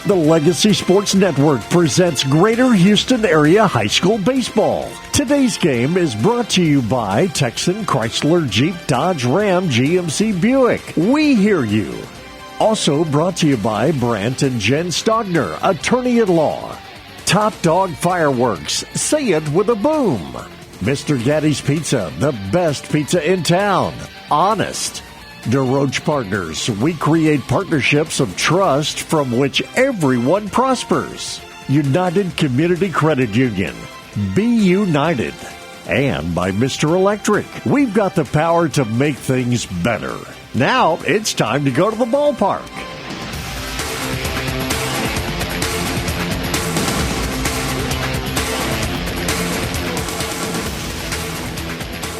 The Legacy Sports Network presents Greater Houston Area High School Baseball. Today's game is brought to you by Texan Chrysler Jeep Dodge Ram GMC Buick. We hear you. Also brought to you by Brant and Jen Stogner, attorney at law. Top Dog Fireworks, say it with a boom. Mr. Gaddy's Pizza, the best pizza in town. Honest. DeRoche Partners, we create partnerships of trust from which everyone prospers. United Community Credit Union, be united. And by Mr. Electric, we've got the power to make things better. Now it's time to go to the ballpark.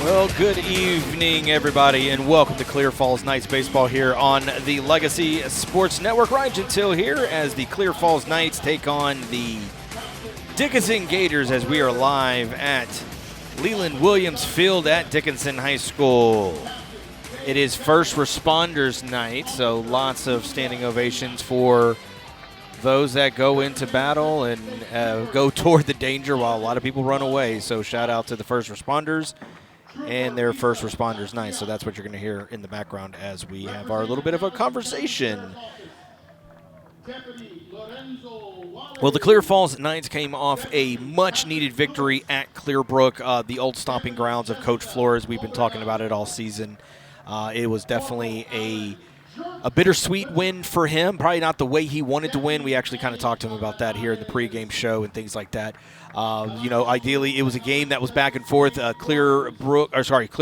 Well, good evening, everybody, and welcome to Clear Falls Knights Baseball here on the Legacy Sports Network. Ryan Gentile here as the Clear Falls Knights take on the Dickinson Gators as we are live at Leland Williams Field at Dickinson High School. It is First Responders Night, so lots of standing ovations for those that go into battle and go toward the danger while a lot of people run away. So shout out to the first responders and their First Responders Night. So that's what you're going to hear in the background as we have our little bit of a conversation. Well, the Clear Falls Knights came off a much-needed victory at Clearbrook, the old stomping grounds of Coach Flores. We've been talking about it all season. It was definitely a bittersweet win for him. Probably not the way he wanted to win. We actually kind of talked to him about that here in the pregame show and things like that. Ideally, it was a game that was back and forth. Clear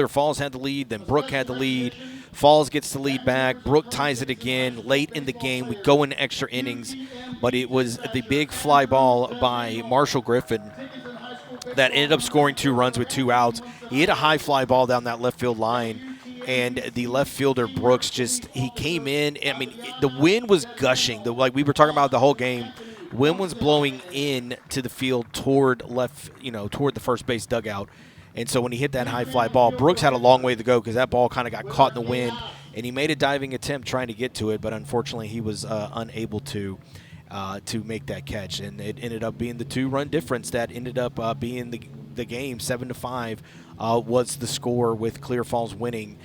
Falls had the lead, then Brook had the lead. Falls gets the lead back. Brook ties it again late in the game. We go into extra innings, but it was the big fly ball by Marshall Griffin that ended up scoring 2 runs with 2 outs. He hit a high fly ball down that left field line, and the left fielder Brooks he came in. I mean, the wind was gushing. Like we were talking about the whole game, wind was blowing in to the field toward the first base dugout. And so when he hit that high fly ball, Brooks had a long way to go because that ball kind of got caught in the wind, and he made a diving attempt trying to get to it, but unfortunately he was unable to make that catch. And it ended up being the 2-run difference that ended up being the game. 7-5 was the score with Clear Falls winning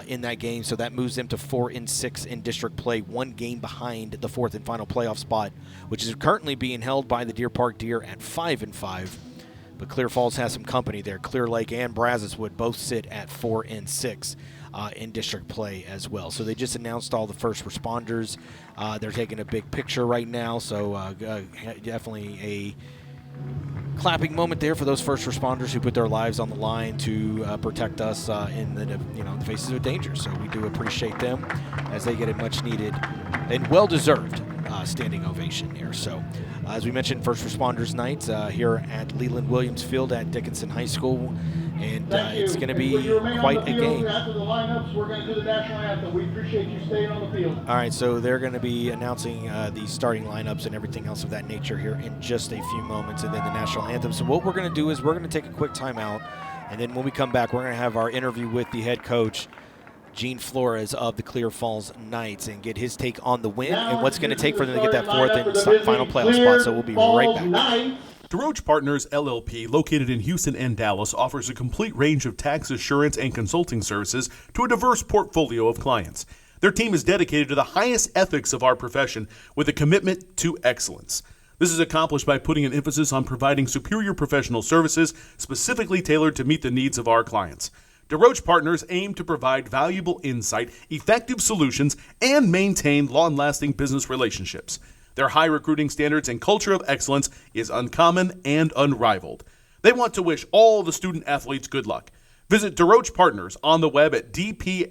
in that game. So that moves them to 4-6 in district play, 1 game behind the 4th and final playoff spot, which is currently being held by the Deer Park Deer at 5-5. But Clear Falls has some company there. Clear Lake and Brazos would both sit at 4-6 in district play as well. So they just announced all the first responders. They're taking a big picture right now, so definitely a clapping moment there for those first responders who put their lives on the line to protect us in the faces of danger. So we do appreciate them as they get a much needed and well-deserved standing ovation here. So as we mentioned, First Responders Night here at Leland Williams Field at Dickinson High School, and it's going to be quite a game. After the lineups, we're going to do the national anthem. We appreciate you staying on the field. All right, so they're going to be announcing the starting lineups and everything else of that nature here in just a few moments, and then the national anthem. So what we're going to do is we're going to take a quick timeout, and then when we come back, we're going to have our interview with the head coach, Gene Flores of the Clear Falls Knights, and get his take on the win and what's going to take for them to get that 4th and final playoff spot. So we'll be right back. DeRoche Partners, LLP, located in Houston and Dallas, offers a complete range of tax assurance and consulting services to a diverse portfolio of clients. Their team is dedicated to the highest ethics of our profession with a commitment to excellence. This is accomplished by putting an emphasis on providing superior professional services specifically tailored to meet the needs of our clients. DeRoche Partners aim to provide valuable insight, effective solutions, and maintain long-lasting business relationships. Their high recruiting standards and culture of excellence is uncommon and unrivaled. They want to wish all the student athletes good luck. Visit DeRoche Partners on the web at dpllp.cpa.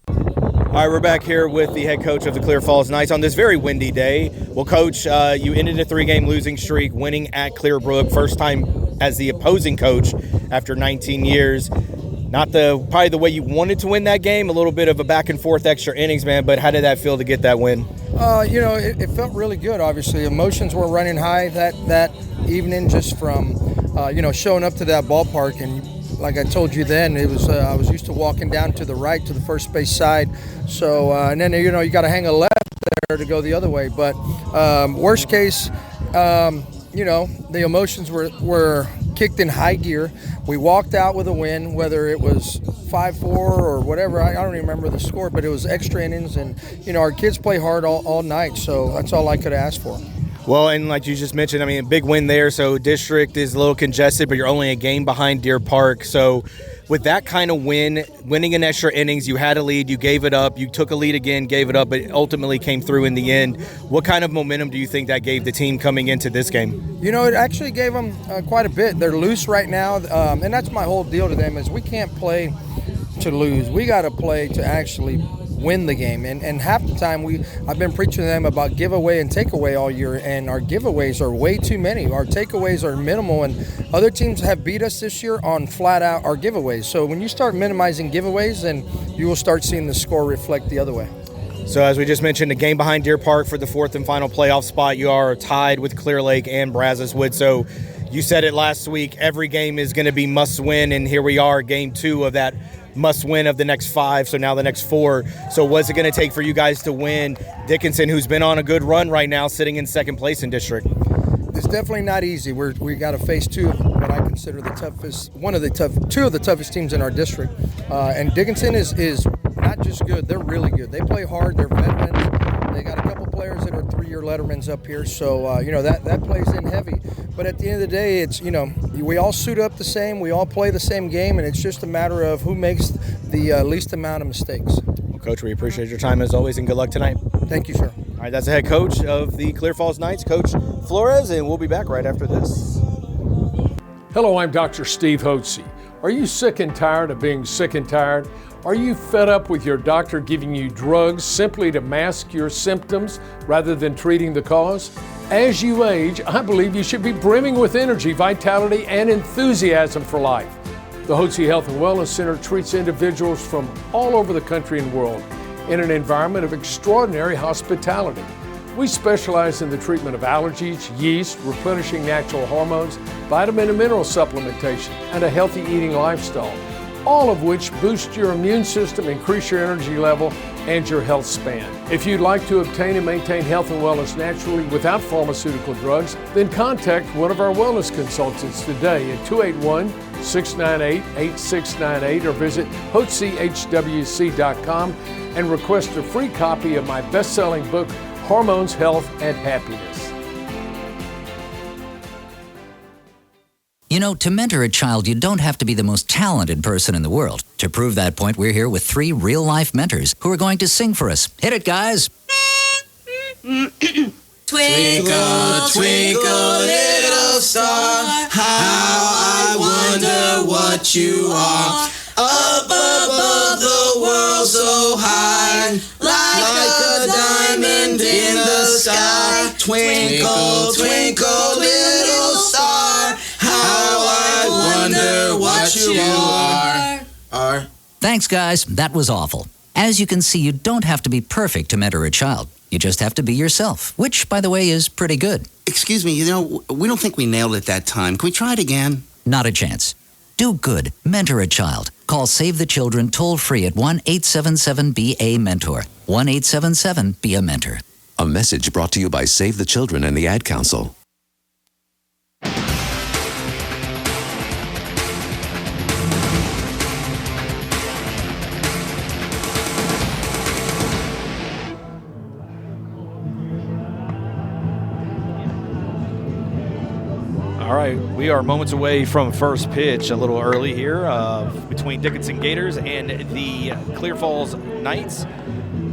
All right, we're back here with the head coach of the Clear Falls Knights on this very windy day. Well, Coach, you ended a 3-game losing streak, winning at Clearbrook, first time as the opposing coach after 19 years. Not probably the way you wanted to win that game, a little bit of a back and forth extra innings, man, but how did that feel to get that win? It felt really good, obviously. Emotions were running high that evening just from, showing up to that ballpark. And like I told you then, it was I was used to walking down to the right to the first base side. So, and then, you got to hang a left there to go the other way. But worst case, the emotions were kicked in high gear. We walked out with a win, whether it was 5-4 or whatever. I don't even remember the score, but it was extra innings. And, our kids play hard all night, so that's all I could ask for. Well, and like you just mentioned, a big win there. So district is a little congested, but you're only a game behind Deer Park. So with that kind of winning in extra innings, you had a lead, you gave it up, you took a lead again, gave it up, but ultimately came through in the end. What kind of momentum do you think that gave the team coming into this game? It actually gave them quite a bit. They're loose right now, and that's my whole deal to them is we can't play to lose. We got to play to actually win the game. And half the time I've been preaching to them about giveaway and takeaway all year, and our giveaways are way too many. Our takeaways are minimal, and other teams have beat us this year on flat out our giveaways. So when you start minimizing giveaways, then you will start seeing the score reflect the other way. So as we just mentioned, a game behind Deer Park for the fourth and final playoff spot. You are tied with Clear Lake and Brazos Wood. So you said it last week, every game is going to be must win, and here we are, game 2 of that must win of the next 5, so now the next 4. So what's it going to take for you guys to win Dickinson, who's been on a good run right now, sitting in second place in district? It's definitely not easy. We got to face two of what I consider two of the toughest teams in our district. And Dickinson is not just good, they're really good. They play hard, they're veterans. They got a couple players that are 3-year lettermans up here, so that plays in heavy. But at the end of the day, it's we all suit up the same, we all play the same game, and it's just a matter of who makes the least amount of mistakes. Well, Coach, we appreciate your time as always, and good luck tonight. Thank you, sir. All right, that's the head coach of the Clear Falls Knights, Coach Flores, and we'll be back right after this. Hello, I'm Dr. Steve Hotze. Are you sick and tired of being sick and tired? Are you fed up with your doctor giving you drugs simply to mask your symptoms rather than treating the cause? As you age, I believe you should be brimming with energy, vitality, and enthusiasm for life. The Hotze Health and Wellness Center treats individuals from all over the country and world in an environment of extraordinary hospitality. We specialize in the treatment of allergies, yeast, replenishing natural hormones, vitamin and mineral supplementation, and a healthy eating lifestyle, all of which boost your immune system, increase your energy level, and your health span. If you'd like to obtain and maintain health and wellness naturally without pharmaceutical drugs, then contact one of our wellness consultants today at 281-698-8698 or visit HotzeHWC.com and request a free copy of my best-selling book, Hormones, Health, and Happiness. To mentor a child, you don't have to be the most talented person in the world. To prove that point, we're here with 3 real-life mentors who are going to sing for us. Hit it, guys. Twinkle, twinkle, little star, how I wonder what you are. Up above the world so high, like a diamond in the sky. Twinkle, twinkle, little star, how I wonder what you are. Thanks, guys. That was awful. As you can see, you don't have to be perfect to mentor a child. You just have to be yourself, which, by the way, is pretty good. Excuse me, we don't think we nailed it that time. Can we try it again? Not a chance. Do good. Mentor a child. Call Save the Children toll-free at 1-877-BA-MENTOR. 1-877-BE-A-MENTOR. A message brought to you by Save the Children and the Ad Council. All right, we are moments away from first pitch, a little early here, between Dickinson Gators and the Clear Falls Knights.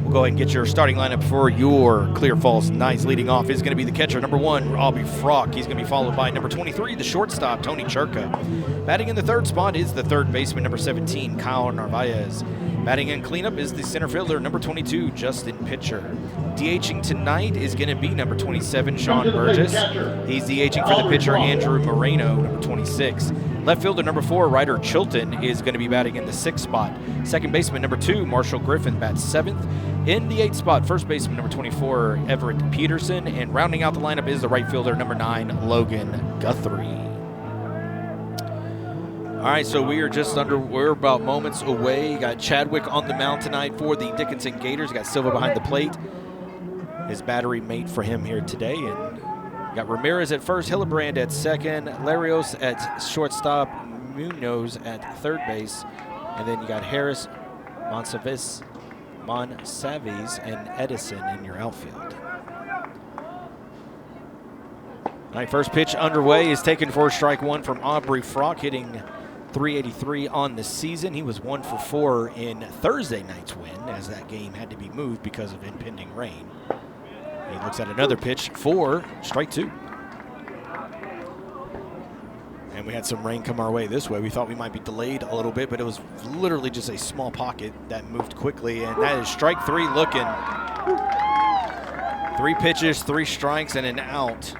We'll go ahead and get your starting lineup for your Clear Falls Knights. Leading off is going to be the catcher, number 1, Robbie Frock. He's going to be followed by number 23, the shortstop, Tony Churka. Batting in the third spot is the third baseman, number 17, Kyle Narvaez. Batting in cleanup is the center fielder, number 22, Justin Pitcher. DHing tonight is going to be number 27, Sean Burgess. He's DHing for the pitcher, Andrew Moreno, number 26. Left fielder, number 4, Ryder Chilton, is going to be batting in the 6th spot. Second baseman, number 2, Marshall Griffin, bats 7th. In the 8th spot, first baseman, number 24, Everett Peterson. And rounding out the lineup is the right fielder, number 9, Logan Guthrie. All right, so we're about moments away. You got Chadwick on the mound tonight for the Dickinson Gators. You got Silva behind the plate. his battery mate for him here today. And got Ramirez at first, Hillebrand at second, Larios at shortstop, Munoz at third base, and then you got Harris, Monsavis, and Edison in your outfield. All right, first pitch underway is taken for strike one from Aubrey Frock, hitting .383 on the season. He was 1 for 4 in Thursday night's win, as that game had to be moved because of impending rain. He looks at another pitch for strike two. And we had some rain come our way this way. We thought we might be delayed a little bit, but it was literally just a small pocket that moved quickly, and that is strike three looking. 3 pitches, 3 strikes, and an out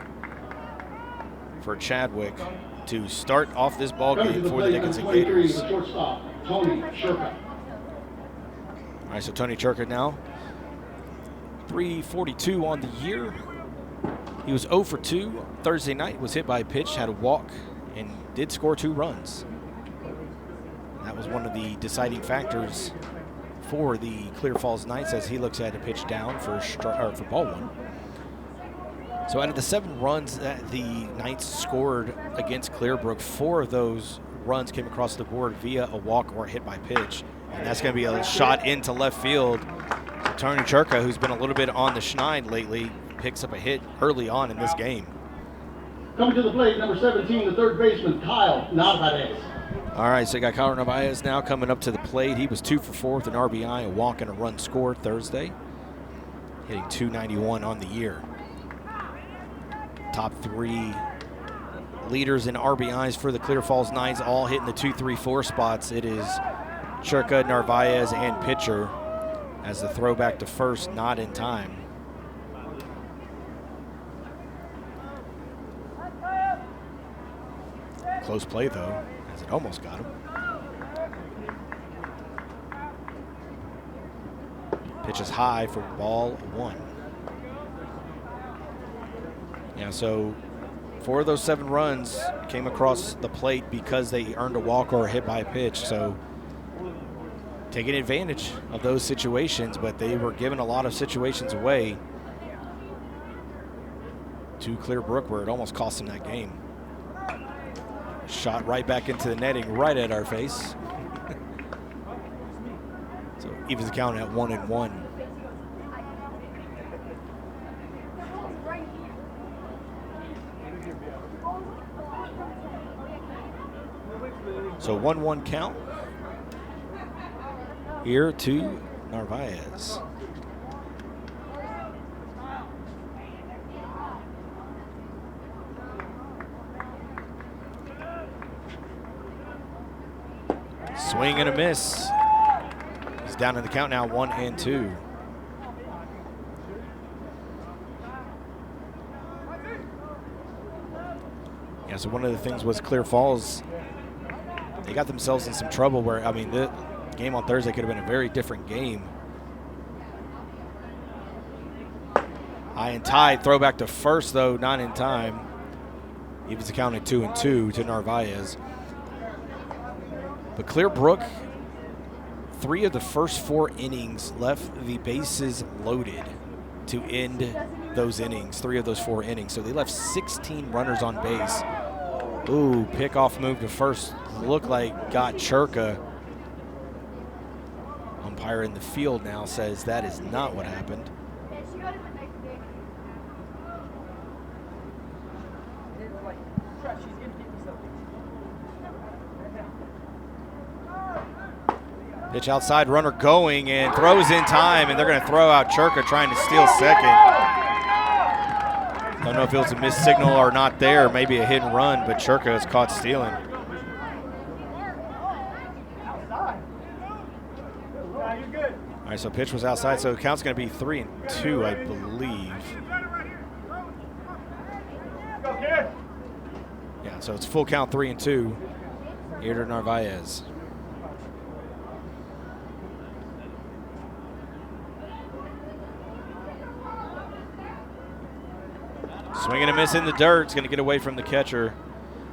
for Chadwick to start off this ball game for the Dickinson Gators. All right, so Tony Churka now, 342 on the year. He was 0 for 2 Thursday night, was hit by a pitch, had a walk, and did score 2 runs. That was one of the deciding factors for the Clear Falls Knights, as he looks at a pitch down for ball one. So out of the 7 runs that the Knights scored against Clearbrook, 4 of those runs came across the board via a walk or a hit by pitch. And that's going to be a shot into left field. So Tony Churka, who's been a little bit on the schneid lately, picks up a hit early on in this game. Coming to the plate, number 17, the third baseman, Kyle Narvaez. All right, so you got Kyle Narvaez now coming up to the plate. He was 2 for 4 with an RBI, a walk, and a run scored Thursday, hitting .291 on the year. Top 3 leaders in RBIs for the Clear Falls Knights, all hitting the 2, 3, 4 spots. It is Churka, Narvaez, and pitcher, as the throwback to first, not in time. Close play, though, as it almost got him. Pitch is high for ball 1. Yeah, so 4 of those 7 runs came across the plate because they earned a walk or a hit by a pitch. So taking advantage of those situations, but they were giving a lot of situations away to Clearbrook, where it almost cost them that game. Shot right back into the netting, right at our face. So evens the count at 1-1. So 1-1 count here to Narvaez. Swing and a miss. He's down in the count now, 1-2. Yeah, so one of the things was Clear Falls, they got themselves in some trouble where, I mean, the game on Thursday could have been a very different game. High and tied, throwback to first, though, not in time. Evens the count at 2-2 to Narvaez. But Clearbrook, 3 of the first 4 innings left the bases loaded to end those innings, 3 of those 4 innings. So they left 16 runners on base. Ooh, pickoff move to first, looked like got Churka. Umpire in the field now says that is not what happened. Pitch outside, runner going, and throws in time, and they're going to throw out Churka trying to steal second. Don't know if it was a missed signal or not there, maybe a hit and run, but Churka is caught stealing. All right, so pitch was outside, so the count's going to be 3-2, I believe. Yeah, so it's full count, 3-2. Here to Narvaez. Swing and a miss in the dirt. It's going to get away from the catcher,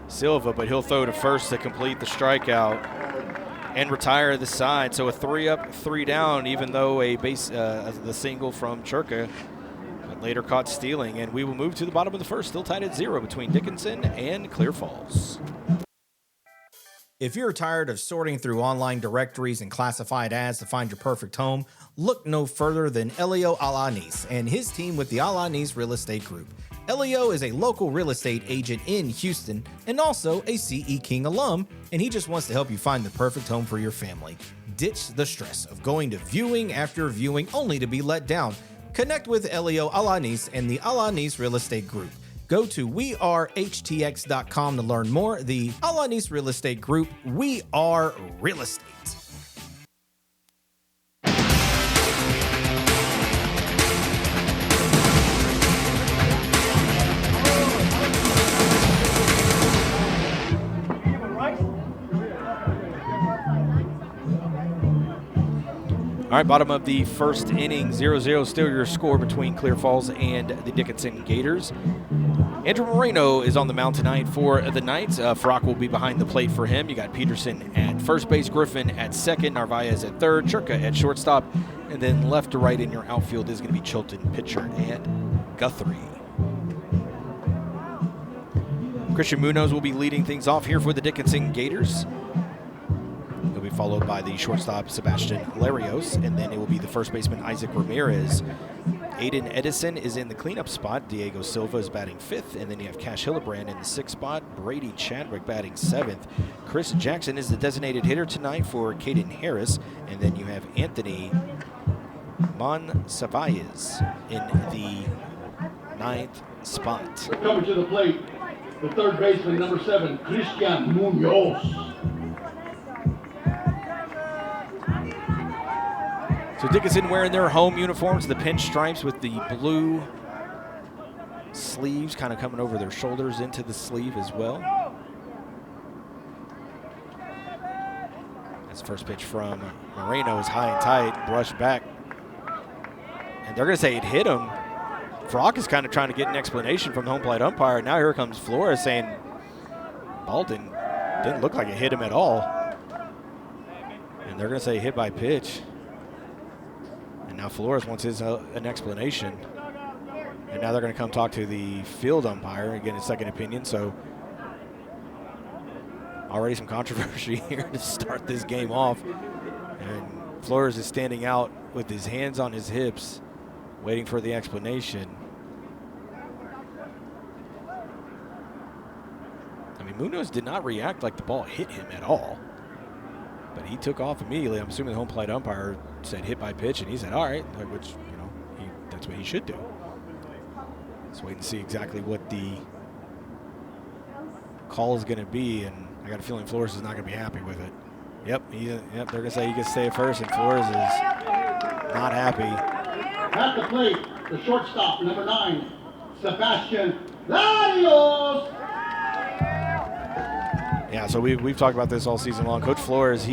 Silva, but he'll throw to first to complete the strikeout and retire the side. So a 3 up, 3 down, even though a base, the single from Churka later caught stealing, and we will move to the bottom of the first, still tied at 0 between Dickinson and Clear Falls. If you're tired of sorting through online directories and classified ads to find your perfect home, look no further than Elio Alanis and his team with the Alanis Real Estate Group. Elio is a local real estate agent in Houston and also a CE King alum, and he just wants to help you find the perfect home for your family. Ditch the stress of going to viewing after viewing only to be let down. Connect with Elio Alanis and the Alanis Real Estate Group. Go to wearehtx.com to learn more. The Alanis Real Estate Group, we are real estate. All right, bottom of the first inning, 0-0, still your score between Clear Falls and the Dickinson Gators. Andrew Moreno is on the mound tonight for the Knights. Frock will be behind the plate for him. You got Peterson at first base, Griffin at second, Narvaez at third, Churka at shortstop, and then left to right in your outfield is going to be Chilton, pitcher, and Guthrie. Christian Munoz will be leading things off here for the Dickinson Gators. He'll be followed by the shortstop, Sebastian Larios, and then it will be the first baseman, Isaac Ramirez. Aiden Edison is in the cleanup spot. Diego Silva is batting 5th, and then you have Cash Hillebrand in the 6th spot. Brady Chadwick batting 7th. Chris Jackson is the designated hitter tonight for Caden Harris, and then you have Anthony Monsivais in the 9th spot. Coming to the plate, the third baseman, number 7, Christian Munoz. So Dickinson wearing their home uniforms, the pinstripes with the blue sleeves kind of coming over their shoulders into the sleeve as well. That's the first pitch from Moreno is high and tight, brushed back. And they're going to say it hit him. Frock is kind of trying to get an explanation from the home plate umpire. Now here comes Flores saying ball didn't look like it hit him at all. And they're going to say hit by pitch. And now Flores wants an explanation. And now they're going to come talk to the field umpire, again, a second opinion. So already some controversy here to start this game off. And Flores is standing out with his hands on his hips, waiting for the explanation. I mean, Munoz did not react like the ball hit him at all. But he took off immediately. I'm assuming the home plate umpire said hit by pitch, and he said, all right, which, you know, that's what he should do. Let's wait and see exactly what the call is going to be, and I got a feeling Flores is not going to be happy with it. Yep, they're going to say he gets to stay at first, and Flores is not happy. At the plate, the shortstop, number 9, Sebastian Larios. Yeah, so we've talked about this all season long. Coach Flores,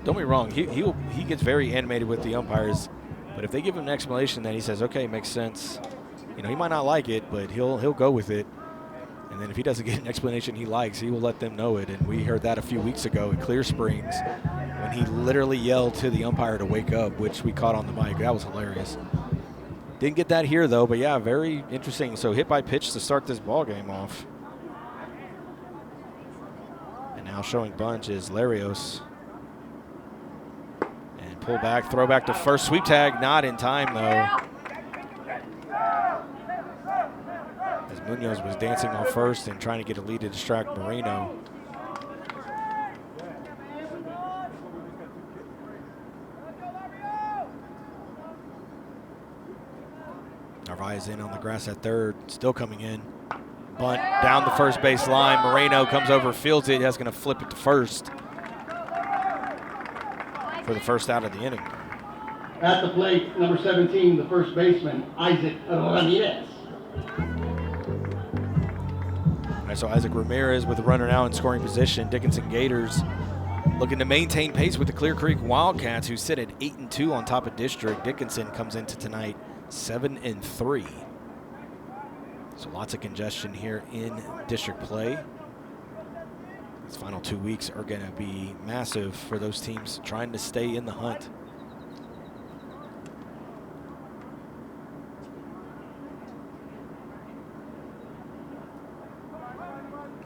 don't be wrong, he gets very animated with the umpires, but if they give him an explanation, then he says, okay, makes sense. You know, he might not like it, but he'll go with it. And then if he doesn't get an explanation he likes, he will let them know it. And we heard that a few weeks ago at Clear Springs when he literally yelled to the umpire to wake up, which we caught on the mic. That was hilarious. Didn't get that here, though, but yeah, very interesting. So hit by pitch to start this ball game off. And now showing bunch is Larios. And pull back, throw back to first, sweep tag, not in time, though. As Munoz was dancing on first and trying to get a lead to distract Moreno. Narvaez in on the grass at third, still coming in. Bunt down the first base line. Moreno comes over, fields it, that's going to flip it to first for the first out of the inning. At the plate, number 17, the first baseman, Isaac Ramirez. All right, so Isaac Ramirez with the runner now in scoring position. Dickinson Gators looking to maintain pace with the Clear Creek Wildcats, who sit at 8-2 on top of district. Dickinson comes into tonight 7-3. So lots of congestion here in district play. These final 2 weeks are going to be massive for those teams trying to stay in the hunt.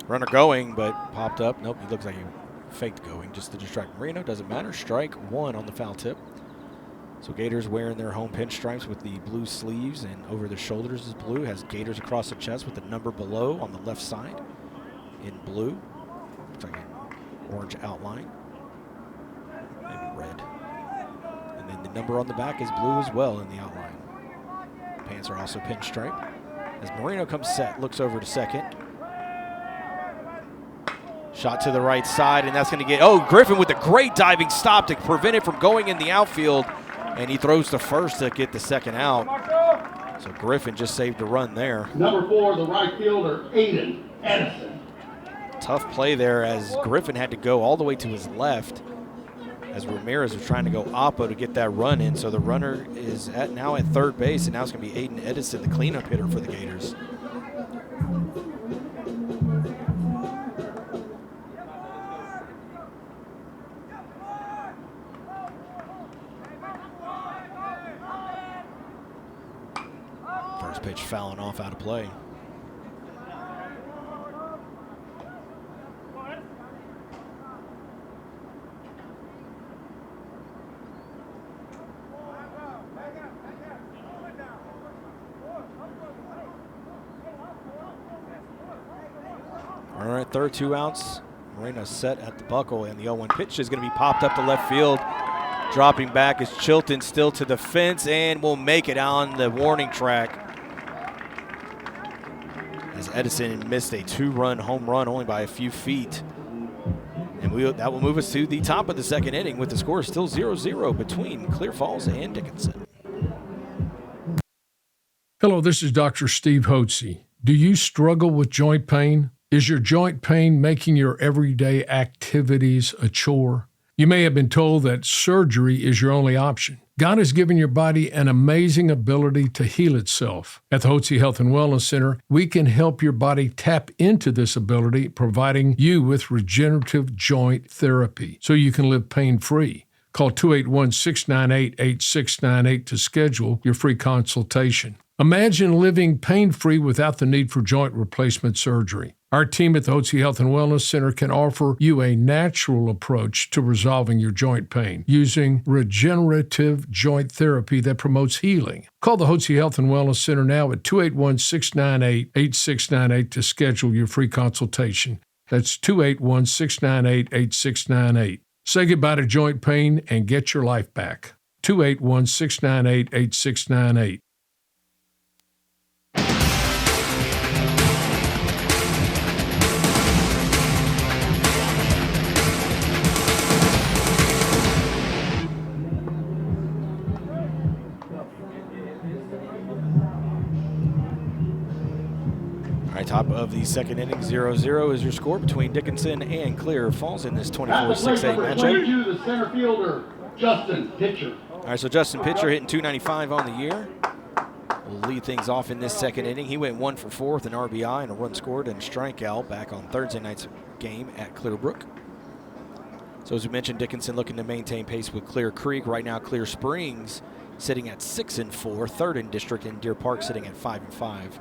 Runner going, but popped up. Nope, he looks like he faked going just to distract Marino. Doesn't matter. Strike one on the foul tip. So Gators wearing their home pinstripes with the blue sleeves, and over their shoulders is blue. Has Gators across the chest with the number below on the left side in blue. Looks like an orange outline. Maybe red. And then the number on the back is blue as well in the outline. Pants are also pinstripe. As Marino comes set, looks over to second. Shot to the right side, and that's going to get, Griffin with a great diving stop to prevent it from going in the outfield, and he throws to first to get the second out. So Griffin just saved a run there. Number 4, the right fielder, Aiden Edison. Tough play there as Griffin had to go all the way to his left as Ramirez was trying to go oppo to get that run in. So the runner is now at third base, and now it's going to be Aiden Edison, the cleanup hitter for the Gators. First pitch fouling off out of play. All right, third, 2 outs. Moreno set at the buckle, and the 0-1 pitch is going to be popped up to left field. Dropping back is Chilton, still to the fence, and will make it on the warning track. As Edison missed a 2-run home run only by a few feet. And that will move us to the top of the second inning with the score still 0-0 between Clear Falls and Dickinson. Hello, this is Dr. Steve Hotze. Do you struggle with joint pain? Is your joint pain making your everyday activities a chore? You may have been told that surgery is your only option. God has given your body an amazing ability to heal itself. At the Hotze Health and Wellness Center, we can help your body tap into this ability, providing you with regenerative joint therapy so you can live pain-free. Call 281-698-8698 to schedule your free consultation. Imagine living pain-free without the need for joint replacement surgery. Our team at the Hotze Health and Wellness Center can offer you a natural approach to resolving your joint pain using regenerative joint therapy that promotes healing. Call the Hotze Health and Wellness Center now at 281-698-8698 to schedule your free consultation. That's 281-698-8698. Say goodbye to joint pain and get your life back. 281-698-8698. Top of the second inning, 0-0 is your score between Dickinson and Clear Falls in this 24-6A matchup. The center fielder, Justin Pitcher. All right, so Justin Pitcher hitting .295 on the year. Will lead things off in this second inning. He went 1 for 4 with an RBI and a run scored and a strikeout back on Thursday night's game at Clearbrook. So as we mentioned, Dickinson looking to maintain pace with Clear Creek. Right now, Clear Springs sitting at 6-4, third in district, and Deer Park sitting at 5-5.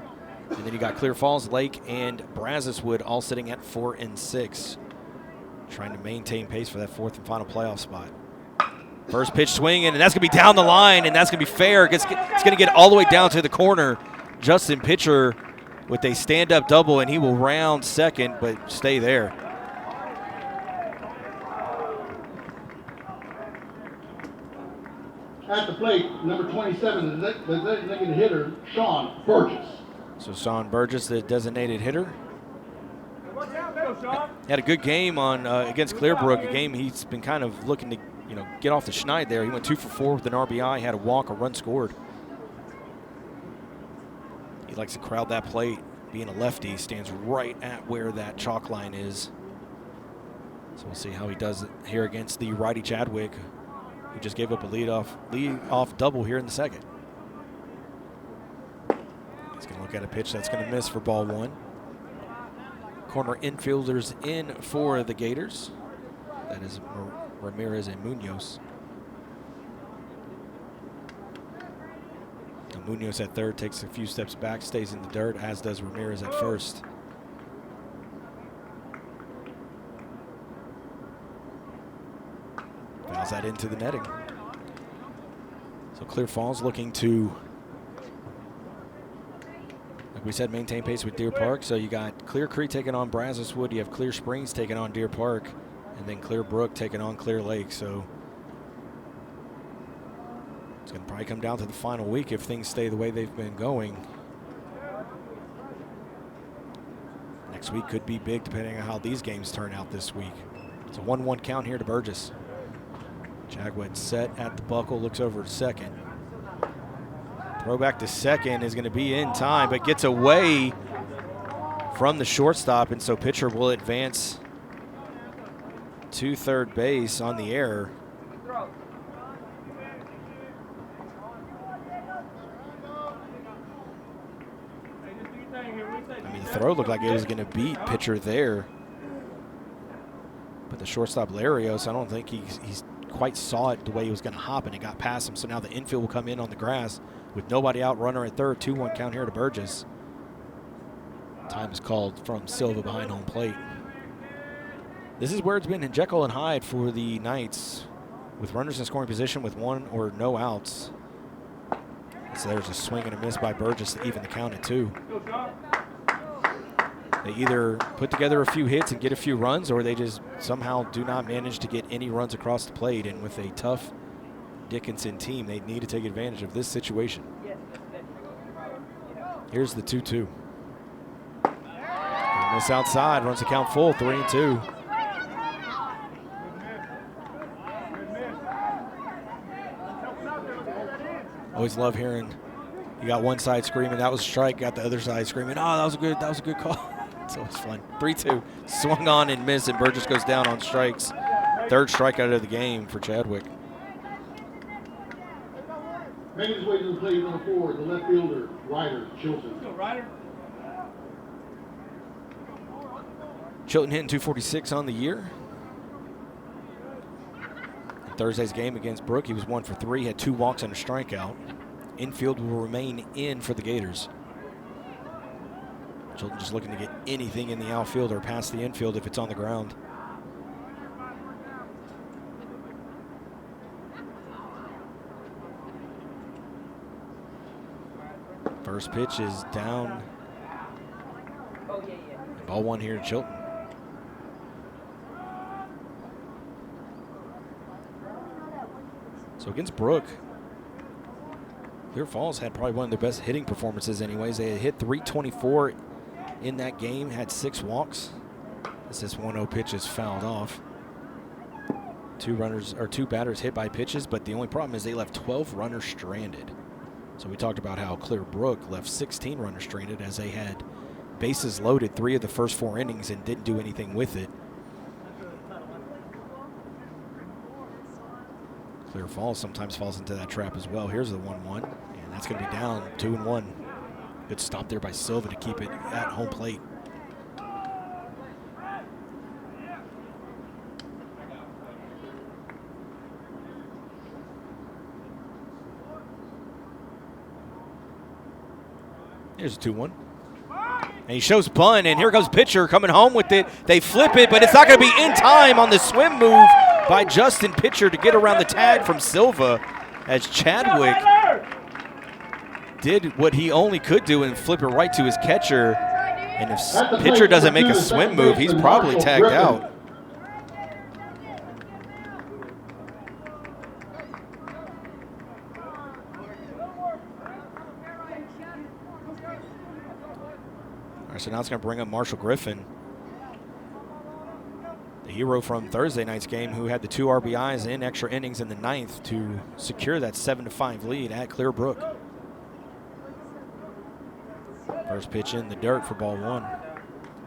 And then you got Clear Falls, Lake, and Brazoswood all sitting at 4-6. Trying to maintain pace for that fourth and final playoff spot. First pitch swinging, and that's going to be down the line, and that's going to be fair. It's going to get all the way down to the corner. Justin Pitcher with a stand-up double, and he will round second, but stay there. At the plate, number 27, the designated hitter, Sean Burgess. So Sean Burgess, the designated hitter. Had a good game on against Clearbrook, a game he's been kind of looking to get off the schneid there. He went 2 for 4 with an RBI, had a walk, a run scored. He likes to crowd that plate. Being a lefty, stands right at where that chalk line is. So we'll see how he does it here against the righty Chadwick, who just gave up a lead off double here in the second. He's going to look at a pitch that's going to miss for ball one. Corner infielders in for the Gators. That is Ramirez and Munoz. Now Munoz at third takes a few steps back, stays in the dirt, as does Ramirez at first. Drills that into the netting. So Clear Falls looking to, like we said, maintain pace with Deer Park. So you got Clear Creek taking on Brazos Wood. You have Clear Springs taking on Deer Park. And then Clear Brook taking on Clear Lake. So it's going to probably come down to the final week if things stay the way they've been going. Next week could be big depending on how these games turn out this week. It's a 1-1 count here to Burgess. Jagwood set at the buckle, looks over at second. Throw back to second is going to be in time, but gets away from the shortstop, and so pitcher will advance to third base on the error. I mean, the throw looked like it was going to beat pitcher there. But the shortstop, Larios, I don't think he's quite saw it the way he was going to hop, and it got past him. So now the infield will come in on the grass with nobody out, runner at third. 2-1 count here to Burgess. Time is called from Silva behind home plate. This is where it's been in Jekyll and Hyde for the Knights, with runners in scoring position with 1 or no outs. So there's a swing and a miss by Burgess to even the count at 2. They either put together a few hits and get a few runs, or they just somehow do not manage to get any runs across the plate. And with a tough Dickinson team, they need to take advantage of this situation. Here's the 2-2. Miss outside, runs the count full, 3-2. Always love hearing you got one side screaming, that was a strike, got the other side screaming, oh, that was a good call. It's always fun. 3-2, swung on and missed, and Burgess goes down on strikes. Third strikeout of the game for Chadwick. Making his way to the plate, number 4, the left fielder, Ryder Chilton. Chilton hitting 246 on the year. In Thursday's game against Brook, he was 1 for 3, had 2 walks and a strikeout. Infield will remain in for the Gators. Chilton just looking to get anything in the outfield or past the infield if it's on the ground. First pitch is down. Ball 1 here to Chilton. So against Brook, Clear Falls had probably one of their best hitting performances anyways. They had hit 324 in that game, had 6 walks. As this 1-0 pitch is fouled off. 2 batters hit by pitches, but the only problem is they left 12 runners stranded. So we talked about how Clear Brook left 16 runners stranded as they had bases loaded 3 of the first 4 innings and didn't do anything with it. Clear Falls sometimes falls into that trap as well. Here's the 1-1, and that's going to be down 2-1. Good stop there by Silva to keep it at home plate. Here's a 2-1. And he shows bunt, and here comes pitcher coming home with it. They flip it, but it's not going to be in time on the swim move by Justin Pitcher to get around the tag from Silva, as Chadwick did what he only could do and flip it right to his catcher. And if Pitcher doesn't make a swim move, he's probably tagged out. All right, so now it's going to bring up Marshall Griffin, the hero from Thursday night's game, who had the 2 RBIs in extra innings in the 9th to secure that 7-5 lead at Clear Brook. First pitch in the dirt for ball 1.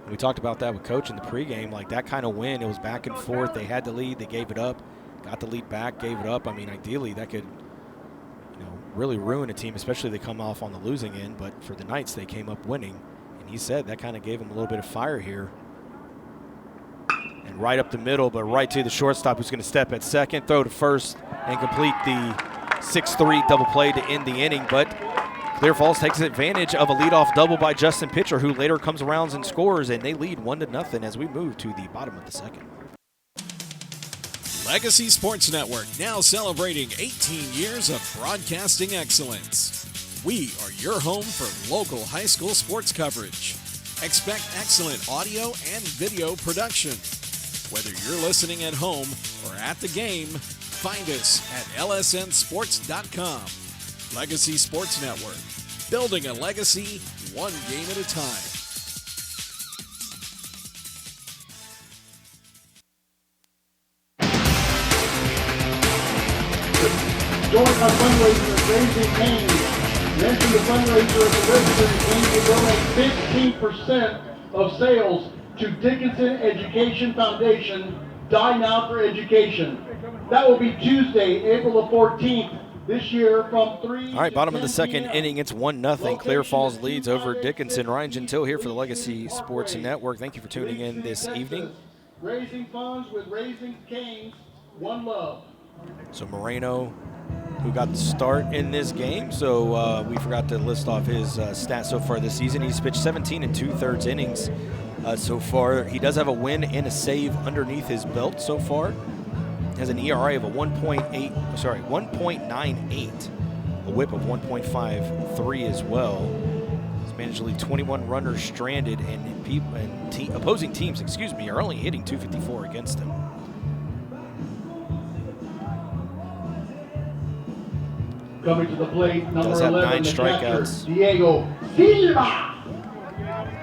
We talked about that with Coach in the pregame, like that kind of win. It was back and forth. They had the lead, they gave it up, got the lead back, gave it up. I mean, ideally that could, really ruin a team, especially if they come off on the losing end. But for the Knights, they came up winning, and he said that kind of gave him a little bit of fire here. And right up the middle, but right to the shortstop, who's going to step at second, throw to first, and complete the 6-3 double play to end the inning. But Clear Falls takes advantage of a leadoff double by Justin Pitcher, who later comes around and scores, and they lead 1-0 as we move to the bottom of the second. Legacy Sports Network, now celebrating 18 years of broadcasting excellence. We are your home for local high school sports coverage. Expect excellent audio and video production. Whether you're listening at home or at the game, find us at lsnsports.com. Legacy Sports Network, building a legacy one game at a time. Join our fundraiser at Raising Cane's. Mention the fundraiser at the register and will donate 15% of sales to Dickinson Education Foundation, Die Now for Education. That will be Tuesday, April the 14th, this year from 3 All right, bottom of the 10 second p.m. inning, it's 1-0. Clear Falls leads over Dickinson. Ryan Gentile here for the Legacy Sports Network. Thank you for tuning in this evening. Raising funds with Raising Cane's, one love. So Moreno, who got the start in this game, so we forgot to list off his stats so far this season. He's pitched 17 2/3 innings so far. He does have a win and a save underneath his belt so far. Has an ERA of 1.98, a WHIP of 1.53 as well. He's managed to leave 21 runners stranded, and opposing teams, are only hitting .254 against him. Coming to the plate, number Does have 11, 9 the catcher, strikeouts. Diego Silva.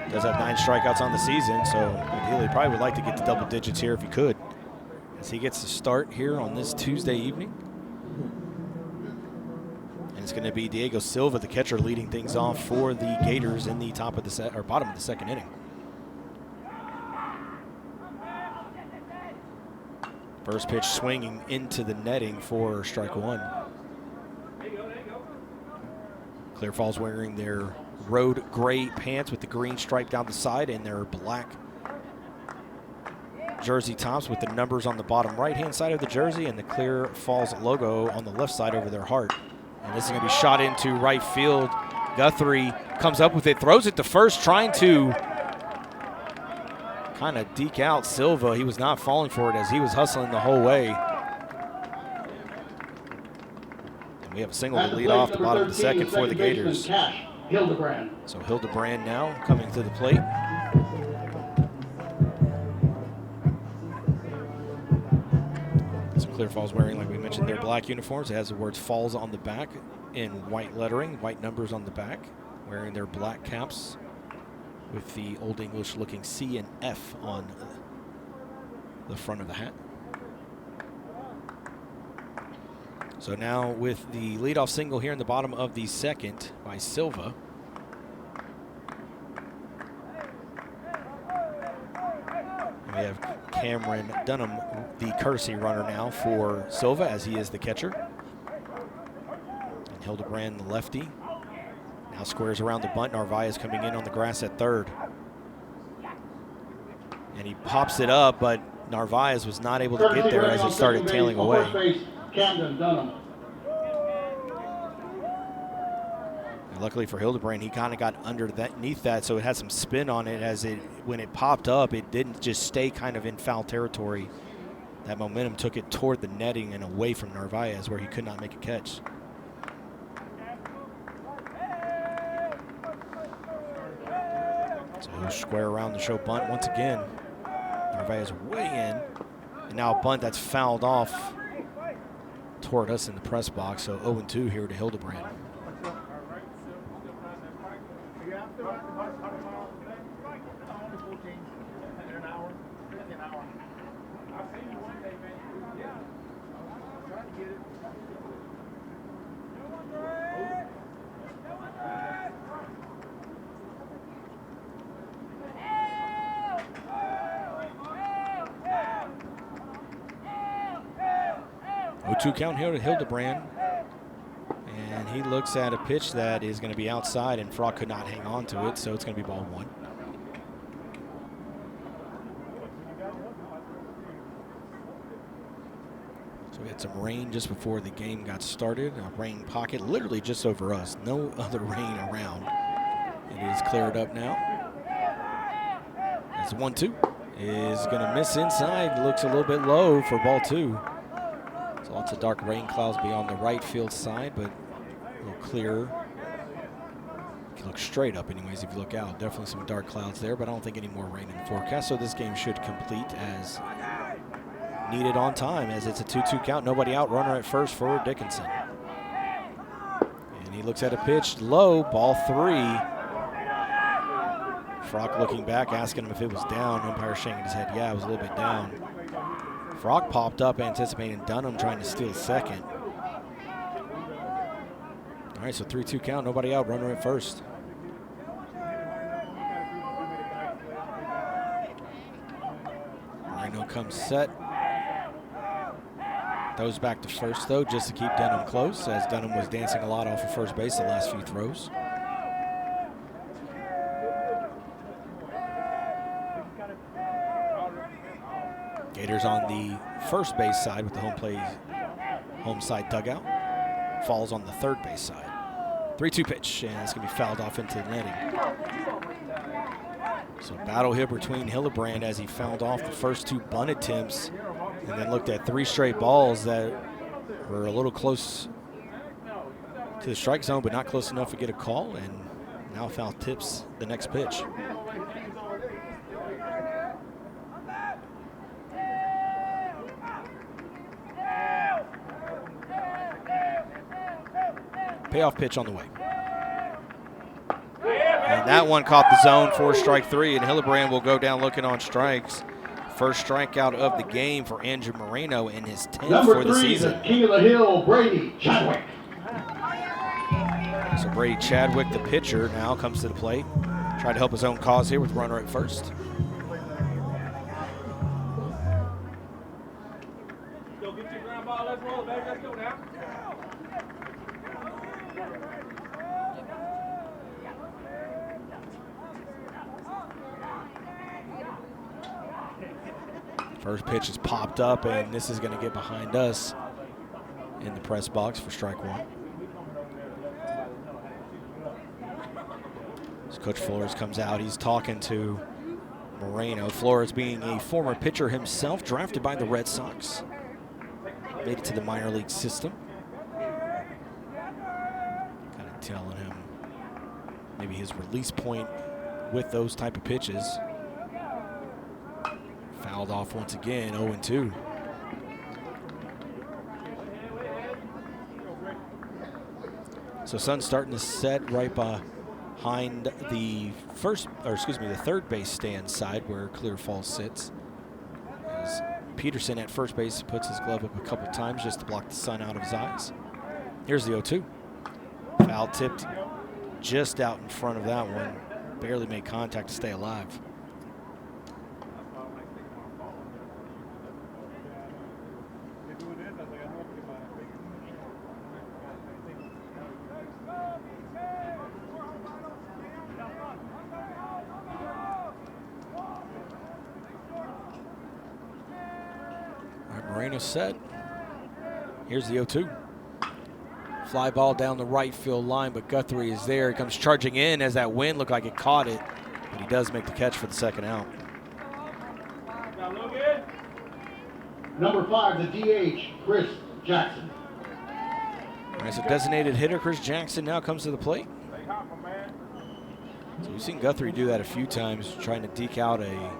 Does have 9 strikeouts on the season, so ideally probably would like to get to double digits here if he could, as he gets to start here on this Tuesday evening. And it's going to be Diego Silva, the catcher, leading things off for the Gators in the bottom of the second inning. First pitch swinging into the netting for strike one. Clear Falls wearing their road gray pants with the green stripe down the side and their black jersey tops with the numbers on the bottom right-hand side of the jersey and the Clear Falls logo on the left side over their heart. And this is going to be shot into right field. Guthrie comes up with it, throws it to first, trying to kind of deke out Silva. He was not falling for it as he was hustling the whole way. We have a single to lead off the bottom of the second for the Gators. Hildebrand. So Hildebrand now coming to the plate. So Clear Falls wearing, like we mentioned, their black uniforms. It has the words Falls on the back in white lettering, white numbers on the back. Wearing their black caps with the Old English looking C and F on the front of the hat. So now with the leadoff single here in the bottom of the second by Silva. And we have Cameron Dunham, the courtesy runner now for Silva, as he is the catcher. And Hildebrand, the lefty, now squares around the bunt. Narvaez coming in on the grass at third. And he pops it up, but Narvaez was not able to get there as it started tailing away. Camden Dunham. And luckily for Hildebrand, he kind of got underneath that, so it had some spin on it as when it popped up, it didn't just stay kind of in foul territory. That momentum took it toward the netting and away from Narvaez, where he could not make a catch. So he'll square around the show bunt once again. Narvaez way in, and now a bunt that's fouled off toward us in the press box, so 0-2 here to Hildebrand. Two count here to Hildebrand, and he looks at a pitch that is going to be outside, and Frog could not hang on to it, so it's going to be ball one. So we had some rain just before the game got started, a rain pocket literally just over us, no other rain around. It is cleared up now. That's 1-2. Is going to miss inside, looks a little bit low for ball two. So lots of dark rain clouds beyond the right field side, but a little clearer. You can look straight up anyways if you look out. Definitely some dark clouds there, but I don't think any more rain in the forecast. So this game should complete as needed on time, as it's a 2-2 count. Nobody out, runner at first for Dickinson. And he looks at a pitch low, ball 3. Frock looking back, asking him if it was down. Umpire shaking his head, yeah, it was a little bit down. Frock popped up anticipating Dunham trying to steal second. All right, so 3-2 count, nobody out, runner at first. Moreno comes set. Throws back to first, though, just to keep Dunham close, as Dunham was dancing a lot off of first base the last few throws. Gators on the first base side with the home side dugout. Falls on the third base side. 3-2 pitch, and it's going to be fouled off into the netting. So battle here between Hillebrand as he fouled off the first 2 bunt attempts, and then looked at 3 straight balls that were a little close to the strike zone, but not close enough to get a call, and now foul tips the next pitch. Payoff pitch on the way. And that one caught the zone for strike 3, and Hillebrand will go down looking on strikes. First strikeout of the game for Andrew Moreno in his 10th for the season. Number 3, the king of the hill, Brady Chadwick. So Brady Chadwick, the pitcher, now comes to the plate. Trying to help his own cause here with runner at first. Go get your ground ball, let's roll, baby, let's go now. First pitch is popped up, and this is going to get behind us in the press box for strike 1. As Coach Flores comes out, he's talking to Moreno. Flores being a former pitcher himself, drafted by the Red Sox. Made it to the minor league system. Kind of telling him maybe his release point with those type of pitches. Fouled off once again, 0-2. So Sun's starting to set right behind the third base stand side where Clear Falls sits. As Peterson at first base puts his glove up a couple times just to block the sun out of his eyes. Here's the 0-2. Foul tipped just out in front of that one. Barely made contact to stay alive. Moreno set. Here's the 0-2. Fly ball down the right field line, but Guthrie is there. He comes charging in as that wind looked like it caught it, but he does make the catch for the second out. Number 5, the DH, Chris Jackson. All right, so designated hitter Chris Jackson now comes to the plate. So we've seen Guthrie do that a few times, trying to deke out a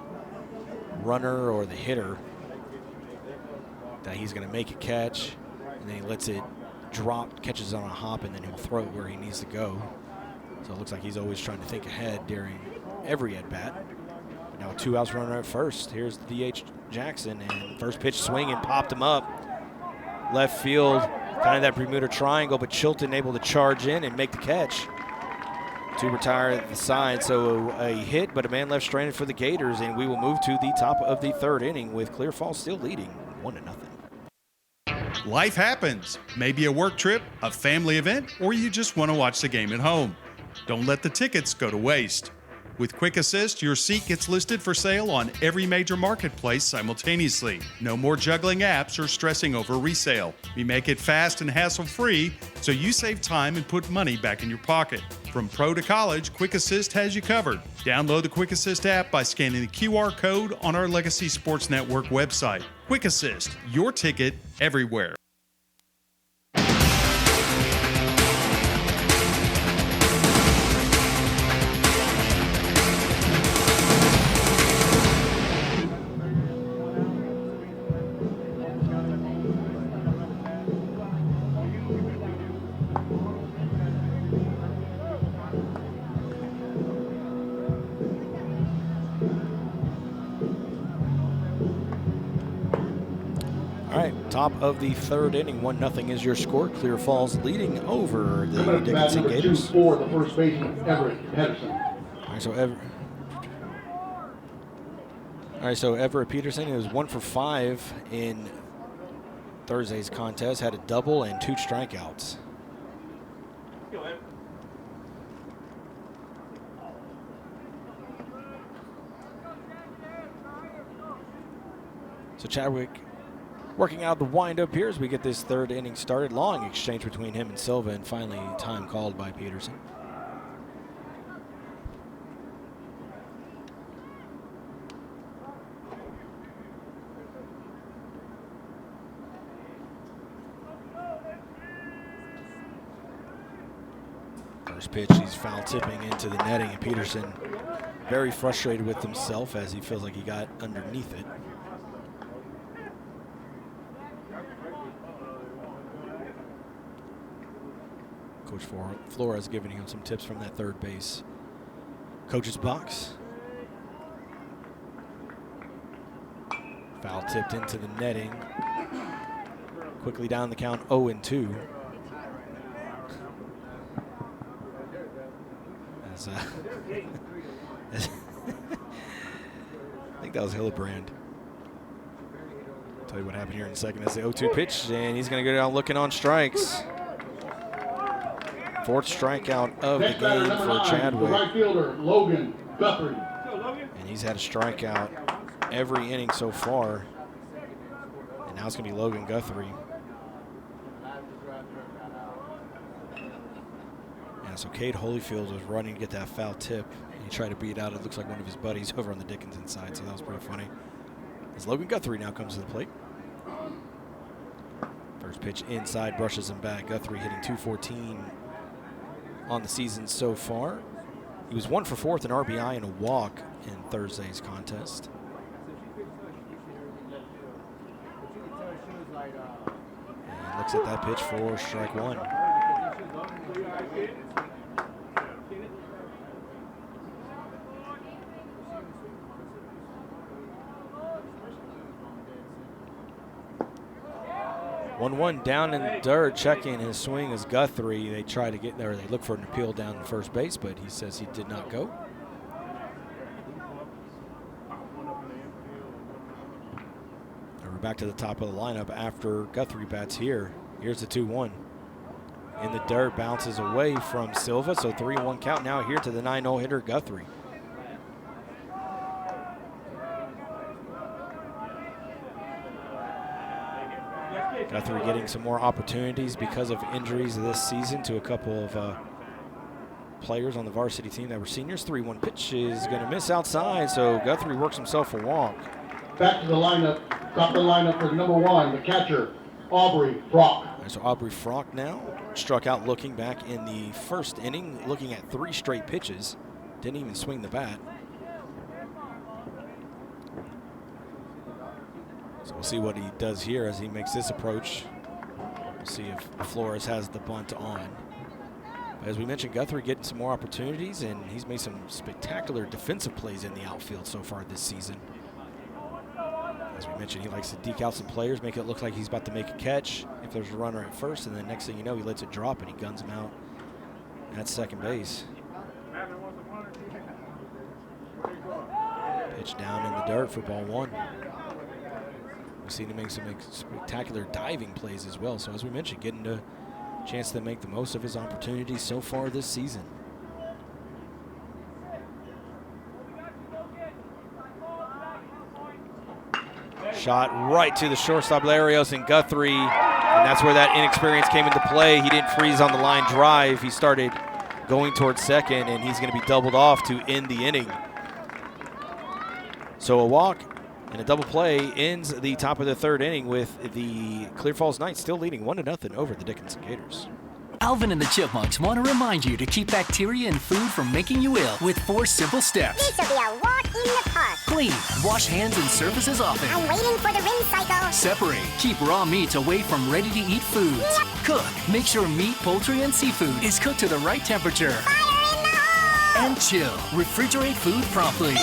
runner or the hitter that he's going to make a catch, and then he lets it drop, catches on a hop, and then he'll throw it where he needs to go. So it looks like he's always trying to think ahead during every at-bat. Now 2 outs, runner at first. Here's the DH Jackson, and first pitch swinging, popped him up. Left field, kind of that Bermuda Triangle, but Chilton able to charge in and make the catch to retire at the side. So a hit, but a man left stranded for the Gators, and we will move to the top of the 3rd inning with Clear Falls still leading 1-0. Life happens. Maybe a work trip, a family event, or you just want to watch the game at home. Don't let the tickets go to waste. With Quick Assist, your seat gets listed for sale on every major marketplace simultaneously. No more juggling apps or stressing over resale. We make it fast and hassle-free, so you save time and put money back in your pocket. From pro to college, Quick Assist has you covered. Download the Quick Assist app by scanning the QR code on our Legacy Sports Network website. Quick Assist, your ticket everywhere. right, top of the third inning, 1-0 is your score. Clear Falls leading over the Dickinson Gators. 2-4, the first baseman, Everett Pedersen. All right, so Everett Peterson is 1 for 5 in Thursday's contest, had a double and 2 strikeouts. So Chadwick working out the windup here as we get this third inning started. Long exchange between him and Silva, and finally time called by Peterson. First pitch, he's foul tipping into the netting, and Peterson very frustrated with himself as he feels like he got underneath it. Coach Flores giving him some tips from that third base coach's box. Foul tipped into the netting. Quickly down the count, 0-2. I think that was Hillebrand. Tell you what happened here in a second. That's the 0-2 pitch, and he's going to go down looking on strikes. 4th strikeout of the game for Chadwick. Right fielder, Logan Guthrie. And he's had a strikeout every inning so far. And now it's going to be Logan Guthrie. Yeah, so Cade Holyfield was running to get that foul tip. And he tried to beat out, it looks like one of his buddies over on the Dickinson side, so that was pretty funny. As Logan Guthrie now comes to the plate. First pitch inside, brushes him back. Guthrie hitting .214 on the season so far. He was 1 for 4 an RBI and a walk in Thursday's contest. And looks at that pitch for strike 1. One down in the dirt, checking his swing is Guthrie. They try to get there. They look for an appeal down to first base, but he says he did not go. And we're back to the top of the lineup after Guthrie bats here. Here's the 2-1. In the dirt, bounces away from Silva, so 3-1 count now here to the 9-0 hitter Guthrie. Guthrie getting some more opportunities because of injuries this season to a couple of players on the varsity team that were seniors. 3-1 pitch is going to miss outside, so Guthrie works himself a walk. Back to the lineup, top of the lineup for number 1, the catcher, Aubrey Frock. So Aubrey Frock now struck out looking back in the first inning, looking at 3 straight pitches. Didn't even swing the bat. So we'll see what he does here as he makes this approach. We'll see if Flores has the bunt on. As we mentioned, Guthrie getting some more opportunities, and he's made some spectacular defensive plays in the outfield so far this season. As we mentioned, he likes to deke out some players, make it look like he's about to make a catch if there's a runner at first, and then next thing you know, he lets it drop and he guns him out at second base. Pitch down in the dirt for ball 1. We've seen him make some spectacular diving plays as well. So as we mentioned, getting a chance to make the most of his opportunities so far this season. Shot right to the shortstop, Larios, and Guthrie, and that's where that inexperience came into play. He didn't freeze on the line drive. He started going towards second, and he's going to be doubled off to end the inning. So a walk and a double play ends the top of the third inning with the Clear Falls Knights still leading 1-0 over the Dickinson Gators. Alvin and the Chipmunks want to remind you to keep bacteria in food from making you ill with 4 simple steps. This will be a walk in the park. Clean. Wash hands and surfaces often. I'm waiting for the rinse cycle. Separate. Keep raw meats away from ready-to-eat foods. Yep. Cook. Make sure meat, poultry, and seafood is cooked to the right temperature. Fire in the hole! and chill. Refrigerate food promptly.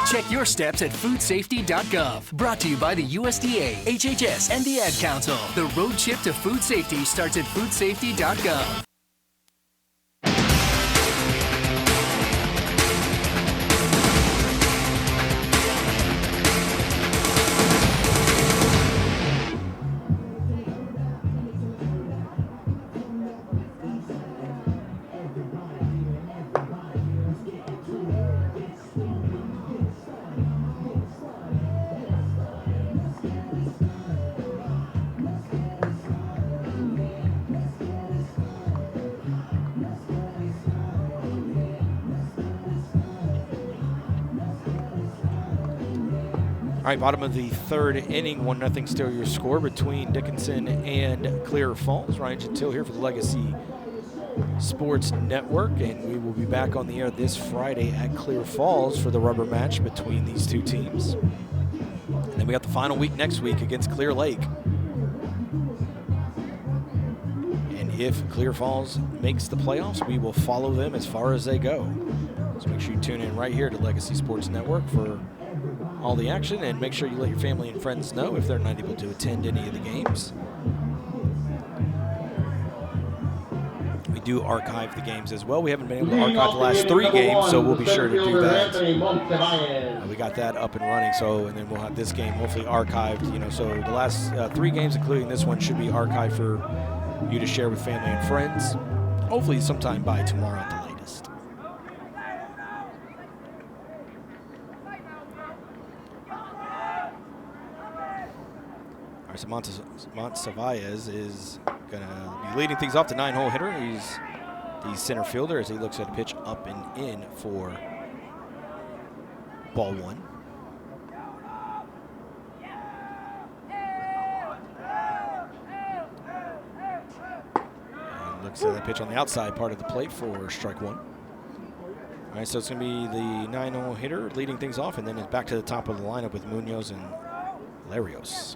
Check your steps at foodsafety.gov. Brought to you by the USDA, HHS, and the Ad Council. The road trip to food safety starts at foodsafety.gov. All right, bottom of the third inning, 1-0 still your score between Dickinson and Clear Falls. Ryan Gentile here for the Legacy Sports Network, and we will be back on the air this Friday at Clear Falls for the rubber match between these two teams. And then we got the final week next week against Clear Lake. And if Clear Falls makes the playoffs, we will follow them as far as they go. So make sure you tune in right here to Legacy Sports Network for all the action, and make sure you let your family and friends know if they're not able to attend any of the games. We do archive the games as well. We haven't been able to archive the last 3 games, so we'll be sure to do that. We got that up and running, so, and then we'll have this game hopefully archived. You know, so the last 3 games, including this one, should be archived for you to share with family and friends. Hopefully sometime by tomorrow at the latest. So Montsavallez is going to be leading things off, the 9-hole hitter. He's the center fielder as he looks at a pitch up and in for ball 1. And looks at that pitch on the outside part of the plate for strike 1. All right, so it's going to be the 9-hole hitter leading things off, and then it's back to the top of the lineup with Munoz and Larios.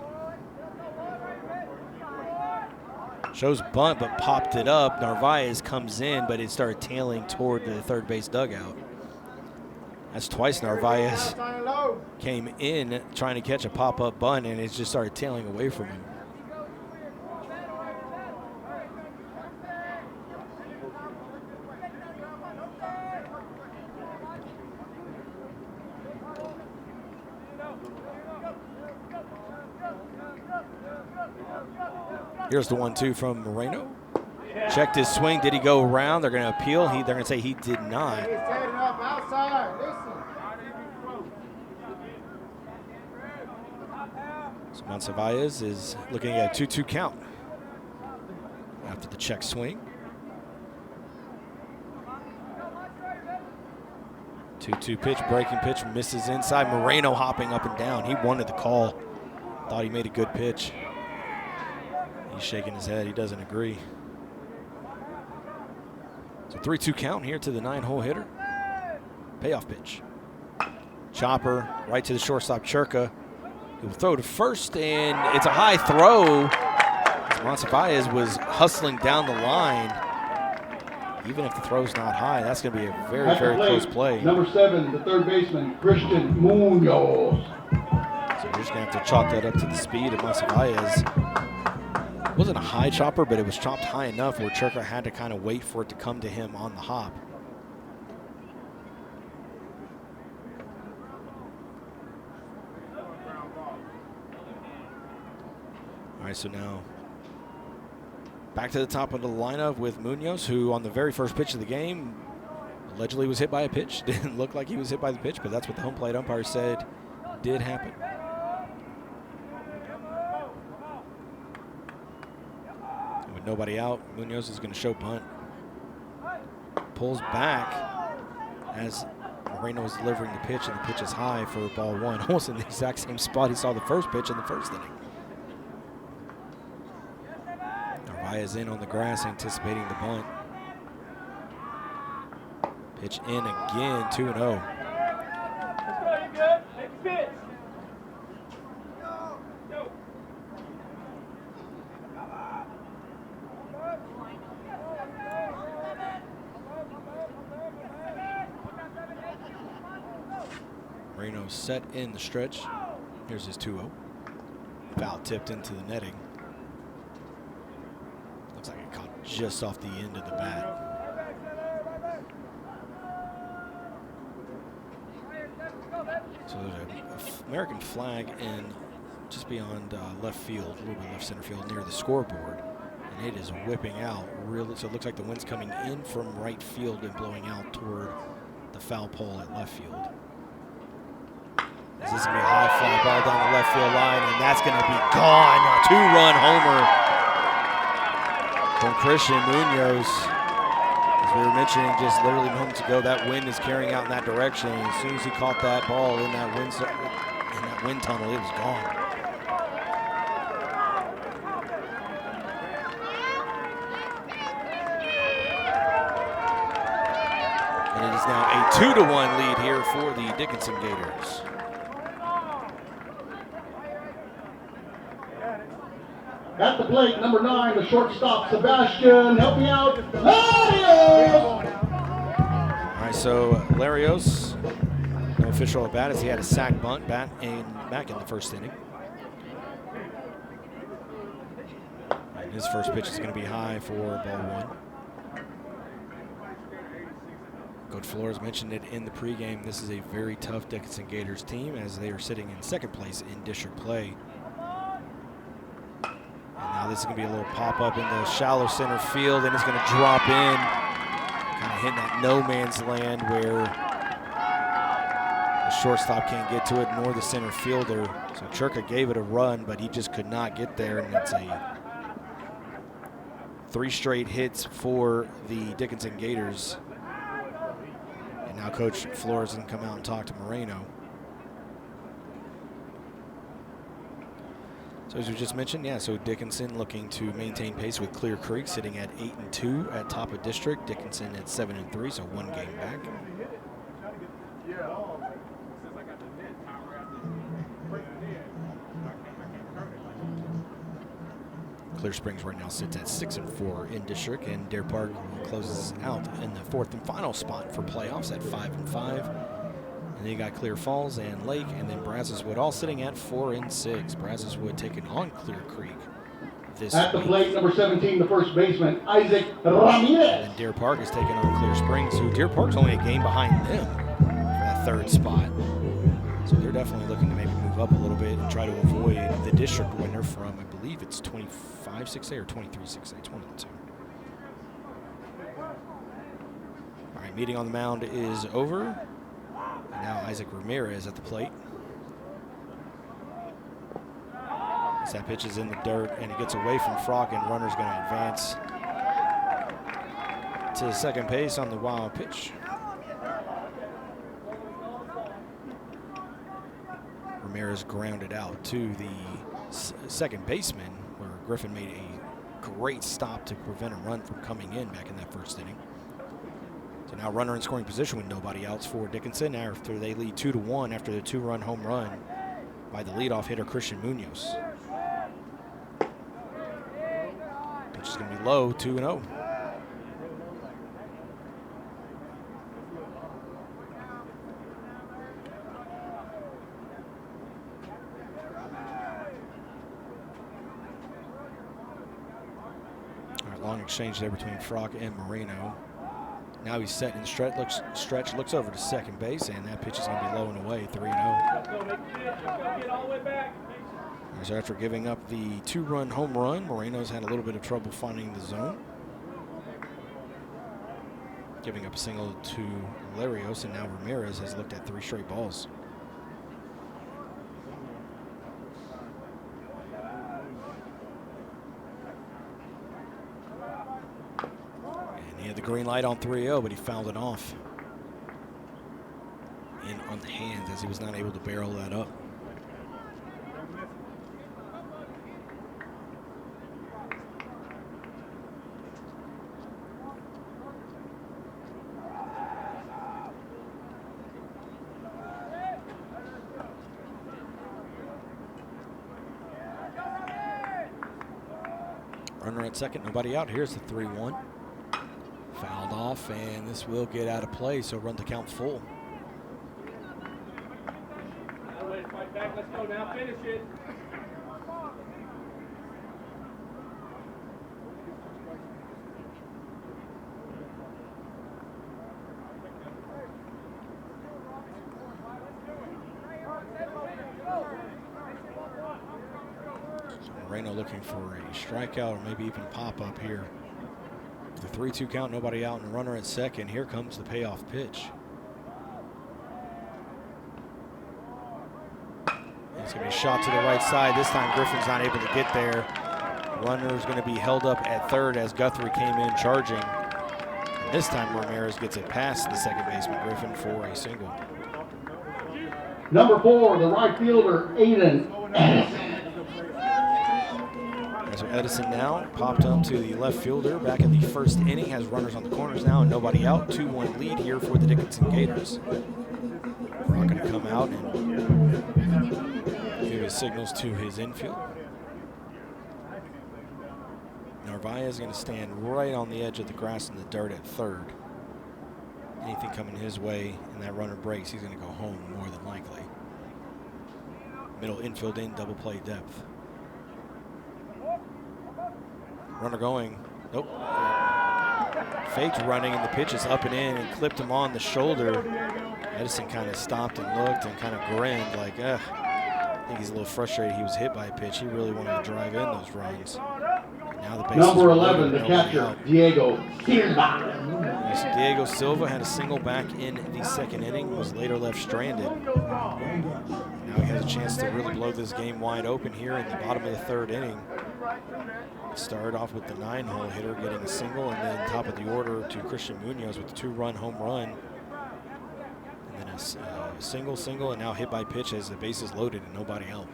Shows bunt, but popped it up. Narvaez comes in, but it started tailing toward the third base dugout. That's twice Narvaez came in trying to catch a pop-up bunt, and it just started tailing away from him. Here's the 1-2 from Moreno. Checked his swing. Did he go around? They're going to appeal. They're going to say he did not. So Montsavallez is looking at a 2-2 count after the check swing. 2-2 pitch, breaking pitch, misses inside. Moreno hopping up and down. He wanted the call. Thought he made a good pitch. He's shaking his head. He doesn't agree. So 3-2 count here to the 9-hole hitter. Payoff pitch. Chopper right to the shortstop, Churka. He will throw to first, and it's a high throw. Montsavallez was hustling down the line. Even if the throw's not high, that's going to be a very, very close play. Number 7, the third baseman, Christian Munoz. So we're just going to have to chalk that up to the speed of Montsavallez. It wasn't a high chopper, but it was chopped high enough where Churka had to kind of wait for it to come to him on the hop. All right, so now back to the top of the lineup with Munoz, who on the very first pitch of the game allegedly was hit by a pitch. Didn't look like he was hit by the pitch, but that's what the home plate umpire said did happen. Nobody out. Munoz is going to show bunt. Pulls back as Moreno is delivering the pitch, and the pitch is high for ball 1. Almost in the exact same spot he saw the first pitch in the first inning. Narvaez in on the grass, anticipating the bunt. Pitch in again, 2-0. Moreno set in the stretch. Here's his 2-0. Foul tipped into the netting. Looks like it caught just off the end of the bat. So there's an American flag in just beyond left field, a little bit left center field near the scoreboard. And it is whipping out really, so it looks like the wind's coming in from right field and blowing out toward the foul pole at left field. This is going to be a high fly ball down the left field line, and that's going to be gone. A 2-run homer from Christian Munoz. As we were mentioning just literally moments ago, that wind is carrying out in that direction. And as soon as he caught that ball in that wind tunnel, it was gone. And it is now a 2-1 lead here for the Dickinson Gators. At the plate, number 9, the shortstop, Sebastian. Help me out. Larios! All right, so Larios, no official at bat as he had a sac bunt back in the first inning. And his first pitch is going to be high for ball 1. Coach Flores mentioned it in the pregame. This is a very tough Dickinson Gators team as they are sitting in second place in district play. And now this is going to be a little pop-up in the shallow center field, and it's going to drop in, kind of hitting that no man's land where the shortstop can't get to it, nor the center fielder. So Churka gave it a run, but he just could not get there, and it's a 3 straight hits for the Dickinson Gators. And now Coach Flores can come out and talk to Moreno. So as we just mentioned, yeah, so Dickinson looking to maintain pace with Clear Creek sitting at 8-2 at top of district. Dickinson at 7-3, so 1 game back. Clear Springs right now sits at 6-4 in district, and Deer Park closes out in the 4th and final spot for playoffs at 5-5. And then you got Clear Falls and Lake, and then Brazos Wood all sitting at 4-6. Brazos Wood taking on Clear Creek this At the week. plate, number 17, the first baseman, Isaac Ramirez. And then Deer Park is taking on Clear Springs, who Deer Park's only a game behind them for that 3rd spot. So they're definitely looking to maybe move up a little bit and try to avoid the district winner from, I believe it's 25-6A or 23-6A, 22. All right, meeting on the mound is over. And now Isaac Ramirez at the plate. As that pitch is in the dirt and it gets away from Frock, and runner's going to advance to second base on the wild pitch. Ramirez grounded out to the second baseman, where Griffin made a great stop to prevent a run from coming in back in that first inning. So now runner in scoring position with nobody else for Dickinson after they lead 2-1 after the 2-run home run by the leadoff hitter Christian Munoz. Pitch is going to be low, 2-0. All right, long exchange there between Frock and Moreno. Now he's set in stretch, looks over to second base, and that pitch is going to be low and away, 3-0. So after giving up the 2-run home run, Moreno's had a little bit of trouble finding the zone. Giving up a single to Larios, and now Ramirez has looked at 3 straight balls. He had the green light on 3-0, but he fouled it off in on the hands as he was not able to barrel that up. Runner at second, nobody out. Here's the 3-1. Fouled off, and this will get out of play, so run the count full. Mike. Let's go now. Finish it. Moreno looking for a strikeout or maybe even pop up here. The 3-2 count, nobody out, and a runner at second. Here comes the payoff pitch. It's going to be a shot to the right side. This time Griffin's not able to get there. Runner's going to be held up at third as Guthrie came in charging. And this time Ramirez gets it past the second baseman Griffin for a single. Number 4, the right fielder, Aiden Edison. So Edison now popped up to the left fielder back in the first inning, has runners on the corners now and nobody out. 2-1 lead here for the Dickinson Gators. Brock going to come out and give his signals to his infield. Narvaez is going to stand right on the edge of the grass in the dirt at third. Anything coming his way and that runner breaks, he's going to go home more than likely. Middle infield in, double play depth. Runner going, nope. Faked running and the pitch is up and in and clipped him on the shoulder. Edison kind of stopped and looked and kind of grinned like, I think he's a little frustrated. He was hit by a pitch. He really wanted to drive in those runs. Now the Number 11, the catcher, Diego Silva. So Diego Silva had a single back in the second inning, was later left stranded. Now he has a chance to really blow this game wide open here in the bottom of the third inning. Started off with the 9-hole hitter getting a single, and then top of the order to Christian Munoz with the 2-run home run. And then a single, and now hit by pitch as the base is loaded and nobody out.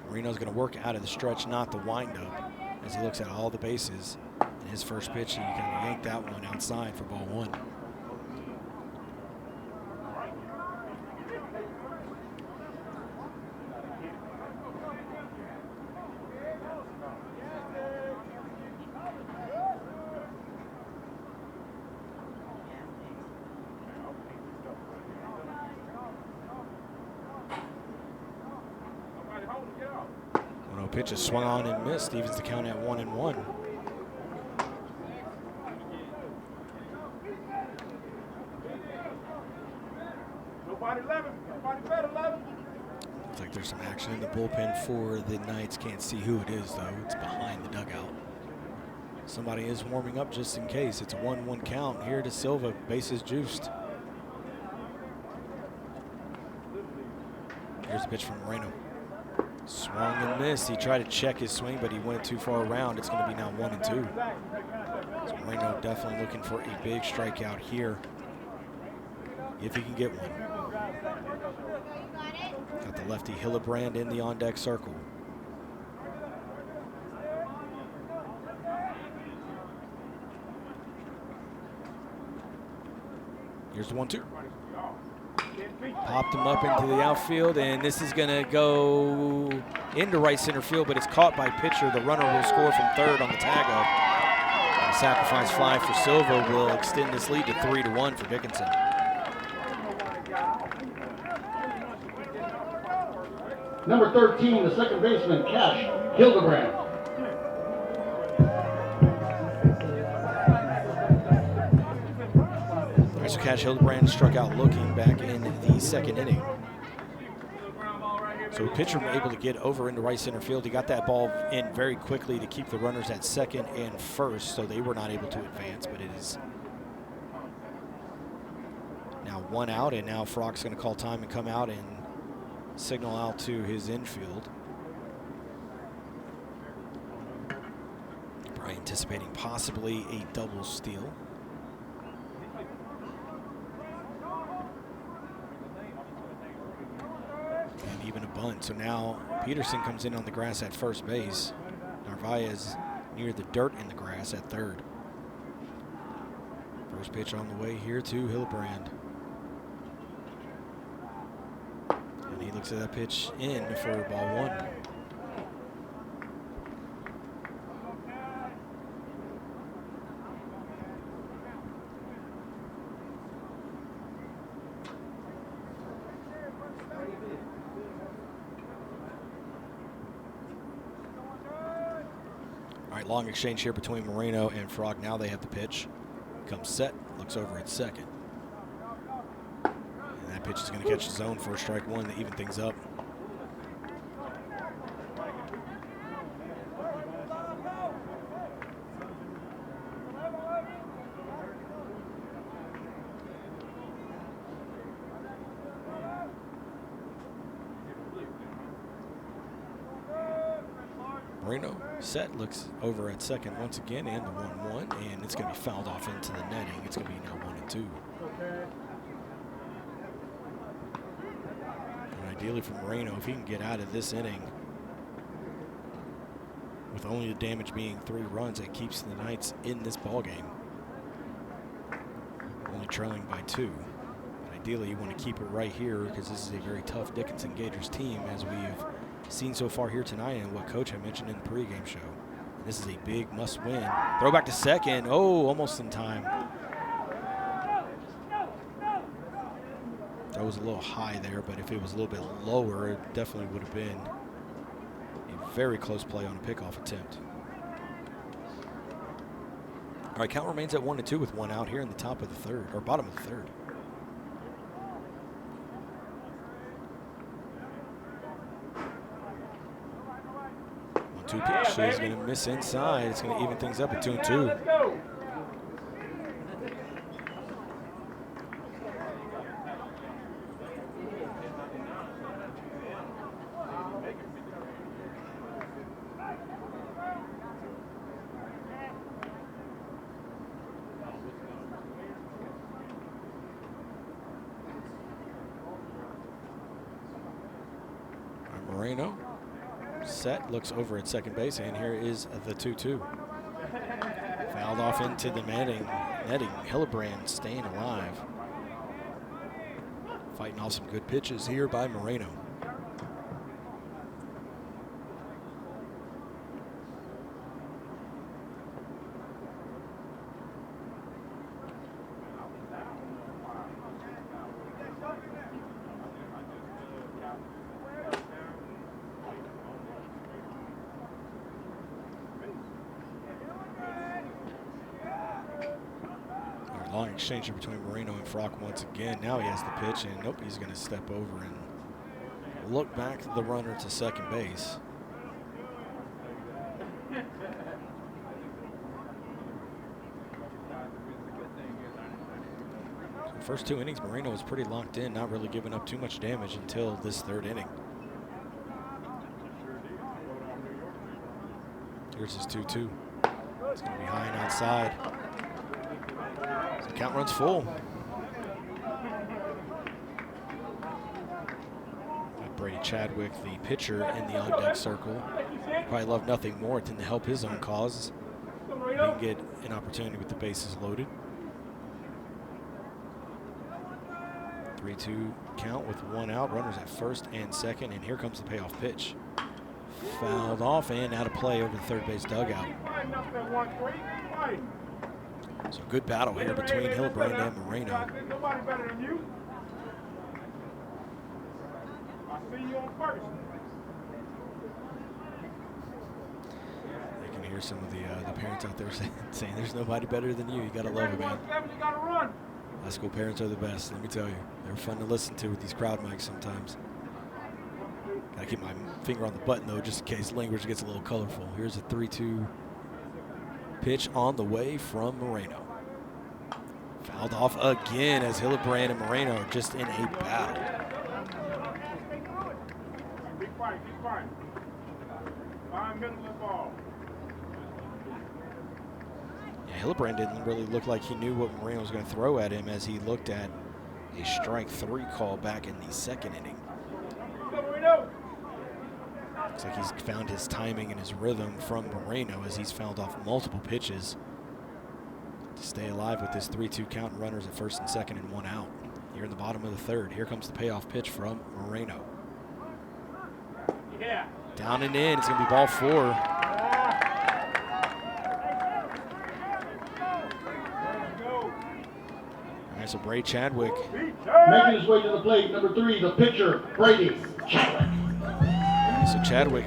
Marino's going to work out of the stretch, not the windup, as he looks at all the bases. And his first pitch, he kind of yanked that one outside for ball one. Pitch is swung on and missed. Evens the count at 1-1. Looks like there's some action in the bullpen for the Knights. Can't see who it is though. It's behind the dugout. Somebody is warming up just in case. It's a 1-1 count here to Silva. Bases juiced. Here's the pitch from Moreno. Swung and missed. He tried to check his swing, but he went too far around. It's going to be now 1-2. So Moreno definitely looking for a big strikeout here, if he can get one. Got the lefty Hillebrand in the on-deck circle. Here's the 1-2. Popped him up into the outfield, and this is going to go into right center field, but it's caught by pitcher. The runner will score from third on the tag up. And a sacrifice fly for Silva will extend this lead to 3-1 for Dickinson. Number 13, the second baseman, Cash Hildebrand. So Cash Hildebrand struck out looking back in the second inning. So pitcher able to get over into right center field. He got that ball in very quickly to keep the runners at second and first, so they were not able to advance, but it is now one out, and now Frock's going to call time and come out and signal out to his infield. Probably anticipating possibly a double steal. And even a bunt. So now Peterson comes in on the grass at first base. Narvaez near the dirt in the grass at third. First pitch on the way here to Hillebrand. And he looks at that pitch in for ball one. right, long exchange here between Moreno and Frog. Now they have the pitch. Comes set, looks over at second. And that pitch is going to catch the zone for strike one to even things up. Moreno set, looks over at second once again, and the 1-1, and it's going to be fouled off into the netting. It's going to be now 1-2. And ideally for Moreno, if he can get out of this inning with only the damage being 3 runs, it keeps the Knights in this ball game, only trailing by 2. But ideally, you want to keep it right here because this is a very tough Dickinson Gators team, as we've seen so far here tonight and what Coach had mentioned in the pregame show. And this is a big must-win. Throw back to second. Oh, almost in time. That was a little high there, but if it was a little bit lower, it definitely would have been a very close play on a pickoff attempt. All right, count remains at 1-2 with 1 out here in the top of the third, or bottom of the third. 2 pitch. He's going to miss inside. It's going to even things up at 2-2. Moreno set, looks over at second base, and here is the 2-2. Fouled off into the netting. Hillebrand staying alive. Fighting off some good pitches here by Moreno. Long exchange between Moreno and Frock once again. Now he has the pitch, and nope, he's going to step over and look back the runner to second base. So the first 2 innings, Moreno was pretty locked in, not really giving up too much damage until this 3rd inning. Here's his 2-2. It's going to be high and outside. So count runs full. Got Brady Chadwick, the pitcher, in the on-deck circle. Probably love nothing more than to help his own cause. He can get an opportunity with the bases loaded. 3-2 count with 1 out. Runners at first and second, and here comes the payoff pitch. Fouled off and out of play over the third base dugout. So good battle here between Hillebrand and Moreno. Nobody better than you. I see you on first. You can hear some of the parents out there saying there's nobody better than you. You gotta love it, man. You gotta run. High school parents are the best, let me tell you. They're fun to listen to with these crowd mics sometimes. Gotta keep my finger on the button though, just in case language gets a little colorful. Here's a 3-2 pitch on the way from Moreno. Fouled off again as Hillebrand and Moreno are just in a battle. Big fight, big fight. 5 minutes of ball. Yeah, Hillebrand didn't really look like he knew what Moreno was going to throw at him as he looked at a strike 3 call back in the 2nd inning. Looks like he's found his timing and his rhythm from Moreno as he's fouled off multiple pitches to stay alive with this 3-2 count. Runners at first and second and 1 out. Here in the bottom of the 3rd. Here comes the payoff pitch from Moreno. Yeah. Down and in. It's going to be ball 4. All right, so Brady Chadwick. Making his way to the plate, number 3, the pitcher, Brady Chadwick. So Chadwick,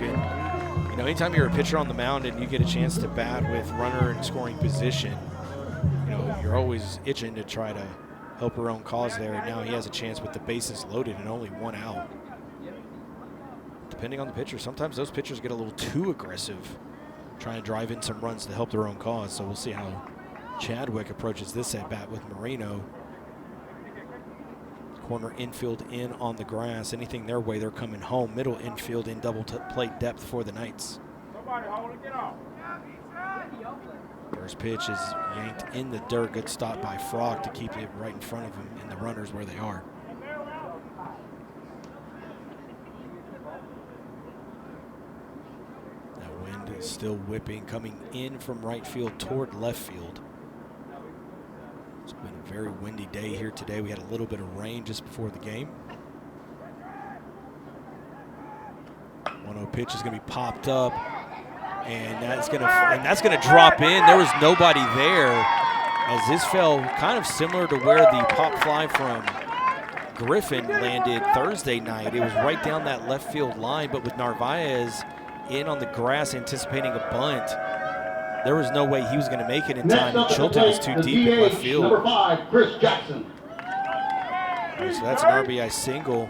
anytime you're a pitcher on the mound and you get a chance to bat with runner in scoring position, you're always itching to try to help your own cause there. And now he has a chance with the bases loaded and only one out. Depending on the pitcher, sometimes those pitchers get a little too aggressive, trying to drive in some runs to help their own cause. So we'll see how Chadwick approaches this at bat with Moreno. Corner infield in on the grass. Anything their way, they're coming home. Middle infield in double plate depth for the Knights. First pitch is yanked in the dirt. Good stop by Frock to keep it right in front of him and the runners where they are. That wind is still whipping, coming in from right field toward left field. It's been a very windy day here today. We had a little bit of rain just before the game. 1-0 pitch is going to be popped up, and that's going to drop in. There was nobody there, as this fell kind of similar to where the pop fly from Griffin landed Thursday night. It was right down that left field line, but with Narvaez in on the grass anticipating a bunt, there was no way he was going to make it in time. And Chilton is too deep in left field. Number 5, Chris Jackson. Right, so that's an RBI single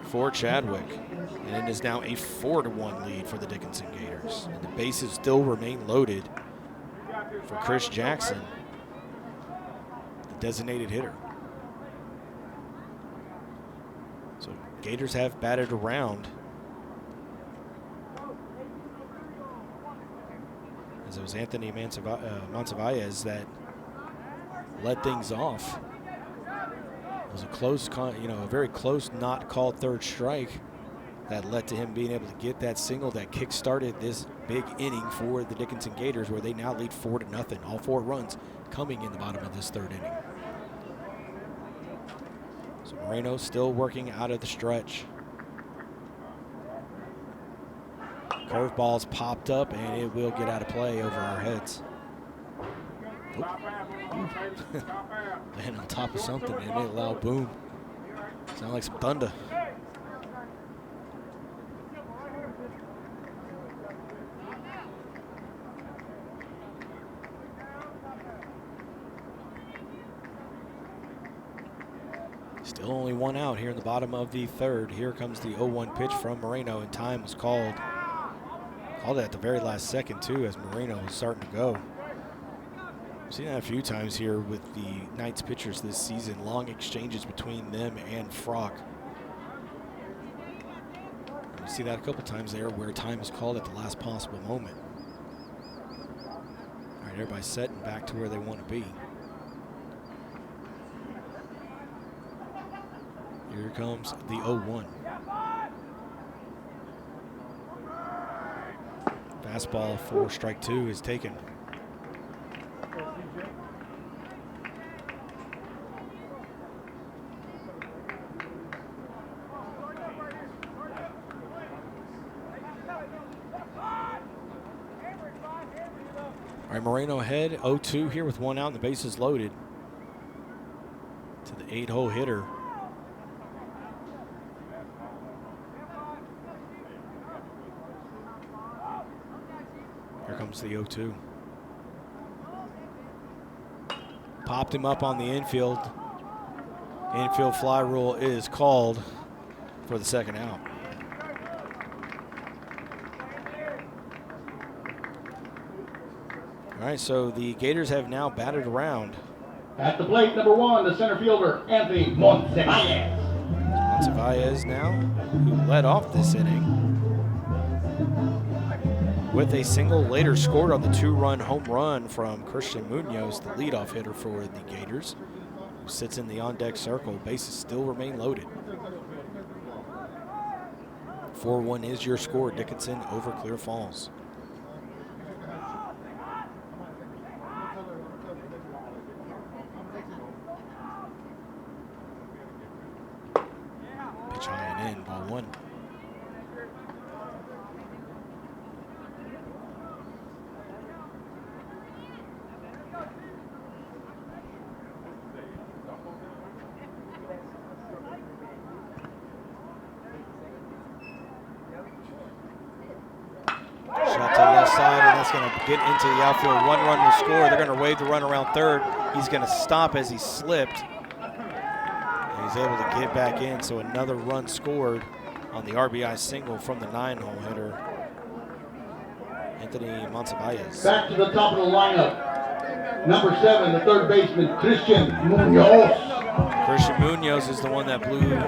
for Chadwick. And it is now a 4-1 lead for the Dickinson Gators. And the bases still remain loaded for Chris Jackson, the designated hitter. So Gators have batted around. It was Anthony Monsiváis that led things off. It was a close, a very close, not called third strike that led to him being able to get that single that kick-started this big inning for the Dickinson Gators, where they now lead 4-0. All 4 runs coming in the bottom of this third inning. So Moreno still working out of the stretch. Curveball's popped up, and it will get out of play over our heads. Land on top of something, and it made a loud boom. Sound like some thunder. Still only one out here in the bottom of the third. Here comes the 0-1 pitch from Moreno, and time was called. Called it at the very last second, too, as Moreno was starting to go. I've seen that a few times here with the Knights pitchers this season. Long exchanges between them and Frock. You see that a couple times there where time is called at the last possible moment. All right, everybody's set and back to where they want to be. Here comes the 0-1. Fastball for strike 2 is taken. All right, Moreno ahead, 0-2 here with 1 out and the bases loaded. To the 8-hole hitter. Here comes the 0-2. Popped him up on the infield. Infield fly rule is called for the second out. All right, so the Gators have now batted around. At the plate, number 1, the center fielder, Anthony Monsiváis. Monsiváis now, who led off this inning with a single, later scored on the 2-run home run from Christian Munoz, the leadoff hitter for the Gators, who sits in the on-deck circle. Bases still remain loaded. 4-1 is your score, Dickinson over Clear Falls. Pitch high and in, ball 1. That's going to get into the outfield. 1 run will score. They're going to wave the run around third. He's going to stop as he slipped. And he's able to get back in, so another run scored on the RBI single from the 9-hole hitter, Anthony Monsiváis. Back to the top of the lineup. Number 7, the third baseman, Christian Munoz. Christian Munoz is the one that blew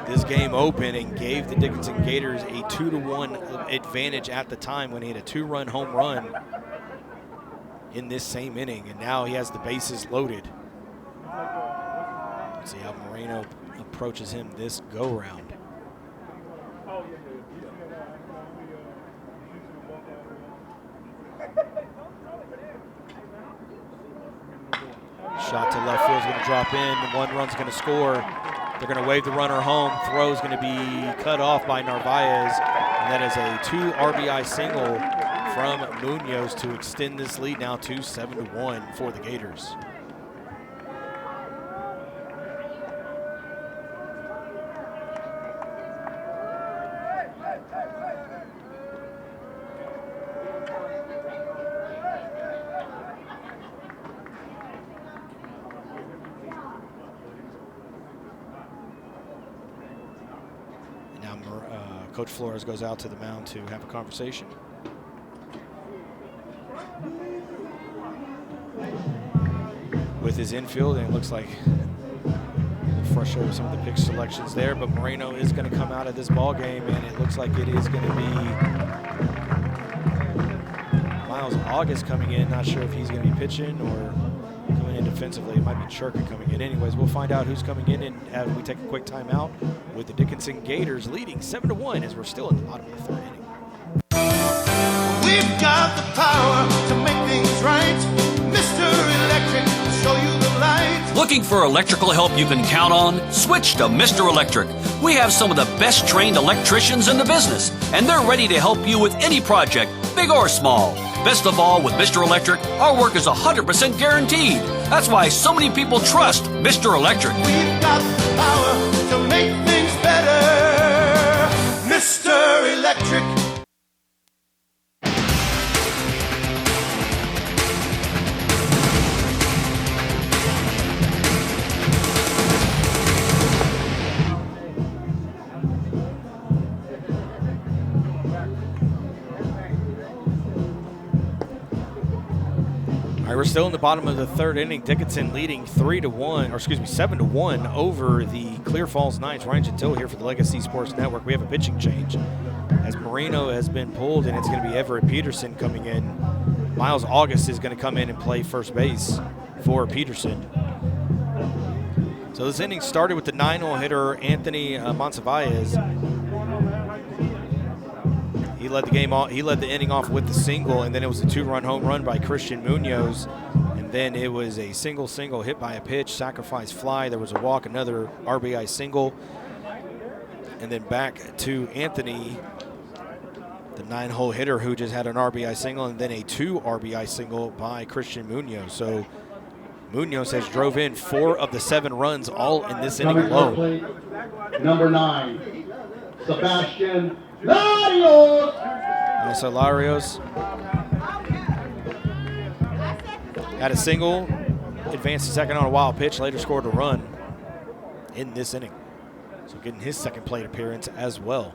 this game open and gave the Dickinson Gators a 2-1 advantage at the time when he had a 2-run home run in this same inning, and now he has the bases loaded. Let's see how Moreno approaches him this go-round. Shot to left field is going to drop in. 1 run's going to score. They're going to wave the runner home. Throw is going to be cut off by Narvaez. And that is a 2 RBI single from Munoz to extend this lead now to 7-1 for the Gators. Coach Flores goes out to the mound to have a conversation. With his infield, and it looks like frustrated with some of the pitch selections there, but Moreno is going to come out of this ball game, and it looks like it is going to be Miles August coming in. Not sure if he's going to be pitching or coming in defensively. It might be Churka coming in. Anyways, we'll find out who's coming in, and as we take a quick timeout with the Dickinson Gators leading 7-1 as we're still in the bottom of the 3rd inning. We've got the power to make things right. Mr. Electric will show you the light. Looking for electrical help you can count on? Switch to Mr. Electric. We have some of the best trained electricians in the business, and they're ready to help you with any project, big or small. Best of all, with Mr. Electric, our work is 100% guaranteed. That's why so many people trust Mr. Electric. We've got the power to make things better. Mr. Electric. We're still in the bottom of the 3rd inning. Dickinson leading 7-1 over the Clear Falls Knights. Ryan Gentile here for the Legacy Sports Network. We have a pitching change as Moreno has been pulled, and it's going to be Everett Peterson coming in. Miles August is going to come in and play first base for Peterson. So this inning started with the 9-hole hitter Anthony Monsiváis. He led the game off. He led the inning off with the single, and then it was a 2-run home run by Christian Munoz, and then it was a single hit by a pitch, sacrifice fly. There was a walk, another RBI single, and then back to Anthony, the 9-hole hitter who just had an RBI single, and then a 2 RBI single by Christian Munoz. So Munoz has drove in 4 of the 7 runs all in this inning alone. Number 9, Sebastian Larios. So Larios had a single, advanced to second on a wild pitch, later scored a run in this inning. So getting his second plate appearance as well,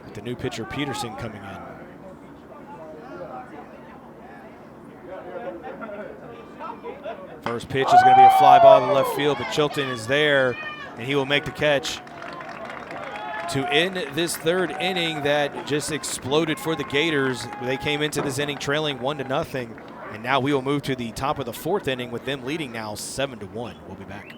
with the new pitcher Peterson coming in. First pitch is going to be a fly ball to left field, but Chilton is there, and he will make the catch to end this 3rd inning that just exploded for the Gators. They came into this inning trailing 1-0, and now we will move to the top of the 4th inning with them leading now 7-1. We'll be back.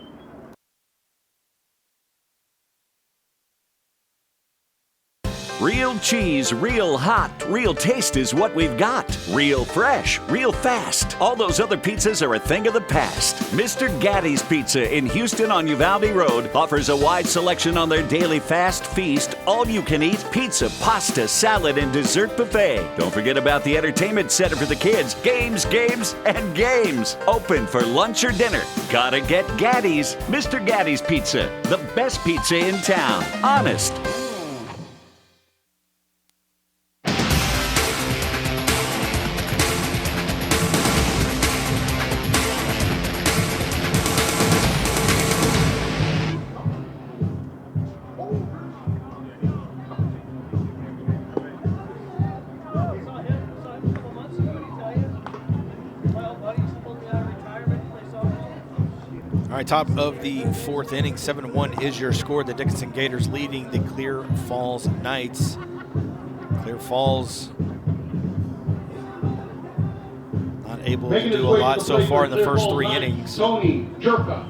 Real cheese, real hot, real taste is what we've got. Real fresh, real fast. All those other pizzas are a thing of the past. Mr. Gatti's Pizza in Houston on Uvalde Road offers a wide selection on their daily fast feast, all-you-can-eat pizza, pasta, salad, and dessert buffet. Don't forget about the entertainment center for the kids. Games, and games. Open for lunch or dinner. Gotta get Gatti's. Mr. Gatti's Pizza, the best pizza in town. Honest. right, top of the fourth inning, 7-1 is your score. The Dickinson Gators leading the Clear Falls Knights. Clear Falls not able to do a lot so far in the first 3 innings. Tony Jerka.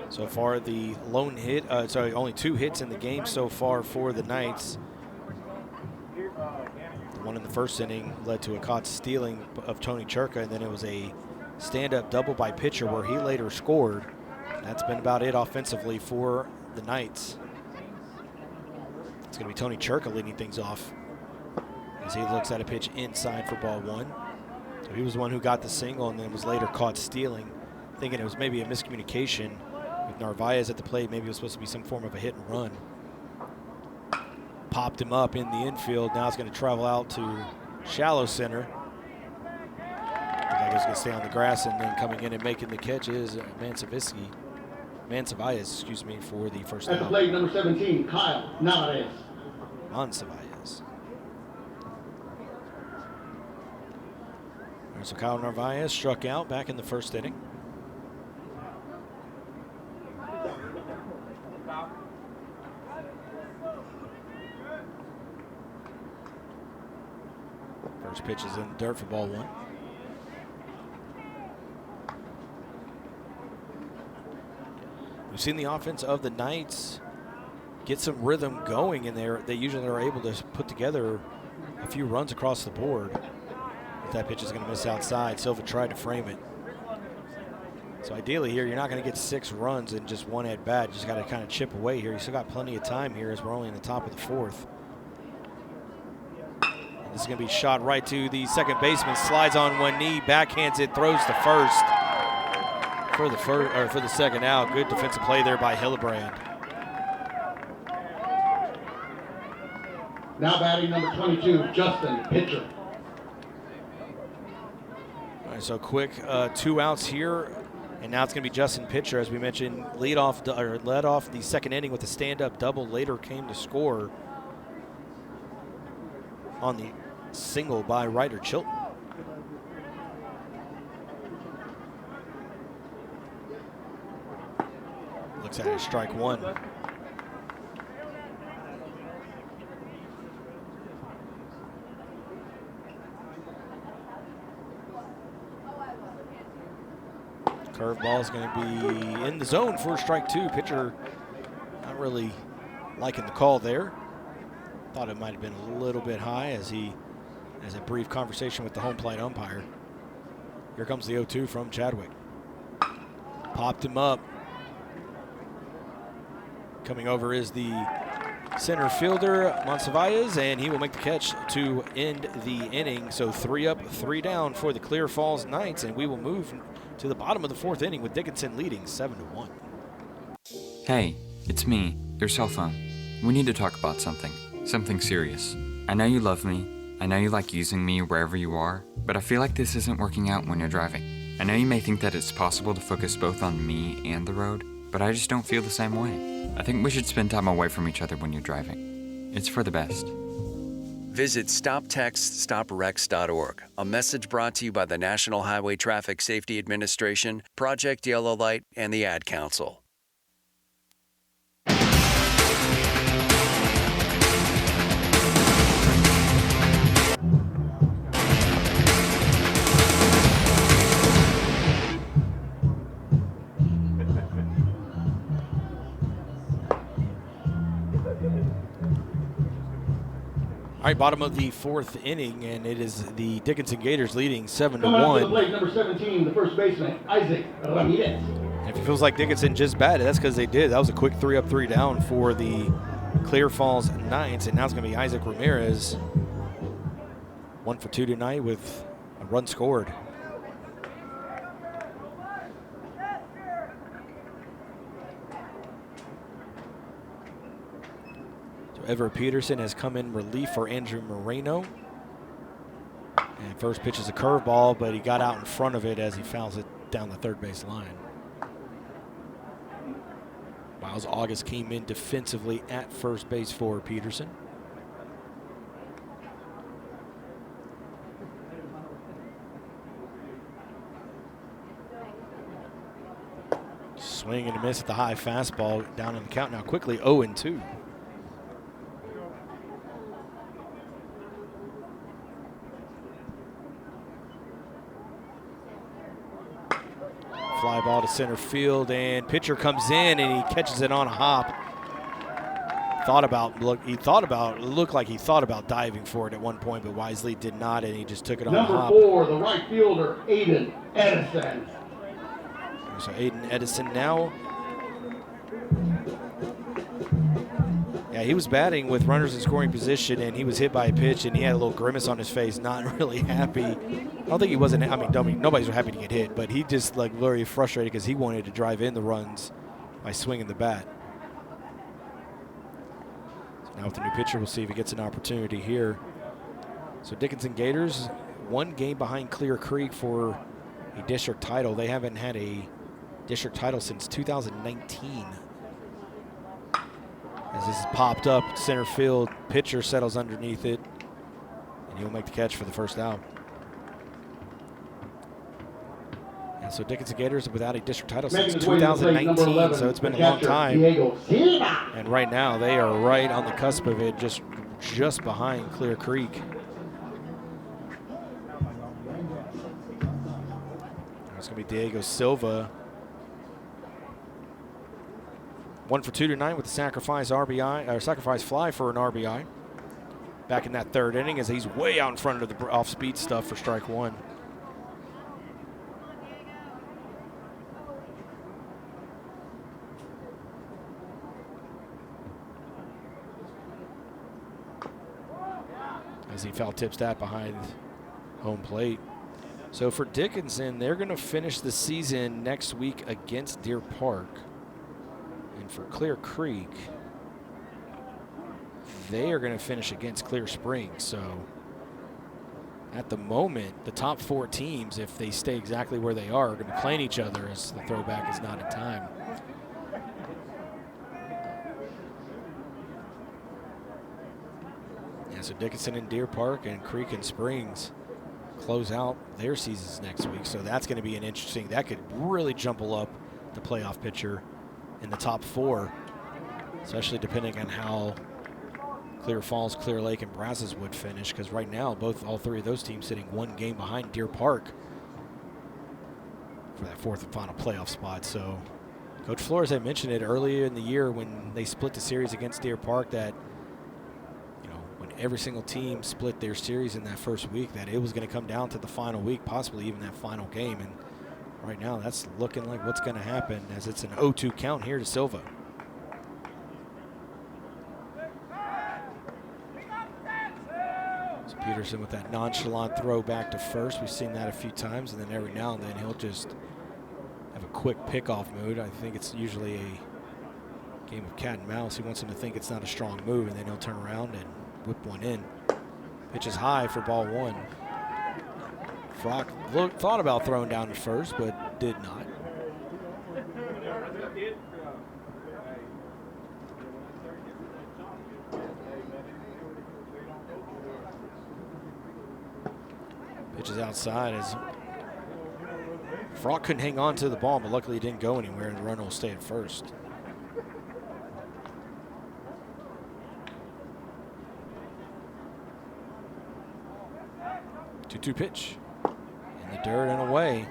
So far, the lone hit, only 2 hits in the game so far for the Knights. The one in the first inning led to a caught stealing of Tony Churka, and then it was a stand-up double by pitcher where he later scored. That's been about it offensively for the Knights. It's going to be Tony Churka leading things off as he looks at a pitch inside for ball 1. So he was the one who got the single and then was later caught stealing, thinking it was maybe a miscommunication with Narvaez at the plate. Maybe it was supposed to be some form of a hit and run. Popped him up in the infield. Now it's going to travel out to shallow center. Looks like he's going to stay on the grass, and then coming in and making the catch is Mancevallez, for the first At the out. plate, number 17, Kyle Narvaez. Mancevallez. All right, so Kyle Narvaez struck out back in the first inning. First pitch is in the dirt for ball 1. We've seen the offense of the Knights get some rhythm going in there. They usually are able to put together a few runs across the board. But that pitch is going to miss outside. Silva tried to frame it. So ideally here, you're not going to get 6 runs in just one at bat. You just got to kind of chip away here. You still got plenty of time here as we're only in the top of the 4th. This is going to be shot right to the second baseman. Slides on one knee, backhands it, throws to first for the second out. Good defensive play there by Hillebrand. Now batting number 22, Justin Pitcher. All right, so quick 2 outs here, and now it's going to be Justin Pitcher, as we mentioned, led off the second inning with a stand-up double. Later came to score on the single by Ryder Chilton. Looks at it, strike 1. Curveball is going to be in the zone for strike 2. Pitcher not really liking the call there. Thought it might have been a little bit high as he has a brief conversation with the home plate umpire. Here comes the 0-2 from Chadwick. Popped him up. Coming over is the center fielder, Mancevallez, and he will make the catch to end the inning. So 3 up, 3 down for the Clear Falls Knights, and we will move to the bottom of the 4th inning with Dickinson leading 7-1. Hey, it's me, your cell phone. We need to talk about something. Something serious. I know you love me. I know you like using me wherever you are, but I feel like this isn't working out when you're driving. I know you may think that it's possible to focus both on me and the road, but I just don't feel the same way. I think we should spend time away from each other when you're driving. It's for the best. Visit StopTextStopWrecks.org, a message brought to you by the National Highway Traffic Safety Administration, Project Yellow Light, and the Ad Council. All right, bottom of the 4th inning, and it is the Dickinson Gators leading 7-1. Coming up to the plate, number 17, the first baseman, Isaac Ramirez. And if it feels like Dickinson just batted, that's because they did. That was a quick 3 up, 3 down for the Clear Falls Knights, and now it's going to be Isaac Ramirez. 1 for 2 tonight with a run scored. Everett Peterson has come in relief for Andrew Moreno. And first pitch is a curveball, but he got out in front of it as he fouls it down the third base line. Miles August came in defensively at first base for Peterson. Swing and a miss at the high fastball. Down on the count now quickly, 0-2. Fly ball to center field, and pitcher comes in and he catches it on a hop. Looked like he thought about diving for it at one point, but wisely did not, and he just took it on a hop. Number 4, the right fielder, Aiden Edison. So Aiden Edison now. Yeah, he was batting with runners in scoring position, and he was hit by a pitch, and he had a little grimace on his face, not really happy. I don't think he wasn't. I mean, nobody's happy to get hit, but he just like very frustrated because he wanted to drive in the runs by swinging the bat. So now with the new pitcher, we'll see if he gets an opportunity here. So Dickinson Gators, 1 game behind Clear Creek for a district title. They haven't had a district title since 2019. As this is popped up, center field, pitcher settles underneath it, and he'll make the catch for the first out. And so Dickinson Gators without a district title since 2019, so it's been a long time. And right now they are right on the cusp of it, just behind Clear Creek. It's going to be Diego Silva. 1 for 2 tonight with the sacrifice fly for an RBI. Back in that 3rd inning as he's way out in front of the off-speed stuff for strike 1. As he foul tips that behind home plate. So for Dickinson, they're going to finish the season next week against Deer Park. And for Clear Creek, they are going to finish against Clear Springs. So at the moment, the top 4 teams, if they stay exactly where they are going to be playing each other as the throwback is not in time. Yeah, so Dickinson and Deer Park and Creek and Springs close out their seasons next week. So that's going to be an interesting, that could really jumble up the playoff picture in the top 4, especially depending on how Clear Falls, Clear Lake, and Brazos would finish, because right now all 3 of those teams sitting 1 game behind Deer Park for that 4th and final playoff spot. So Coach Flores had mentioned it earlier in the year when they split the series against Deer Park that when every single team split their series in that first week, that it was going to come down to the final week, possibly even that final game. And right now, that's looking like what's going to happen as it's an 0-2 count here to Silva. So Peterson with that nonchalant throw back to first. We've seen that a few times, and then every now and then he'll just have a quick pickoff move. I think it's usually a game of cat and mouse. He wants him to think it's not a strong move, and then he'll turn around and whip one in. Pitch is high for ball 1. Frock thought about throwing down at first, but did not. Pitch is outside as Frock couldn't hang on to the ball, but luckily it didn't go anywhere, and the runner will stay at first. Two-2 pitch. In the dirt and away.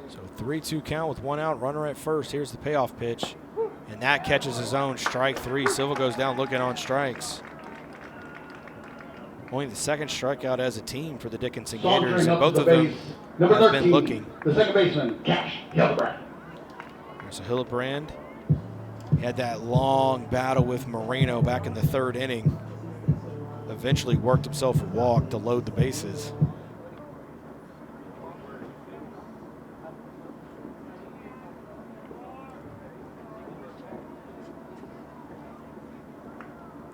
So 3-2 count with 1 out, runner at first. Here's the payoff pitch. And that catches his own, strike 3. Silva goes down looking on strikes. Only the 2nd strikeout as a team for the Dickinson Gators, and both of them have been looking. The second baseman, Cash Hillebrand. There's a Hillebrand. He had that long battle with Moreno back in the 3rd inning. Eventually worked himself a walk to load the bases.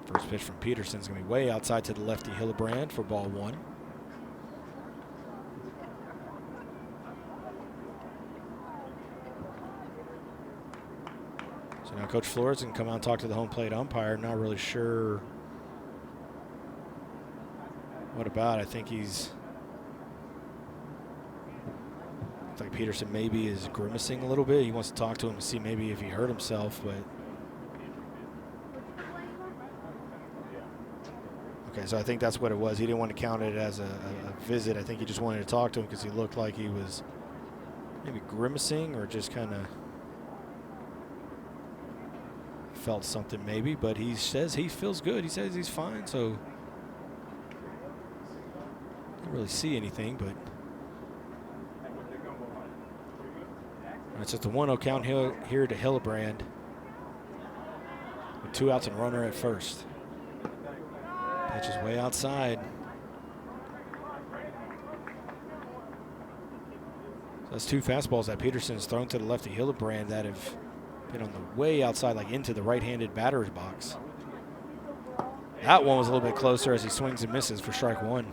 First pitch from Peterson's going to be way outside to the lefty Hillebrand for ball 1. Coach Flores can come out and talk to the home plate umpire. Not really sure what about. I think he's like Peterson maybe is grimacing a little bit. He wants to talk to him and see maybe if he hurt himself, but okay, so I think that's what it was. He didn't want to count it as a visit. I think he just wanted to talk to him because he looked like he was maybe grimacing or just kind of felt something maybe, but he says he feels good. He says he's fine, so didn't really see anything, but it's just a 1-0 count here to Hillebrand with 2 outs and runner at first. Pitch is way outside. So that's 2 fastballs that Peterson has thrown to the lefty Hillebrand that have been on the way outside, like into the right-handed batter's box. That one was a little bit closer as he swings and misses for strike 1.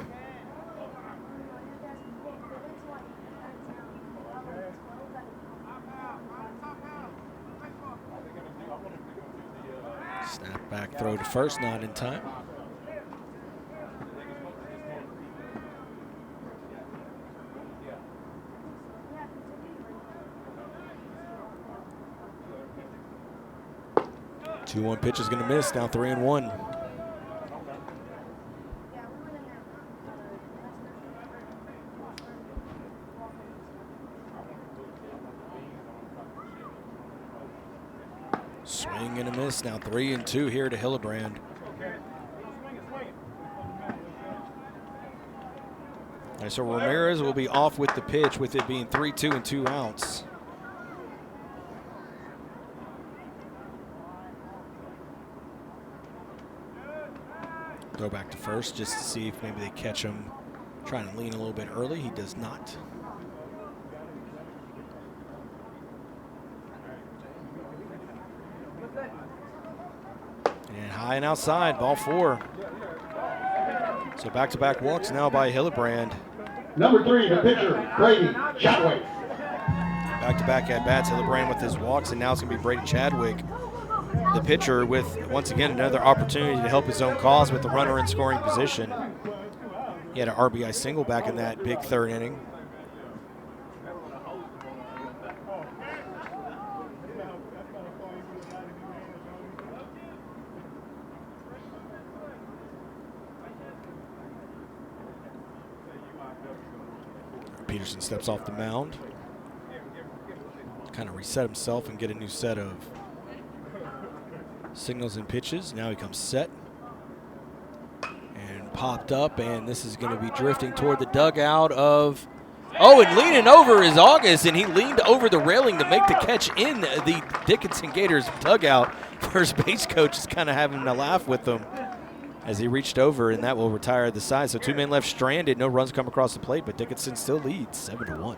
Snap back throw to first, not in time. The 2-1 pitch is going to miss, now 3-1. Swing and a miss, now 3-2 here to Hillebrand. All right, so Ramirez will be off with the pitch with it being 3-2 and 2 outs. Throw back to first just to see if maybe they catch him trying to lean a little bit early. He does not. And high and outside, ball 4. So back-to-back walks now by Hillebrand. Number 3, the pitcher, Brady Chadwick. Back-to-back at-bats, Hillebrand with his walks, and now it's going to be Brady Chadwick, the pitcher, with once again another opportunity to help his own cause with the runner in scoring position. He had an RBI single back in that big 3rd inning. Peterson steps off the mound, kind of reset himself and get a new set of signals and pitches. Now he comes set and popped up, and this is going to be drifting toward the dugout of, and leaning over is August, and he leaned over the railing to make the catch in the Dickinson Gators dugout. First base coach is kind of having a laugh with them as he reached over, and that will retire the side. So 2 men left stranded, no runs come across the plate, but Dickinson still leads 7-1.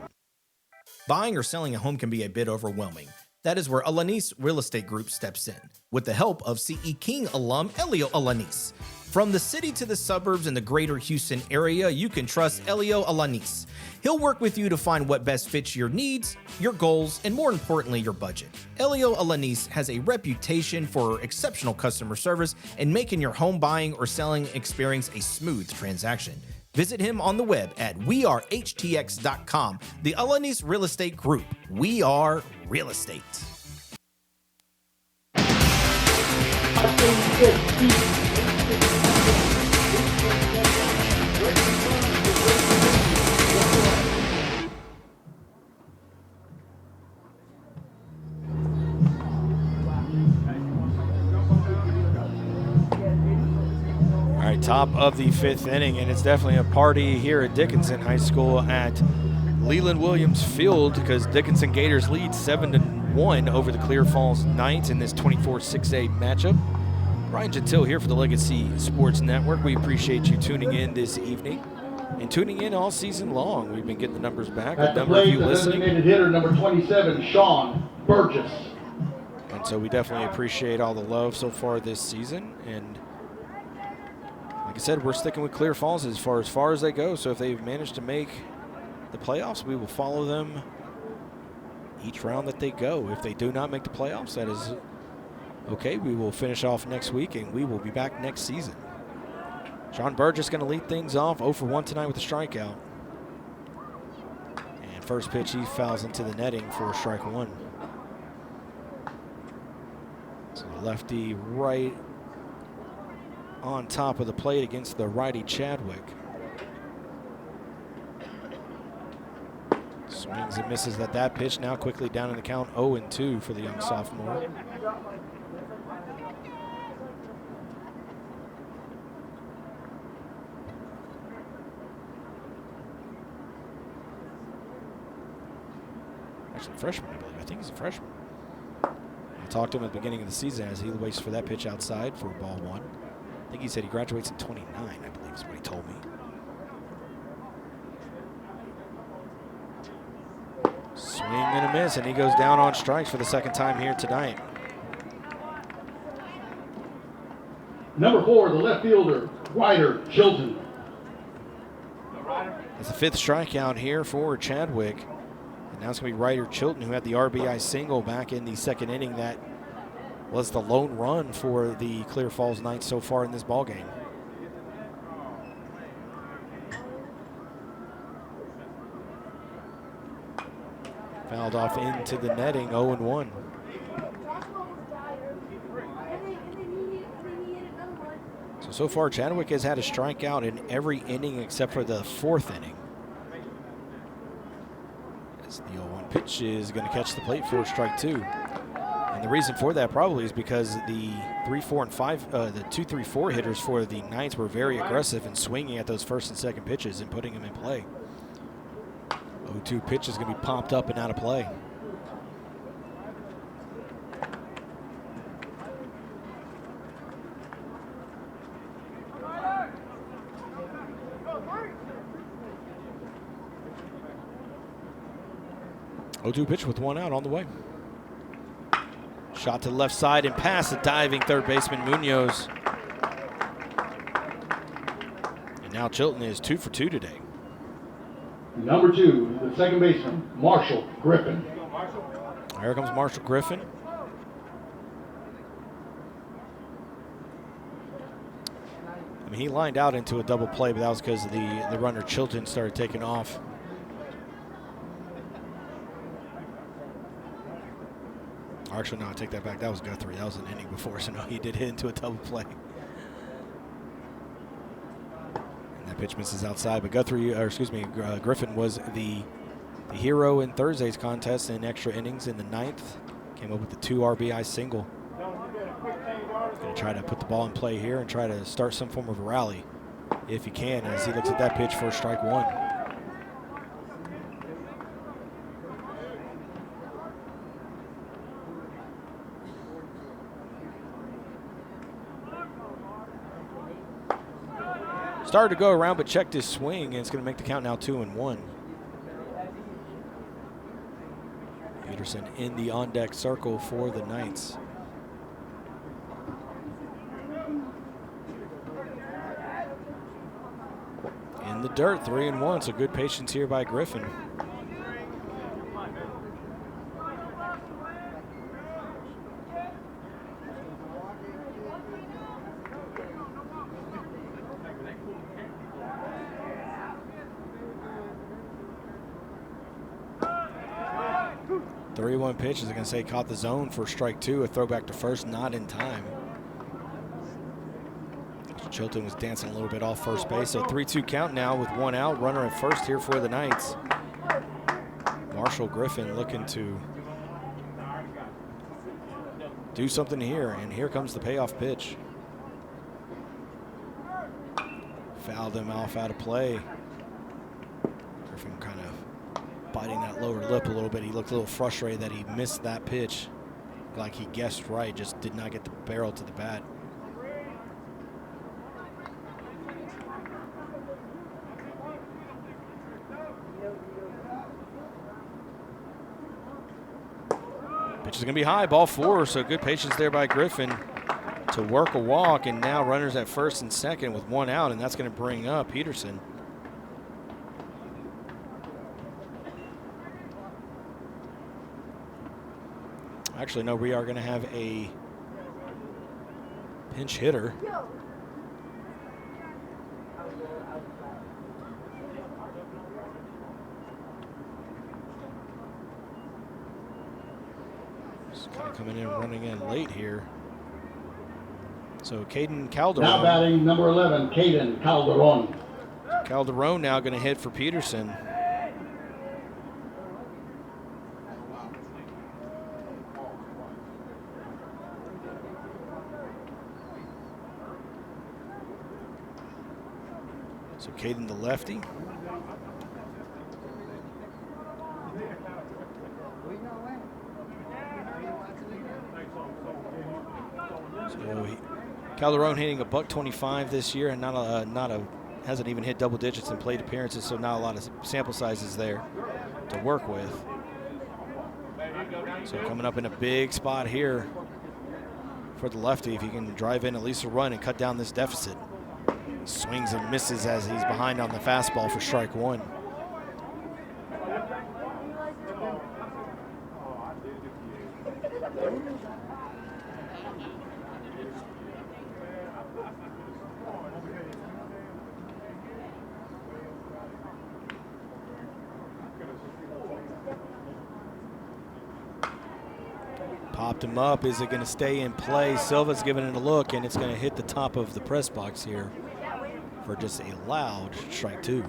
Buying or selling a home can be a bit overwhelming. That is where Alanis Real Estate Group steps in, with the help of CE King alum Elio Alanis. From the city to the suburbs and the greater Houston area, you can trust Elio Alanis. He'll work with you to find what best fits your needs, your goals, and more importantly, your budget. Elio Alanis has a reputation for exceptional customer service and making your home buying or selling experience a smooth transaction. Visit him on the web at wearehtx.com. The Alanis Real Estate Group. We are real estate. All right, top of the 5th inning, and it's definitely a party here at Dickinson High School at Leland Williams Field because Dickinson Gators lead 7-1 over the Clear Falls Knights in this 24-6A matchup. Ryan Gentile here for the Legacy Sports Network. We appreciate you tuning in this evening and tuning in all season long. We've been getting the numbers back. At the plate, the designated hitter, number 27, Sean Burgess. And so we definitely appreciate all the love so far this season. And like I said, we're sticking with Clear Falls as far as they go. So if they've managed to make the playoffs, we will follow them each round that they go. If they do not make the playoffs, that is Okay, we will finish off next week, and we will be back next season. Sean Burgess going to lead things off, 0 for 1 tonight with a strikeout. And first pitch, he fouls into the netting for strike one. So lefty right on top of the plate against the righty Chadwick. Swings and misses at that pitch. Now quickly down in the count, 0-2 for the young sophomore. Actually, freshman, I believe. I think he's a freshman. I talked to him at the beginning of the season as he waits for that pitch outside for ball one. I think he said he graduates in 29, I believe is what he told me. Swing and a miss, and he goes down on strikes for the second time here tonight. Number 4, the left fielder, Ryder Chilton. That's the 5th strikeout here for Chadwick. And now it's going to be Ryder Chilton, who had the RBI single back in the second inning. That was the lone run for the Clear Falls Knights so far in this ballgame. Fouled off into the netting, 0-1. So far, Chadwick has had a strikeout in every inning except for the 4th inning. As the 0-1 pitch is going to catch the plate for strike two. And the reason for that probably is because the 3, 4, and 5, the 2, 3, 4 hitters for the Knights were very aggressive in swinging at those first and second pitches and putting them in play. 0-2 pitch is going to be popped up and out of play. O2 pitch with one out on the way. Shot to the left side and past the diving third baseman Munoz. And now Chilton is 2 for 2 today. Number 2, the second baseman, Marshall Griffin. Here comes Marshall Griffin. I mean, he lined out into a double play, but that was because the runner Chilton started taking off. Actually, no, I take that back. That was Guthrie. That was an inning before, so no, he did hit into a double play. And that pitch misses outside, but Griffin was the hero in Thursday's contest in extra innings in the 9th. Came up with the 2 RBI single. Going to try to put the ball in play here and try to start some form of a rally, if he can, as he looks at that pitch for strike one. Started to go around, but checked his swing, and it's going to make the count now 2-1. Peterson in the on-deck circle for the Knights. In the dirt, 3-1, so good patience here by Griffin. One pitch is going to say caught the zone for strike two, a throwback to first, not in time. Chilton was dancing a little bit off first base, so 3-2 count now with one out. Runner at first here for the Knights. Marshall Griffin looking to do something here, and here comes the payoff pitch. Fouled him off out of play. Griffin kind of biting that lower lip a little bit. He looked a little frustrated that he missed that pitch. Like he guessed right, just did not get the barrel to the bat. Pitch is going to be high, ball 4, so good patience there by Griffin to work a walk, and now runners at first and second with one out, and that's going to bring up Peterson. Actually, no, we are going to have a Pinch hitter. Just kind of coming in, running in late here. So Caden Calderon. Now batting number 11, Caden Calderon. Calderon now going to hit for Peterson. So Caden the lefty. So Calderon hitting a .125 this year, and hasn't even hit double digits in plate appearances, so not a lot of sample sizes there to work with. So coming up in a big spot here for the lefty, if he can drive in at least a run and cut down this deficit. Swings and misses as he's behind on the fastball for strike one. Popped him up. Is it going to stay in play? Silva's giving it a look, and it's going to hit the top of the press box here for just a loud strike two.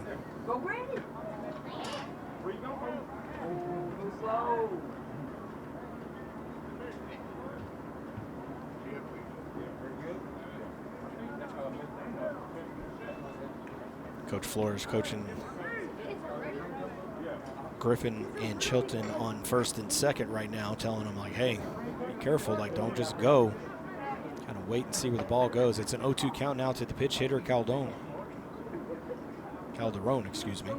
Coach Flores coaching Griffin and Chilton on first and second right now, telling them, like, hey, be careful, like, don't just go. Kind of wait and see where the ball goes. It's an 0-2 count now to the pitch hitter, Calderon, excuse me.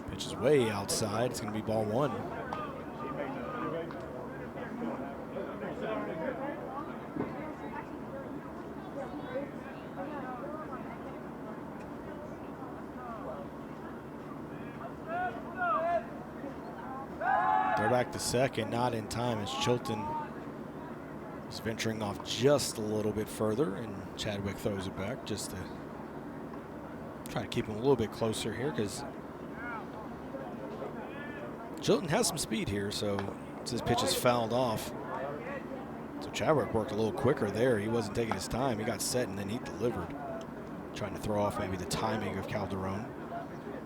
Pitch is way outside. It's going to be ball one. They're back to second, not in time as Chilton is venturing off just a little bit further, and Chadwick throws it back just to try to keep him a little bit closer here, because Chilton has some speed here, so his pitch is fouled off. So Chadwick worked a little quicker there. He wasn't taking his time. He got set, and then he delivered, trying to throw off maybe the timing of Calderon.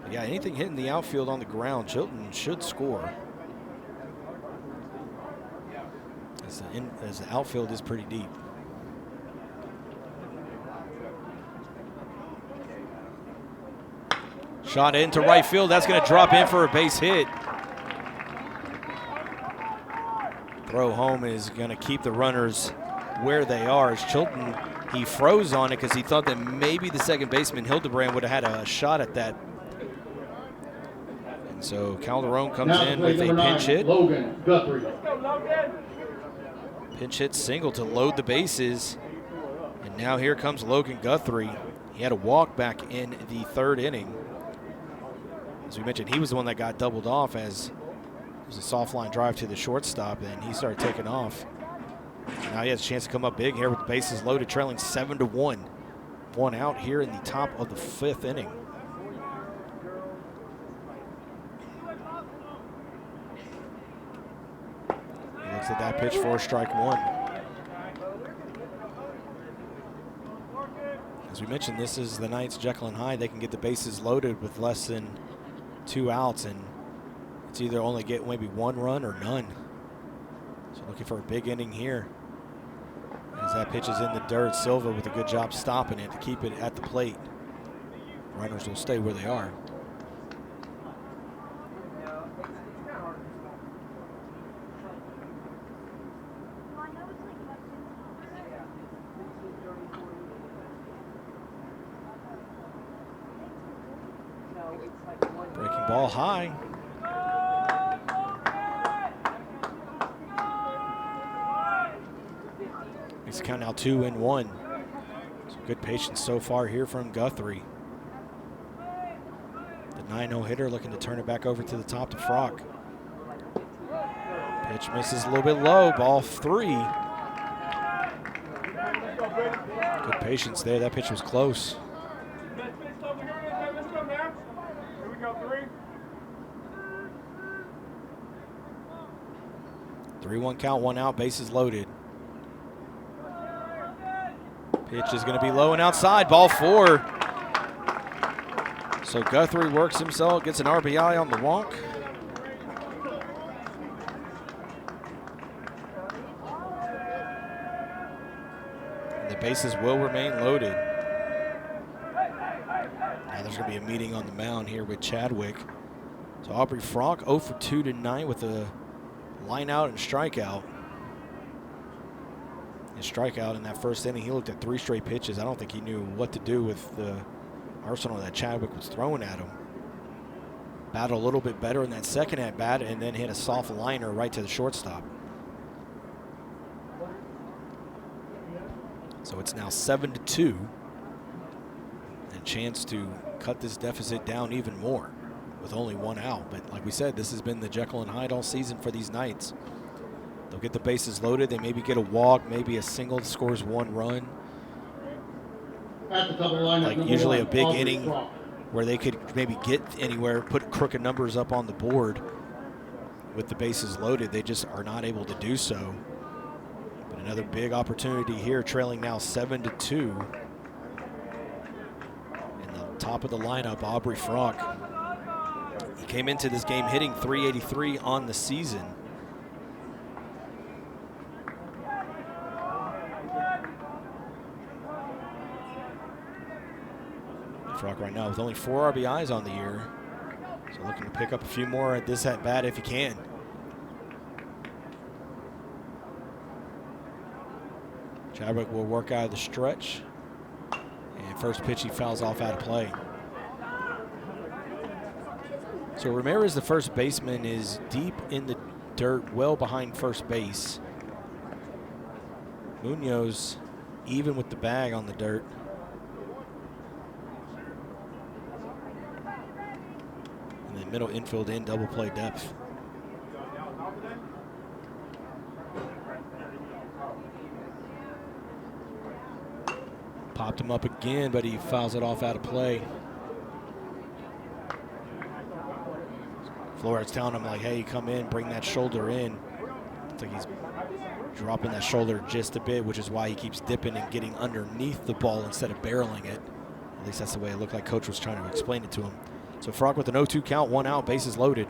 But yeah, anything hitting the outfield on the ground, Chilton should score. As the outfield is pretty deep. Shot into right field. That's going to drop in for a base hit. Throw home is going to keep the runners where they are. As Chilton, he froze on it because he thought that maybe the second baseman Hildebrand would have had a shot at that. And so Calderon comes in with a pinch hit. Logan Guthrie. Pinch hit single to load the bases. And now here comes Logan Guthrie. He had a walk back in the third inning. As we mentioned, he was the one that got doubled off as it was a soft line drive to the shortstop, and he started taking off. Now he has a chance to come up big here with the bases loaded, trailing 7-1. One out here in the top of the fifth inning. He looks at that pitch for strike one. As we mentioned, this is the Knights Jekyll and Hyde. They can get the bases loaded with less than 2 outs, and it's either only get maybe one run or none. So looking for a big inning here. As that pitch is in the dirt, Silva with a good job stopping it to keep it at the plate. Runners will stay where they are. Breaking ball high. It's count now 2-1. So good patience so far here from Guthrie. The 9-0 hitter looking to turn it back over to the top to Frock. Pitch misses a little bit low, ball 3. Good patience there, that pitch was close. 3-1 count, 1 out, bases loaded. Pitch is going to be low and outside, ball 4. So Guthrie works himself, gets an RBI on the walk. And the bases will remain loaded. Now there's going to be a meeting on the mound here with Chadwick. So Aubrey Frock 0 for 2 tonight with a line out and strikeout. His strikeout in that first inning, he looked at 3 straight pitches. I don't think he knew what to do with the arsenal that Chadwick was throwing at him. Battled a little bit better in that second at bat and then hit a soft liner right to the shortstop. So it's now 7-2. And a chance to cut this deficit down even more with only 1 out. But like we said, this has been the Jekyll and Hyde all season for these Knights. They'll get the bases loaded. They maybe get a walk, maybe a single that scores 1 run. Like usually a big inning where they could maybe get anywhere, put crooked numbers up on the board with the bases loaded. They just are not able to do so. But another big opportunity here, trailing now 7-2. In the top of the lineup, Aubrey Frock. He came into this game hitting .383 on the season. Frock right now with only 4 RBIs on the year. So looking to pick up a few more at this at bat if he can. Chadwick will work out of the stretch. And first pitch he fouls off out of play. So Ramirez, the first baseman, is deep in the dirt, well behind first base. Munoz even with the bag on the dirt. And then middle infield in double play depth. Popped him up again, but he fouls it off out of play. Flores telling him, like, hey, come in, bring that shoulder in. It's like he's dropping that shoulder just a bit, which is why he keeps dipping and getting underneath the ball instead of barreling it. At least that's the way it looked like Coach was trying to explain it to him. So Frock with an 0-2 count, 1 out, bases loaded.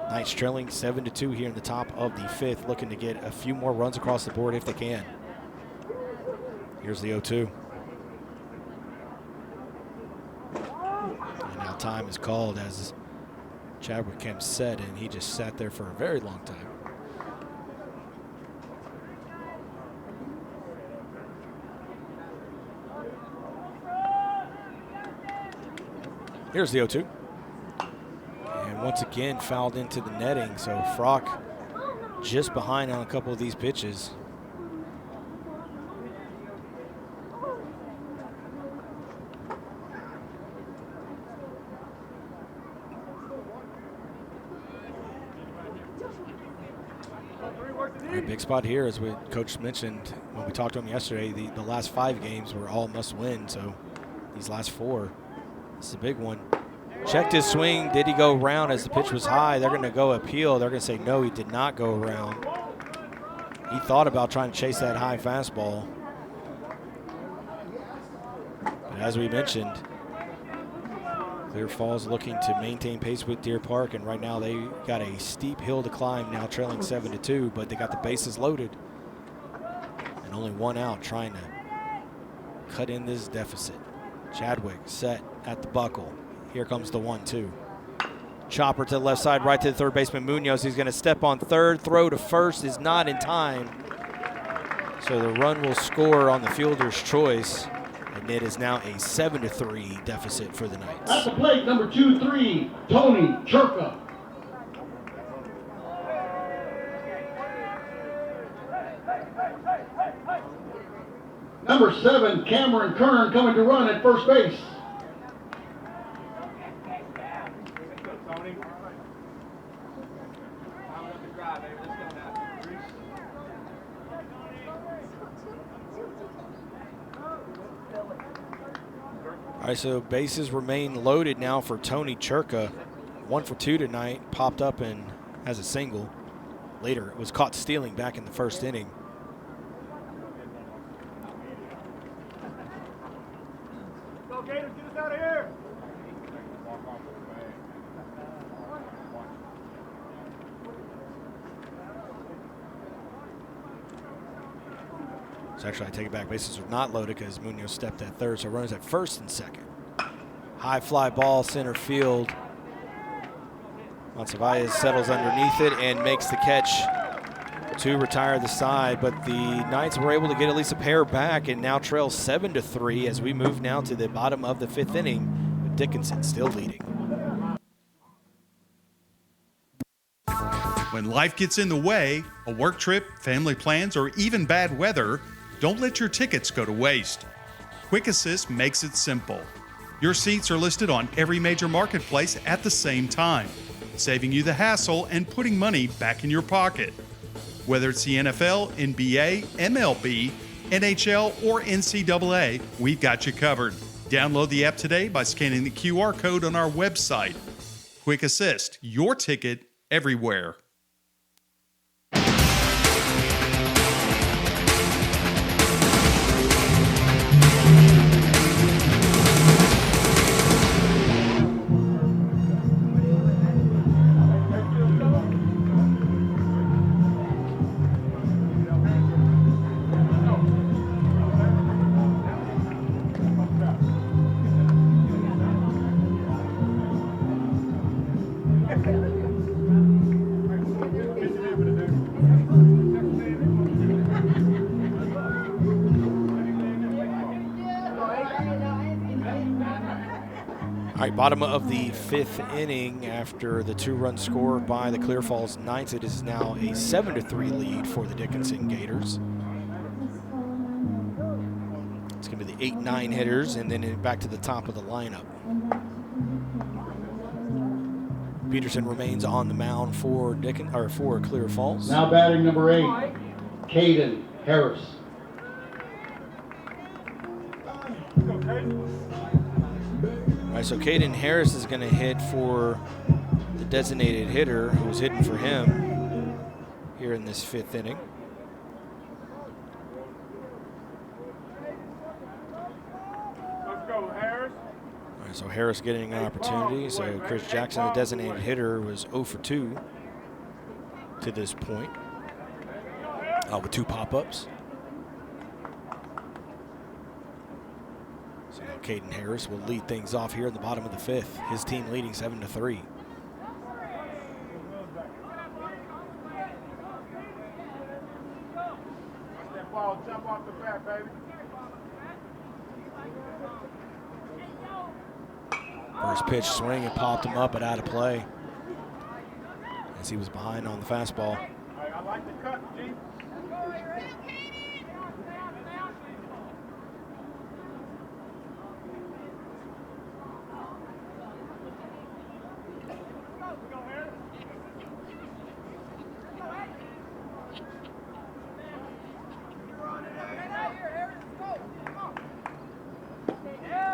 Knights trailing 7-2 here in the top of the 5th, looking to get a few more runs across the board if they can. Here's the 0-2. And now time is called as Chadwick came set, and he just sat there for a very long time. Here's the 0-2. And once again fouled into the netting, so Frock just behind on a couple of these pitches. A big spot here, as Coach mentioned when we talked to him yesterday, the last 5 games were all must win, so these last 4, this is a big one. Checked his swing. Did he go around as the pitch was high? They're going to go appeal. They're going to say no, he did not go around. He thought about trying to chase that high fastball. But as we mentioned, Clear Falls looking to maintain pace with Deer Park, and right now they got a steep hill to climb, now trailing 7-2, but they got the bases loaded. And only 1 out, trying to cut in this deficit. Chadwick set at the buckle. Here comes the 1-2. Chopper to the left side, right to the third baseman Munoz. He's going to step on third. Throw to first is not in time. So the run will score on the fielder's choice. And it is now a 7-3 deficit for the Knights. At the plate, number 2-3, Tony Churka. Number 7, Cameron Kern coming to run at first base. All right, so bases remain loaded now for Tony Churka. 1 for 2 tonight, popped up and has a single. Later, it was caught stealing back in the first inning. Go Gators, get us out of here! So actually, I take it back. Bases are not loaded because Munoz stepped at third, so runners at first and second. High fly ball, center field. Monsiváis settles underneath it and makes the catch to retire the side, but the Knights were able to get at least a pair back and now trail 7-3 as we move now to the bottom of the 5th inning with Dickinson still leading. When life gets in the way, a work trip, family plans, or even bad weather, don't let your tickets go to waste. Quick Assist makes it simple. Your seats are listed on every major marketplace at the same time, saving you the hassle and putting money back in your pocket. Whether it's the NFL, NBA, MLB, NHL, or NCAA, we've got you covered. Download the app today by scanning the QR code on our website. Quick Assist, your ticket everywhere. All right, bottom of the 5th inning after the 2-run score by the Clear Falls Knights. It is now a 7-3 lead for the Dickinson Gators. It's going to be the 8-9 hitters and then back to the top of the lineup. Peterson remains on the mound for Clear Falls. Now batting number 8, Caden Harris. All right, so Caden Harris is going to hit for the designated hitter who was hitting for him here in this 5th inning. Let's go, Harris. All right, so Harris getting an opportunity. So Chris Jackson, the designated hitter, was 0 for 2 to this point with 2 pop-ups. So now Caden Harris will lead things off here at the bottom of the 5th. His team leading 7-3. That ball jump off the bat, baby. First pitch swing and popped him up but out of play as he was behind on the fastball. I like the cut, G.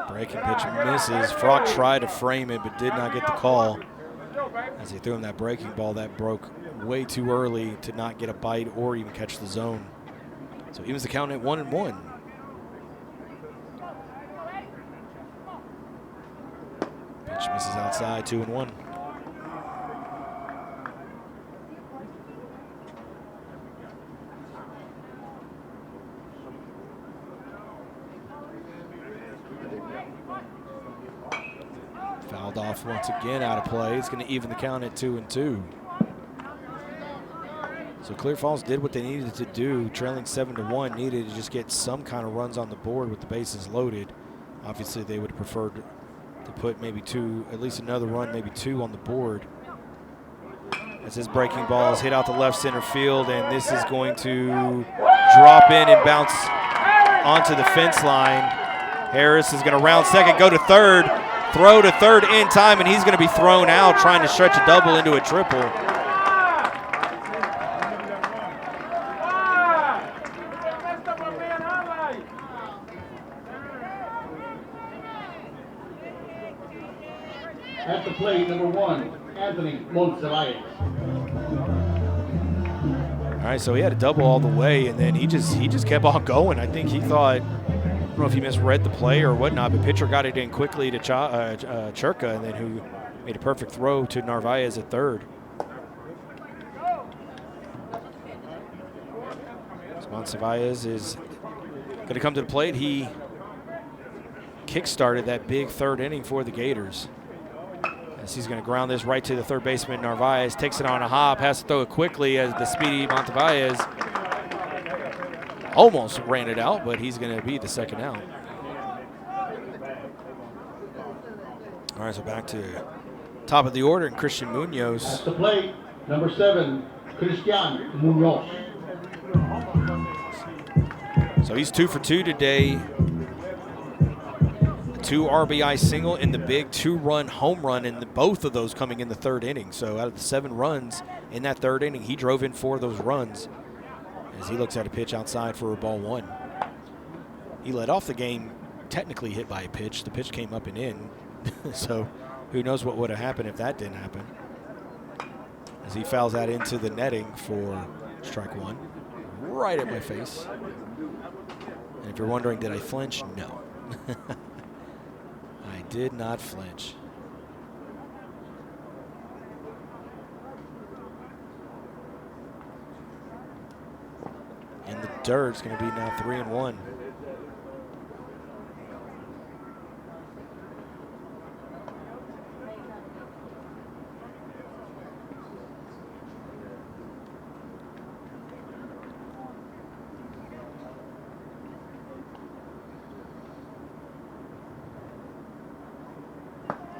Breaking pitch misses. Frock tried to frame it but did not get the call. As he threw him that breaking ball, that broke way too early to not get a bite or even catch the zone. So he was the count at 1-1. Pitch misses outside, 2-1. Fouled off once again, out of play. It's going to even the count at 2-2. So Clear Falls did what they needed to do, trailing 7-1, needed to just get some kind of runs on the board with the bases loaded. Obviously, they would have preferred to put maybe 2, at least another run, maybe 2 on the board. As his breaking ball is hit out to left center field, and this is going to drop in and bounce onto the fence line. Harris is going to round second, go to third, throw to third in time, and he's going to be thrown out trying to stretch a double into a triple. At the plate, number 1, Anthony Monsivalle. All right, so he had a double all the way, and then he just kept on going. I think he thought, I don't know if he misread the play or whatnot, but pitcher got it in quickly to Churka, and then who made a perfect throw to Narvaez at third. So Monsivalle is going to come to the plate. He kick-started that big third inning for the Gators. As he's going to ground this right to the third baseman, Narvaez takes it on a hop, has to throw it quickly as the speedy Monsivalle almost ran it out, but he's going to be the second out. All right, so back to top of the order, and Christian Munoz. At the plate, number 7, Christian Munoz. So he's 2 for 2 today. 2 RBI single and the big 2-run home run, and both of those coming in the third inning. So out of the 7 runs in that third inning, he drove in 4 of those runs as he looks at a pitch outside for a ball 1. He led off the game technically hit by a pitch. The pitch came up and in. So who knows what would have happened if that didn't happen. As he fouls that into the netting for strike 1, right at my face. And if you're wondering, did I flinch? No. I did not flinch. In the dirt, it's going to be now 3-1.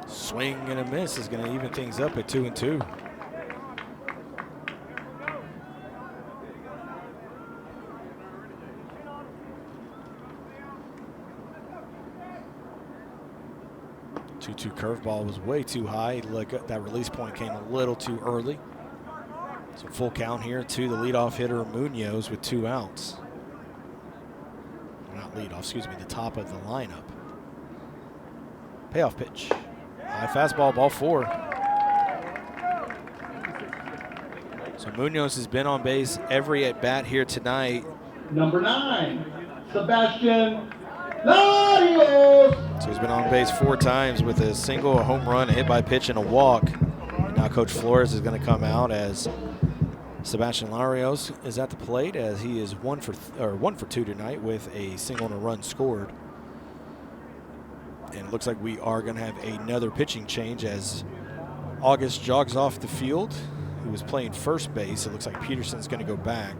Swing and a miss is going to even things up at 2-2. Two curveball was way too high. Look, that release point came a little too early. So full count here to the leadoff hitter Munoz with 2 outs. Not leadoff, excuse me, the top of the lineup. Payoff pitch. High fastball, ball 4. So Munoz has been on base every at bat here tonight. Number 9, Sebastian Larios. So he's been on base 4 times with a single, a home run, a hit by pitch, and a walk. And now Coach Flores is going to come out as Sebastian Larios is at the plate, as he is 1 for 2 tonight with a single and a run scored. And it looks like we are going to have another pitching change as August jogs off the field, who was playing first base. It looks like Peterson's going to go back.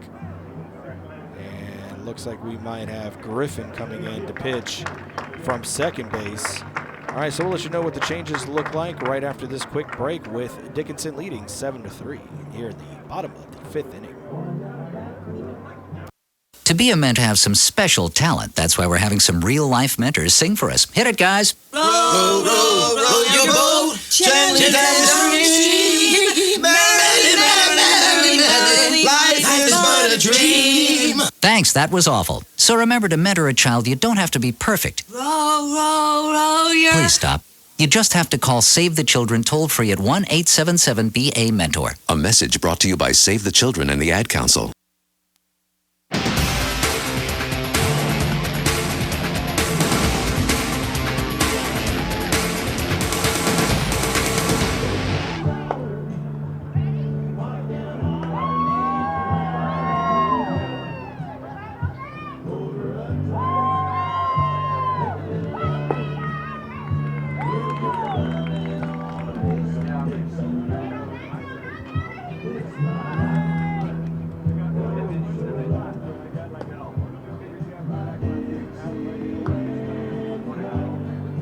And it looks like we might have Griffin coming in to pitch from second base. All right, so we'll let you know what the changes look like right after this quick break, with Dickinson leading 7-3 here in the bottom of the 5th inning. To be a mentor, have some special talent. That's why we're having some real-life mentors sing for us. Hit it, guys. Row, row, row your boat, gently down the stream. Merrily, merrily, merrily, life is but a dream. Thanks, that was awful. So remember, to mentor a child, you don't have to be perfect. Row, row, row your... Please stop. You just have to call Save the Children toll-free at 1-877-BA-MENTOR. A message brought to you by Save the Children and the Ad Council.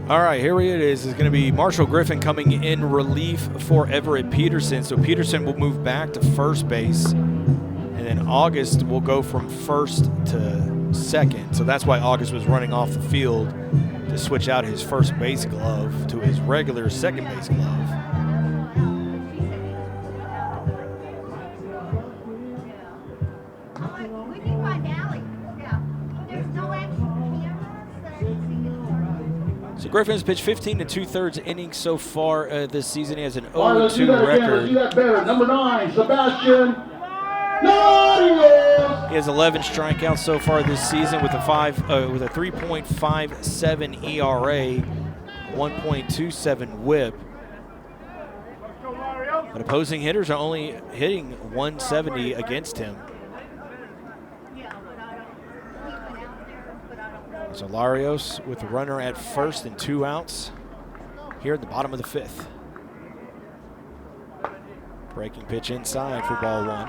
All right, here it is. It's going to be Marshall Griffin coming in relief for Everett Peterson. So Peterson will move back to first base, and then August will go from first to second. So that's why August was running off the field to switch out his first base glove to his regular second base glove. So Griffin's pitched 15 2/3 innings so far this season. He has an All right, let's do 0-2 that again. Let's record. do that better. Number 9, Sebastian. No! He has 11 strikeouts so far this season with a 3.57 ERA, 1.27 WHIP. But opposing hitters are only hitting 170 against him. So Larios with a runner at first and 2 outs here at the bottom of the 5th. Breaking pitch inside for ball 1.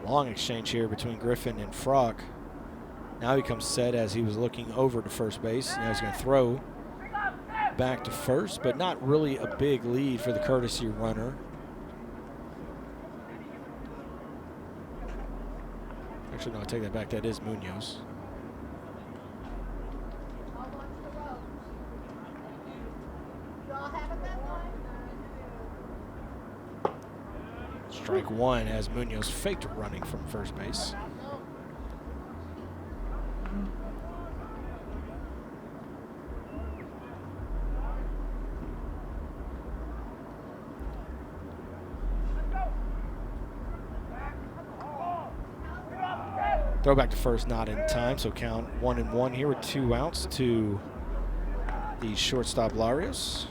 Long exchange here between Griffin and Frock. Now he comes set as he was looking over to first base. Now he's going to throw back to first, but not really a big lead for the courtesy runner. Actually, no, I take that back. That is Munoz. Strike 1 as Munoz faked running from first base. Throw back to first, not in time, so count 1-1 here with 2 outs to the shortstop Larios.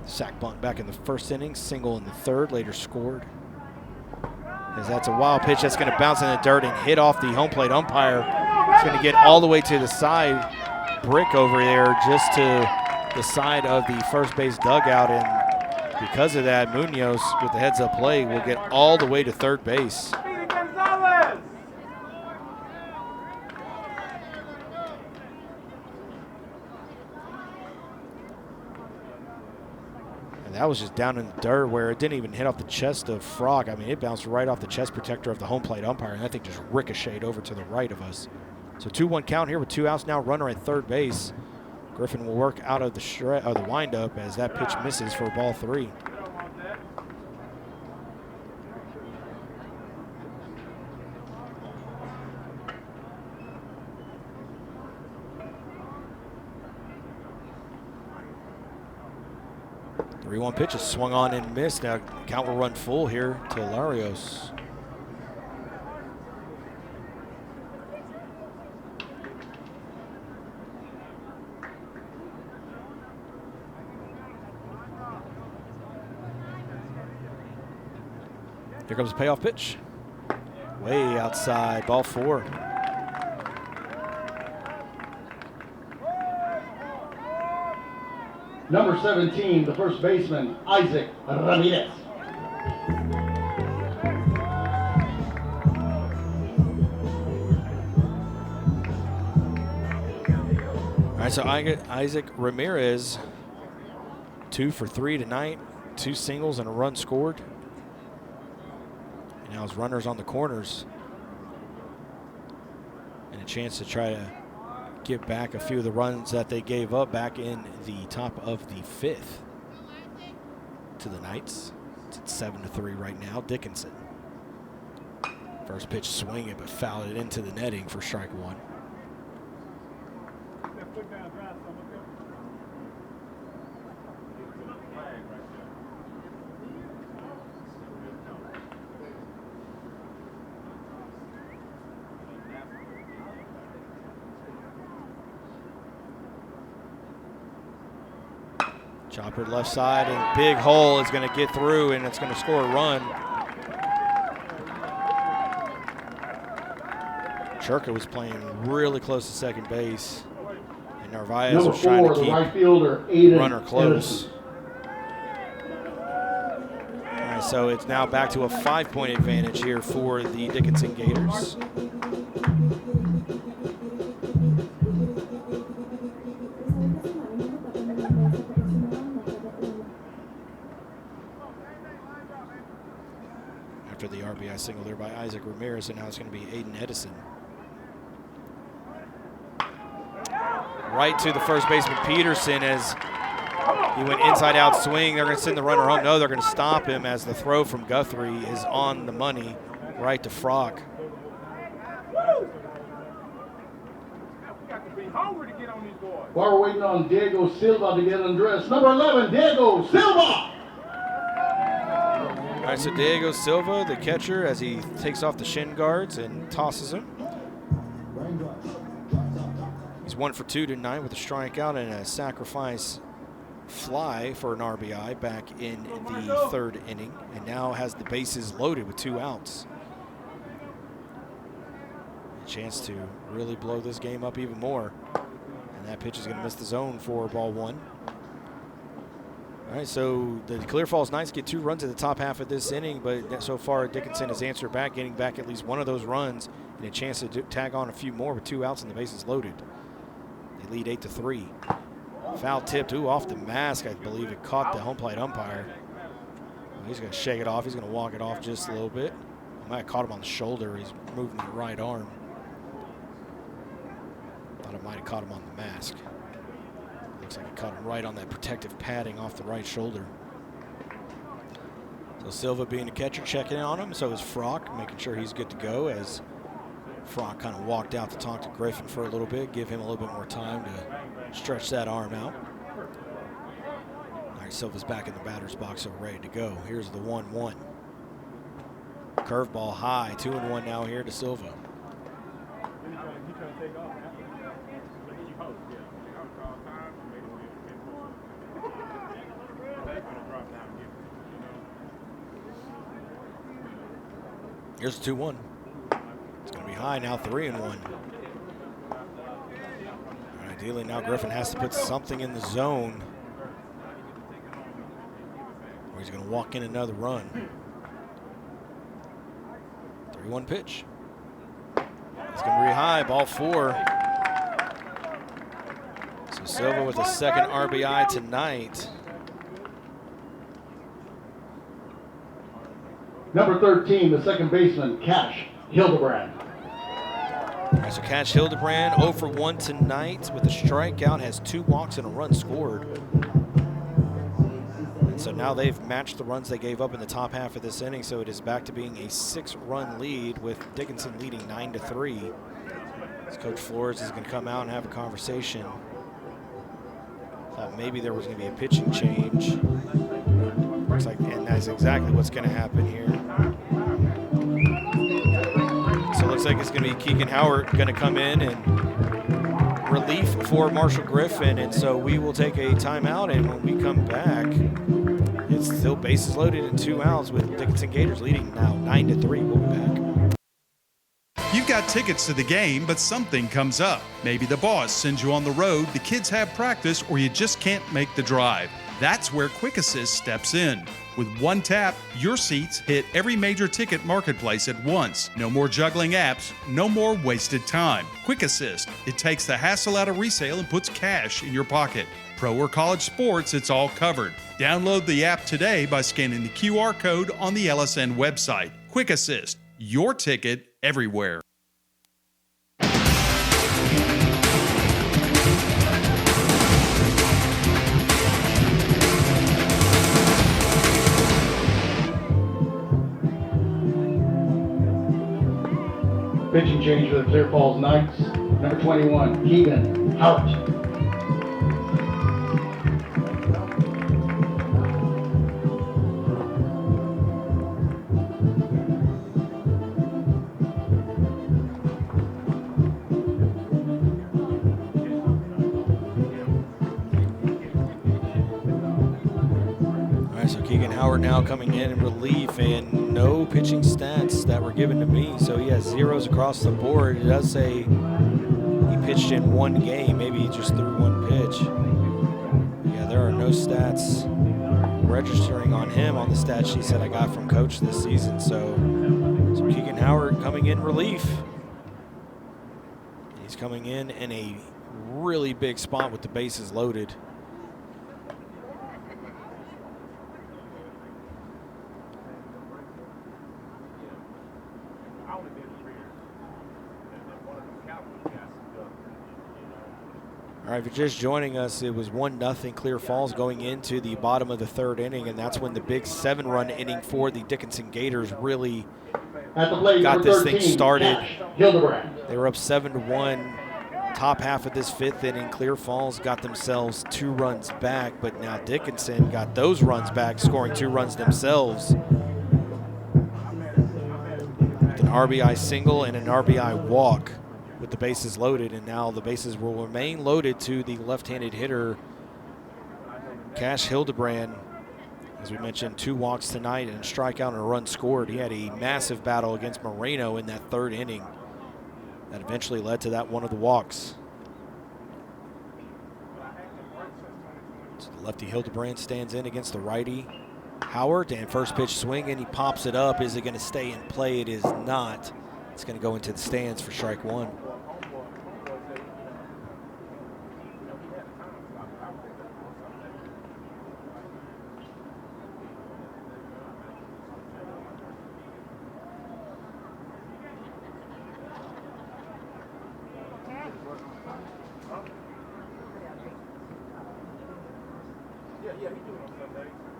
Sack bunt back in the first inning, single in the third, later scored. As that's a wild pitch that's going to bounce in the dirt and hit off the home plate umpire. It's going to get all the way to the side brick over there, just to the side of the first base dugout, and because of that, Munoz with the heads-up play will get all the way to third base. That was just down in the dirt where it didn't even hit off the chest of Frog. I mean, it bounced right off the chest protector of the home plate umpire, and that thing just ricocheted over to the right of us. So 2-1 count here with 2 outs now, runner at third base. Griffin will work out of the windup as that pitch misses for ball 3. The 3-1 pitch is swung on and missed. Now count will run full here to Larios. Here comes the payoff pitch. Way outside, ball 4. Number 17, the first baseman, Isaac Ramirez. All right, so Isaac Ramirez, 2 for 3 tonight, 2 singles and a run scored. And now his runners on the corners. And a chance to try to get back a few of the runs that they gave up back in the top of the 5th to the Knights. It's at 7-3 right now. Dickinson. First pitch swinging, but fouled it into the netting for strike 1. Chopper left side, and big hole is going to get through, and it's going to score a run. Churka was playing really close to second base, and Narvaez was trying to keep right fielder, Aiden runner close. Edison. All right, so it's now back to a 5-point advantage here for the Dickinson Gators. After the RBI single there by Isaac Ramirez, and now it's going to be Aiden Edison. right to the first baseman, Peterson, as he went inside-out swing. They're going to send the runner home. No, they're going to stop him as the throw from Guthrie is on the money, right to Frock. While we're waiting on Diego Silva to get undressed, number 11, Diego Silva. All right, so Diego Silva, the catcher, as he takes off the shin guards and tosses him. He's 1 for 2 tonight with a strikeout and a sacrifice fly for an RBI back in the 3rd inning, and now has the bases loaded with 2 outs. A chance to really blow this game up even more. And that pitch is going to miss the zone for ball 1. All right, so the Clear Falls Knights get 2 runs at the top half of this inning, but so far Dickinson has answered back, getting back at least one of those runs and a chance to tag on a few more with 2 outs and the bases loaded. They lead 8-3. Foul tipped, off the mask, I believe. It caught the home plate umpire. He's going to shake it off. He's going to walk it off just a little bit. I might have caught him on the shoulder. He's moving the right arm. Thought it might have caught him on the mask. Looks like it caught him right on that protective padding off the right shoulder. So Silva, being the catcher, checking on him. So is Frock, making sure he's good to go, as Frock kind of walked out to talk to Griffin for a little bit, give him a little bit more time to stretch that arm out. All right, Silva's back in the batter's box, so ready to go. Here's the 1-1. Curveball high, 2-1 now here to Silva. Here's the 2-1. It's going to be high now, 3-1. Ideally, now Griffin has to put something in the zone, or he's going to walk in another run. 3-1 pitch. It's going to be high, ball 4. So Silva with a second RBI tonight. Number 13, the second baseman, Cash Hildebrand. All right, so Cash Hildebrand 0 for 1 tonight with a strikeout, has 2 walks and a run scored. And so now they've matched the runs they gave up in the top half of this inning, so it is back to being a 6-run lead with Dickinson leading 9-3. As Coach Flores is going to come out and have a conversation. Thought maybe there was going to be a pitching change. Looks like, and that's exactly what's going to happen here. So it looks like it's going to be Keegan Howard going to come in and relief for Marshall Griffin. And so we will take a timeout, and when we come back, it's still bases loaded and 2 outs with Dickinson Gators leading now 9-3. We'll be back. You've got tickets to the game, but something comes up. Maybe the boss sends you on the road, the kids have practice, or you just can't make the drive. That's where Quick Assist steps in. With one tap, your seats hit every major ticket marketplace at once. No more juggling apps, no more wasted time. Quick Assist, it takes the hassle out of resale and puts cash in your pocket. Pro or college sports, it's all covered. Download the app today by scanning the QR code on the LSN website. Quick Assist, your ticket everywhere. Pitching change for the Clear Falls Knights. Number 21, Keegan Howard. Keegan Howard now coming in relief, and no pitching stats that were given to me, so he has zeros across the board. It does say he pitched in 1 game, maybe he just threw 1 pitch. Yeah, there are no stats registering on him on the stat sheet that I got from Coach this season, so Keegan Howard coming in relief. He's coming in a really big spot with the bases loaded. All right, if you're just joining us, it was 1-0 Clear Falls going into the bottom of the third inning, and that's when the big 7-run inning for the Dickinson Gators really got this thing started. They were up 7-1. Top half of this fifth inning, Clear Falls got themselves 2 runs back, but now Dickinson got those runs back, scoring 2 runs themselves. With an RBI single and an RBI walk with the bases loaded, and now the bases will remain loaded to the left-handed hitter, Cash Hildebrand. As we mentioned, 2 walks tonight and a strikeout and a run scored. He had a massive battle against Moreno in that third inning that eventually led to that one of the walks. So the lefty Hildebrand stands in against the righty Howard, and first pitch swing, and he pops it up. Is it going to stay in play? It is not. It's going to go into the stands for strike 1.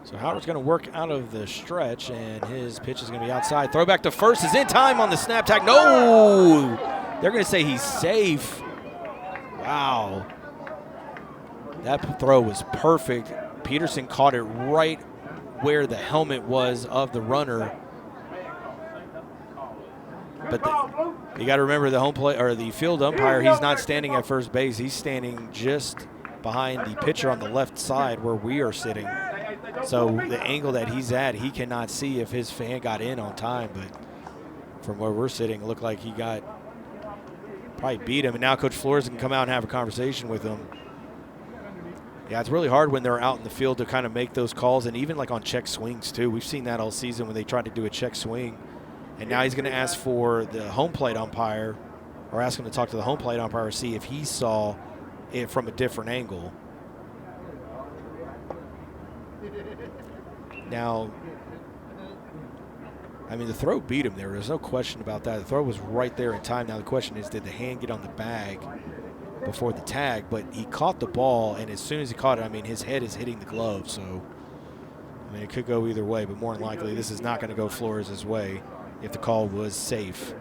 So Howard's going to work out of the stretch, and his pitch is going to be outside. Throwback to first is in time on the snap tag. No! They're going to say he's safe. Wow. That throw was perfect. Peterson caught it right where the helmet was of the runner. But you got to remember the home plate or the field umpire, he's not standing at first base. He's standing just behind the pitcher on the left side where we are sitting. So the angle that he's at, he cannot see if his fan got in on time. But from where we're sitting, it looked like he probably beat him. And now Coach Flores can come out and have a conversation with him. Yeah, it's really hard when they're out in the field to kind of make those calls, and even like on check swings too. We've seen that all season when they try to do a check swing. And now he's going to ask for the home plate umpire, or ask him to talk to the home plate umpire, see if he saw it from a different angle. Now, I mean, the throw beat him there. There's no question about that. The throw was right there in time. Now the question is, did the hand get on the bag before the tag? But he caught the ball, and as soon as he caught it, I mean, his head is hitting the glove. So, I mean, it could go either way, but more than likely this is not going to go Flores' way if the call was safe.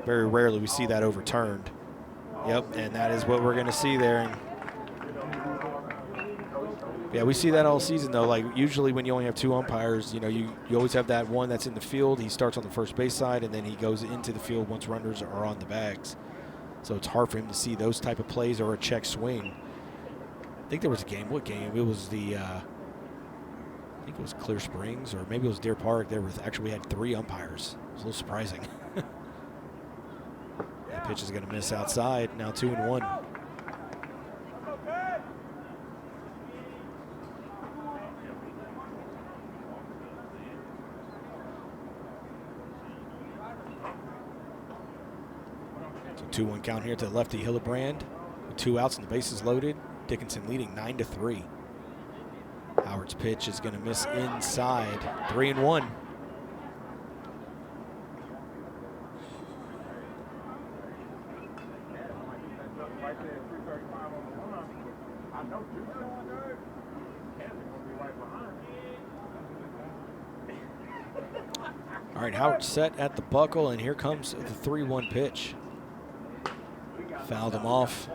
Very rarely we see that overturned. Yep, and that is what we're going to see there. And yeah, we see that all season, though. Like, usually when you only have 2 umpires, you know, you always have that one that's in the field. He starts on the first base side, and then he goes into the field once runners are on the bags. So it's hard for him to see those type of plays or a check swing. I think there was a game. What game? It was the I think it was Clear Springs, or maybe it was Deer Park. We had 3 umpires. It was a little surprising. That pitch is going to miss outside. Now 2-1. So 2-1 count here to the lefty Hildebrand with 2 outs and the bases loaded. Dickinson leading 9-3. Howard's pitch is going to miss inside. 3-1. All right, Howard set at the buckle, and here comes the 3-1 pitch. Fouled him off.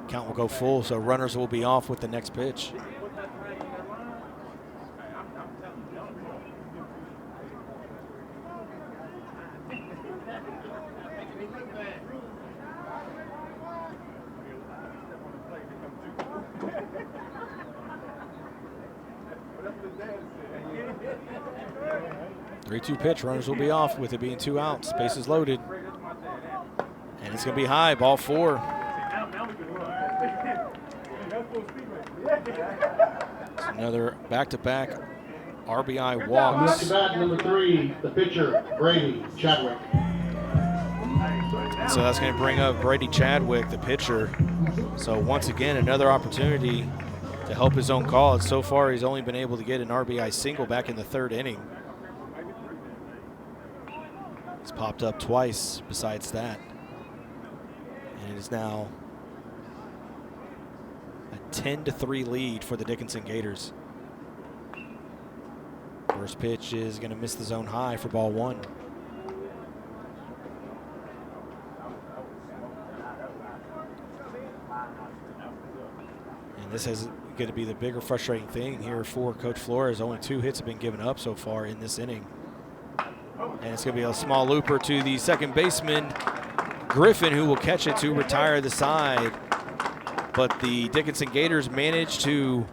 Count will go full, so runners will be off with the next pitch. Three-two pitch, runners will be off with it being 2 outs. Bases loaded. And it's going to be high, ball 4. It's another back-to-back RBI walks. Up to bat, number 3, the pitcher, Brady Chadwick. So that's going to bring up Brady Chadwick, the pitcher. So once again, another opportunity to help his own cause. So far, he's only been able to get an RBI single back in the 3rd inning. He's popped up twice besides that. And it is now 10-3 lead for the Dickinson Gators. First pitch is going to miss the zone high for ball one. And this is going to be the bigger frustrating thing here for Coach Flores. Only 2 hits have been given up so far in this inning. And it's going to be a small looper to the second baseman, Griffin, who will catch it to retire the side. But the Dickinson Gators managed to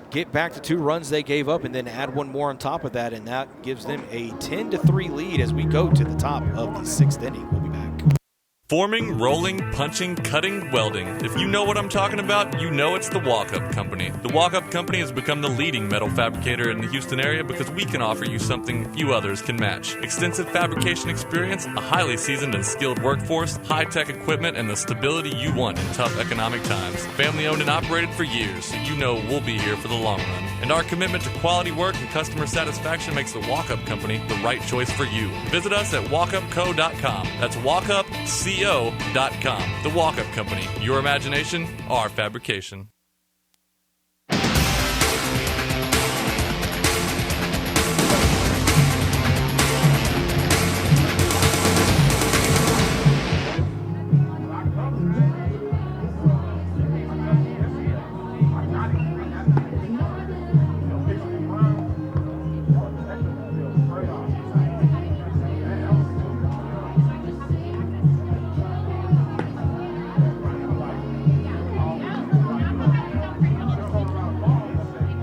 get back to 2 runs they gave up and then add 1 more on top of that, and that gives them a 10-3 lead as we go to the top of the 6th inning. We'll be back. Forming, rolling, punching, cutting, welding. If you know what I'm talking about, you know it's the Walk-Up Company. The Walk-Up Company has become the leading metal fabricator in the Houston area because we can offer you something few others can match. Extensive fabrication experience, a highly seasoned and skilled workforce, high-tech equipment, and the stability you want in tough economic times. Family owned and operated for years, so you know we'll be here for the long run. And our commitment to quality work and customer satisfaction makes the Walk-Up Company the right choice for you. Visit us at walkupco.com. That's walkupco.com. The Walk-Up Company. Your imagination, our fabrication.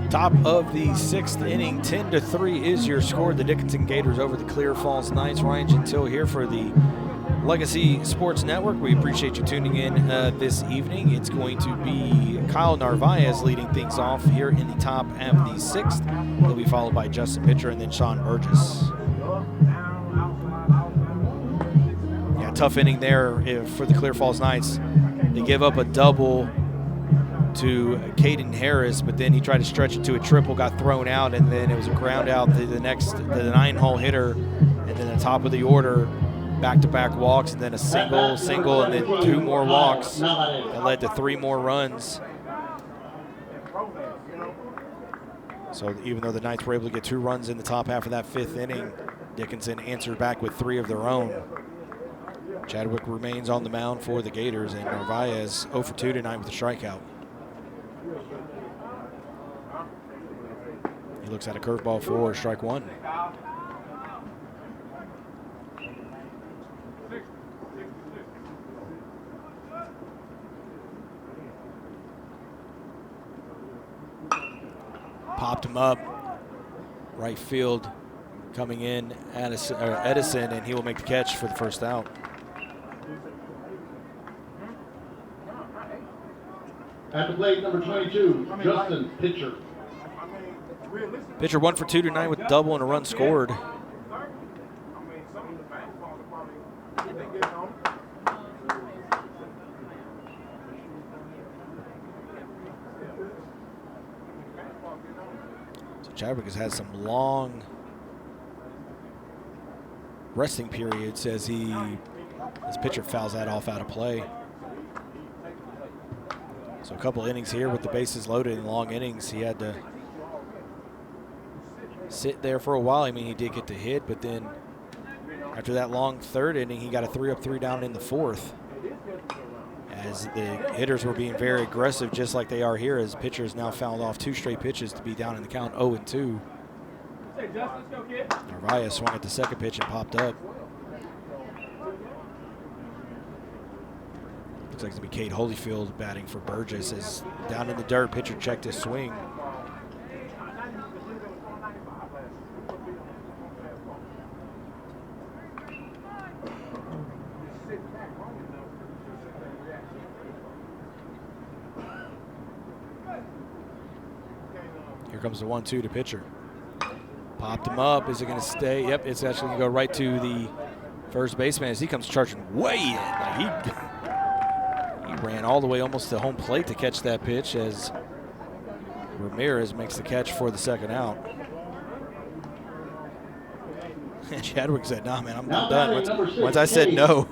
Top of the 6th inning, 10-3 is your score. The Dickinson Gators over the Clear Falls Knights. Ryan Gentile here for the Legacy Sports Network. We appreciate you tuning in this evening. It's going to be Kyle Narvaez leading things off here in the top of the 6th. He'll be followed by Justin Pitcher and then Sean Burgess. Yeah, tough inning there for the Clear Falls Knights. They give up a double to Caden Harris, but then he tried to stretch it to a triple, got thrown out, and then it was a ground out to the 9-hole hitter, and then the top of the order, back-to-back walks, and then a single, and then 2 more walks that led to 3 more runs. So even though the Knights were able to get 2 runs in the top half of that 5th inning, Dickinson answered back with 3 of their own. Chadwick remains on the mound for the Gators, and Narvaez 0 for 2 tonight with a strikeout. He looks at a curveball for strike 1. Popped him up. Right field coming in, Edison, and he will make the catch for the first out. At the plate, number 22, Justin Pitcher. Pitcher 1 for 2 tonight with a double and a run scored. So Chadwick has had some long resting periods as his pitcher fouls that off out of play. So a couple innings here with the bases loaded in long innings. He had to sit there for a while. I mean, he did get to hit, but then after that long 3rd inning, he got a 3 up, 3 down in the 4th. As the hitters were being very aggressive, just like they are here, as pitchers now fouled off 2 straight pitches to be down in the count 0-2. Narvaez swung at the second pitch and popped up. Looks like it's going to be Cade Holyfield batting for Burgess, as down in the dirt, pitcher checked his swing. Here comes the 1-2 to pitcher. Popped him up. Is it going to stay? Yep, it's actually going to go right to the first baseman as he comes charging way in. Like he ran all the way almost to home plate to catch that pitch as Ramirez makes the catch for the second out. And Chadwick said, nah, man, I'm done. Once I said no,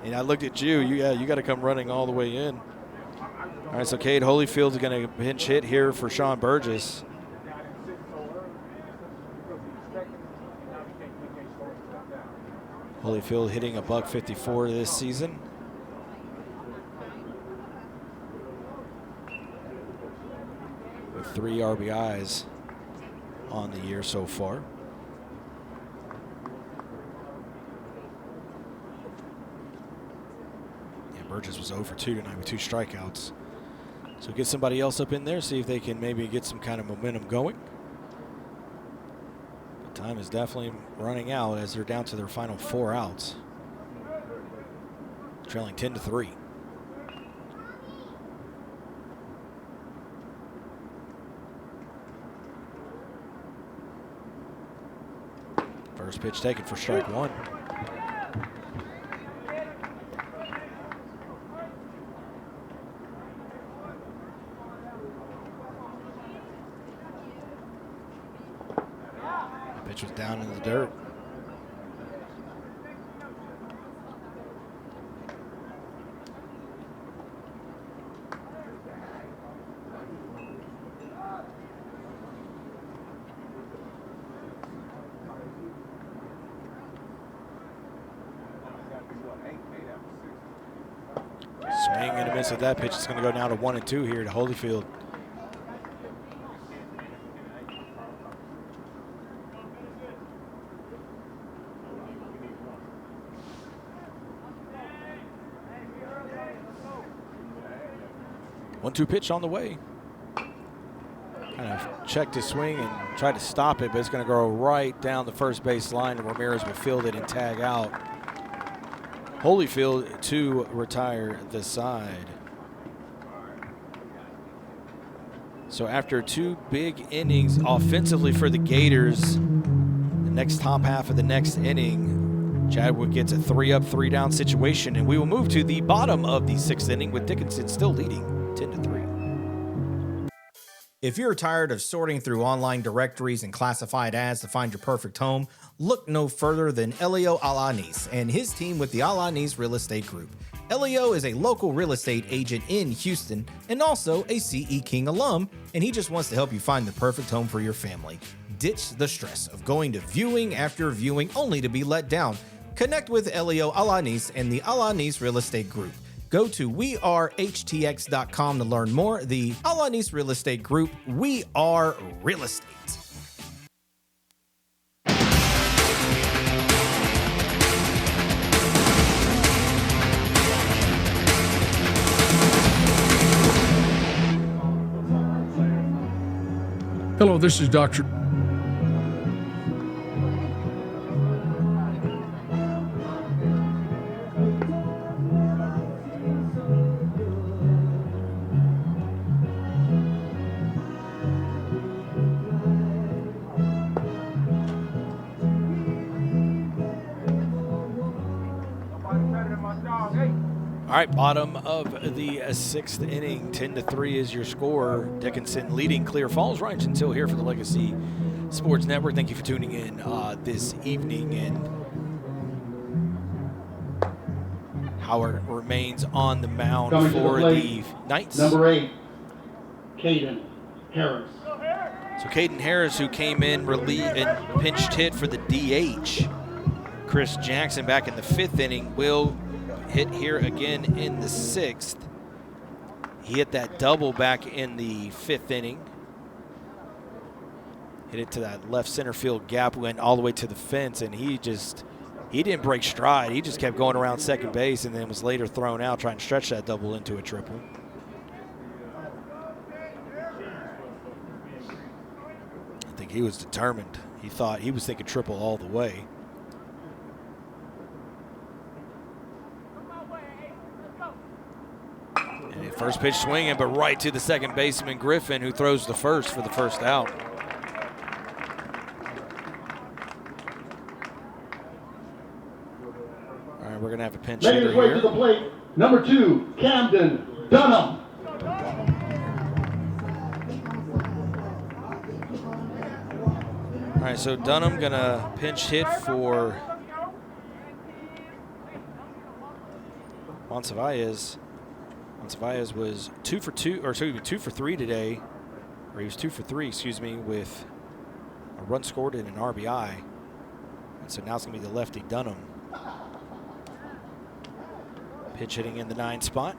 and I looked at you, you got to come running all the way in. All right, so Cade Holyfield is going to pinch hit here for Sean Burgess. Holyfield hitting a $154 this season. With 3 RBIs on the year so far. Yeah, Burgess was 0 for 2 tonight with 2 strikeouts. So get somebody else up in there, see if they can maybe get some kind of momentum going. But time is definitely running out as they're down to their final 4 outs. Trailing 10-3. First pitch taken for strike 1. Pitch was down in the dirt. Swing and a miss with that pitch. It's going to go down to 1-2 here to Holyfield. One-two pitch on the way. Kind of checked his swing and tried to stop it, but it's going to go right down the first base line, and Ramirez will field it and tag out. Holyfield to retire the side. So after 2 big innings offensively for the Gators, the next top half of the next inning, Chadwick gets a 3-up, 3-down situation, and we will move to the bottom of the 6th inning with Dickinson still leading 10-3. If you're tired of sorting through online directories and classified ads to find your perfect home, look no further than Elio Alanis and his team with the Alanis Real Estate Group. Elio is a local real estate agent in Houston and also a CE King alum, and he just wants to help you find the perfect home for your family. Ditch the stress of going to viewing after viewing only to be let down. Connect with Elio Alanis and the Alanis Real Estate Group. Go to wearehtx.com to learn more. The Alanis Real Estate Group, we are real estate. Hello, this is Dr. All right, bottom of the 6th inning, 10-3 is your score. Dickinson leading Clear Falls. Ryan Gentile here for the Legacy Sports Network. Thank you for tuning in this evening. And Howard remains on the mound Coming for to the Knights. Number 8, Caden Harris. So Caden Harris, who came in and pinched hit for the DH. Chris Jackson back in the 5th inning will hit here again in the 6th. He hit that double back in the 5th inning. Hit it to that left center field gap, went all the way to the fence, and he didn't break stride. He just kept going around second base and then was later thrown out trying to stretch that double into a triple. I think he was determined. He was thinking triple all the way. And first pitch swinging, but right to the second baseman, Griffin, who throws the first for the first out. All right, we're going to have a pinch hitter Making his way here. to the plate, number 2, Camden Dunham. All right, so Dunham going to pinch hit for Monsiváis. Roncesvalles was 2 for 3 today, or he was 2 for 3, excuse me, with a run scored and an RBI. And so now it's going to be the lefty Dunham. Pitch hitting in the 9 spot.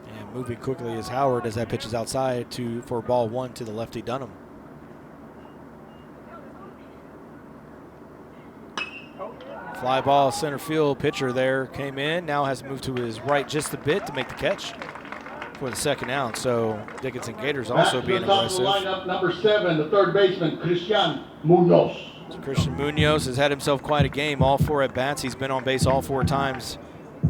And moving quickly is Howard as that pitch is outside for ball 1 to the lefty Dunham. Fly ball center field, pitcher there came in, now has to move to his right just a bit to make the catch for the second out. So Dickinson Gators also being aggressive. Lineup number 7, the third baseman, Christian Munoz. So Christian Munoz has had himself quite a game, all 4 at bats. He's been on base all 4 times.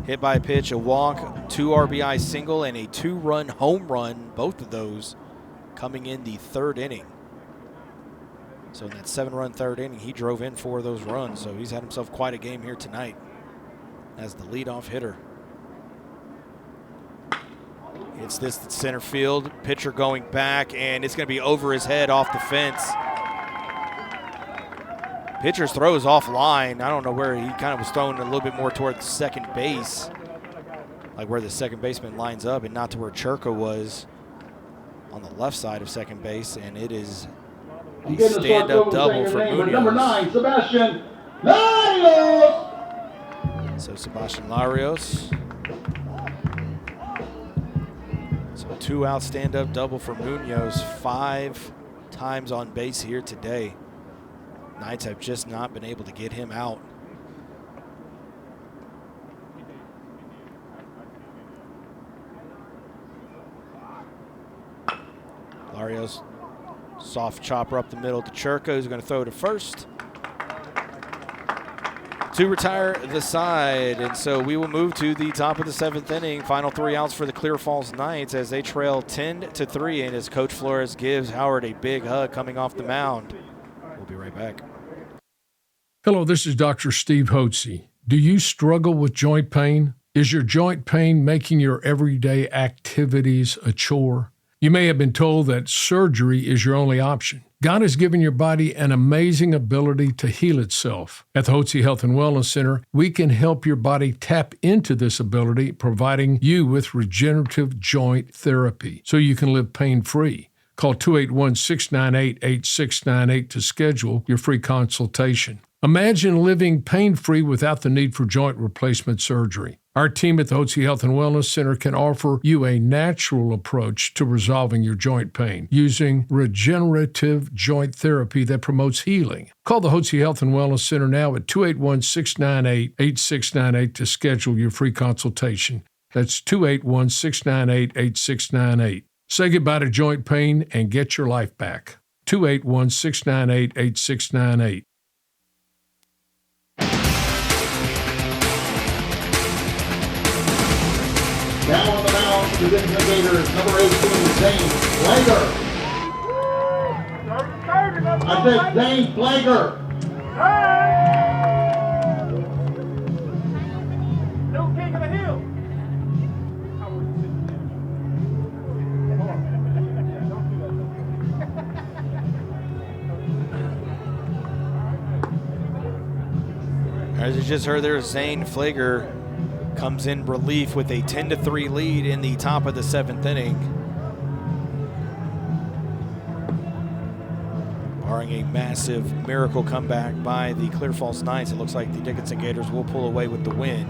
Hit by a pitch, a walk, 2 RBI single, and a 2-run home run, both of those coming in the 3rd inning. So in that 7-run 3rd inning, he drove in 4 of those runs. So he's had himself quite a game here tonight as the leadoff hitter. Hits this to center field. Pitcher going back, and it's going to be over his head off the fence. Pitcher's throw is offline. I don't know where he kind of was thrown a little bit more toward second base, like where the second baseman lines up, and not to where Churka was on the left side of second base, and it is a stand-up double for Munoz. Number 9, Sebastian Larios. So Sebastian Larios. So 2-out stand-up double for Munoz, 5 times on base here today. Knights have just not been able to get him out. Larios, soft chopper up the middle to Churka, who's going to throw to first to retire the side. And so we will move to the top of the 7th inning. Final 3 outs for the Clear Falls Knights as they trail 10-3. And as Coach Flores gives Howard a big hug coming off the mound. We'll be right back. Hello, this is Dr. Steve Hotze. Do you struggle with joint pain? Is your joint pain making your everyday activities a chore? You may have been told that surgery is your only option. God has given your body an amazing ability to heal itself. At the Hotze Health and Wellness Center, we can help your body tap into this ability, providing you with regenerative joint therapy so you can live pain-free. Call 281-698-8698 to schedule your free consultation. Imagine living pain-free without the need for joint replacement surgery. Our team at the Hotze Health and Wellness Center can offer you a natural approach to resolving your joint pain using regenerative joint therapy that promotes healing. Call the Hotze Health and Wellness Center now at 281-698-8698 to schedule your free consultation. That's 281-698-8698. Say goodbye to joint pain and get your life back. 281-698-8698. Down on the mound, the Dickinson Gators, number 18, Zane Flager. I said Zane Flager. New king of the hill. As you just heard there, Zane Flager comes in relief with a 10-3 lead in the top of the 7th inning. Barring a massive miracle comeback by the Clear Falls Knights, it looks like the Dickinson Gators will pull away with the win.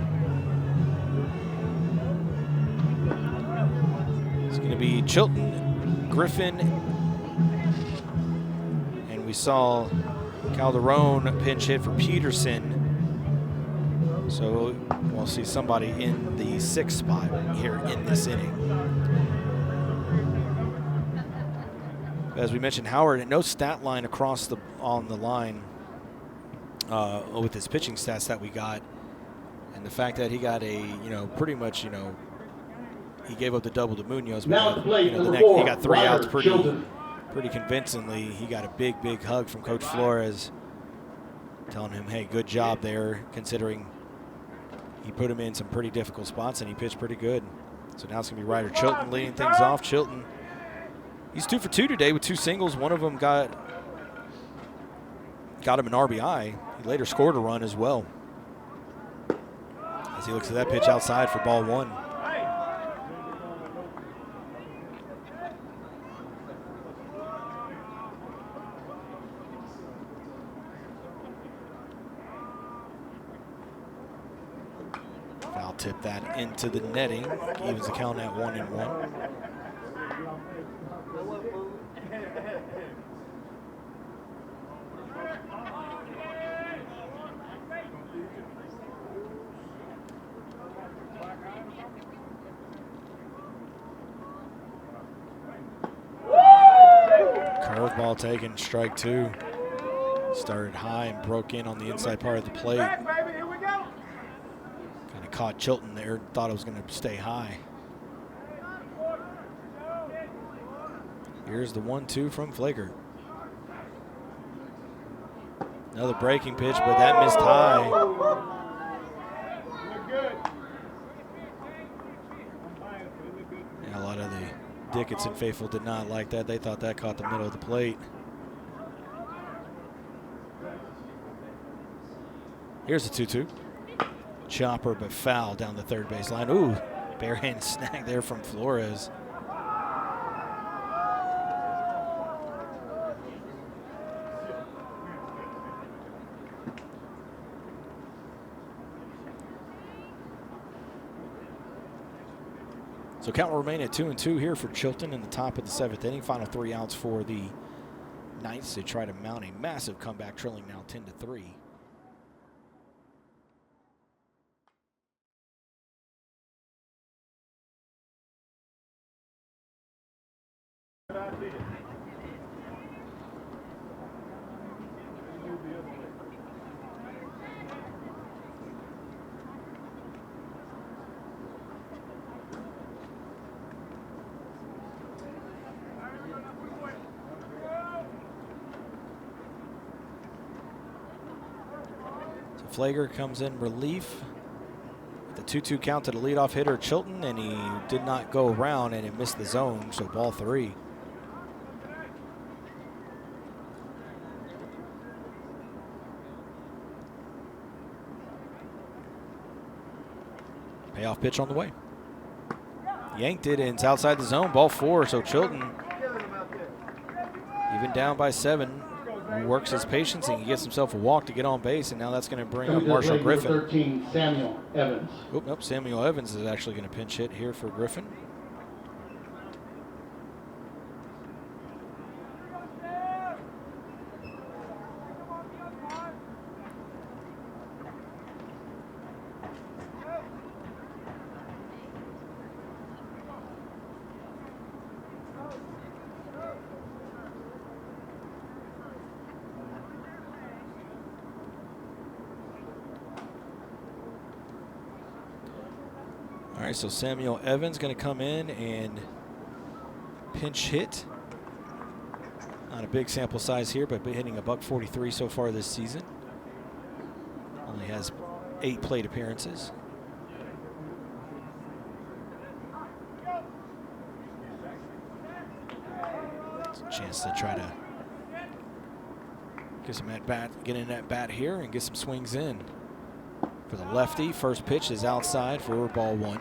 It's going to be Chilton, Griffin, and we saw Calderon pinch hit for Peterson. So we'll see somebody in the 6th spot here in this inning. As we mentioned, Howard, no stat line on the line with his pitching stats that we got, and the fact that he got a pretty much he gave up the double to Munoz, but he got 3 outs pretty convincingly. He got a big hug from Coach Flores, telling him, "Hey, good job there," considering he put him in some pretty difficult spots, and he pitched pretty good. So now it's going to be Ryder Chilton leading things off. Chilton, he's 2 for 2 today with 2 singles. One of them got him an RBI. He later scored a run as well. As he looks at that pitch outside for ball 1. Foul tip that into the netting. Evens the count at 1-1. Curveball taken, strike 2. Started high and broke in on the inside part of the plate. Kind of caught Chilton there, thought it was going to stay high. Here's the 1-2 from Flager. Another breaking pitch, but that missed high. Yeah, a lot of the Dickinson faithful did not like that. They thought that caught the middle of the plate. Here's the 2-2. Chopper, but foul down the third base line. Ooh, barehand snag there from Flores. So count will remain at 2-2 here for Chilton in the top of the 7th inning. Final 3 outs for the Knights to try to mount a massive comeback, trailing now 10-3. Flager comes in relief. The 2-2 count to the leadoff hitter Chilton, and he did not go around, and it missed the zone, so ball 3. Payoff pitch on the way. Yanked it, and it's outside the zone, ball 4, so Chilton, even down by 7, works his patience and he gets himself a walk to get on base, and now that's going to bring up Marshall Griffin. 13, Samuel Evans. Oop, nope, Samuel Evans is actually going to pinch hit here for Griffin. All right, so Samuel Evans going to come in and pinch hit. Not a big sample size here, but hitting a .143 so far this season. Only has 8 plate appearances. It's a chance to try to get some at bat, get in that bat here and get some swings in. For the lefty, first pitch is outside for ball 1.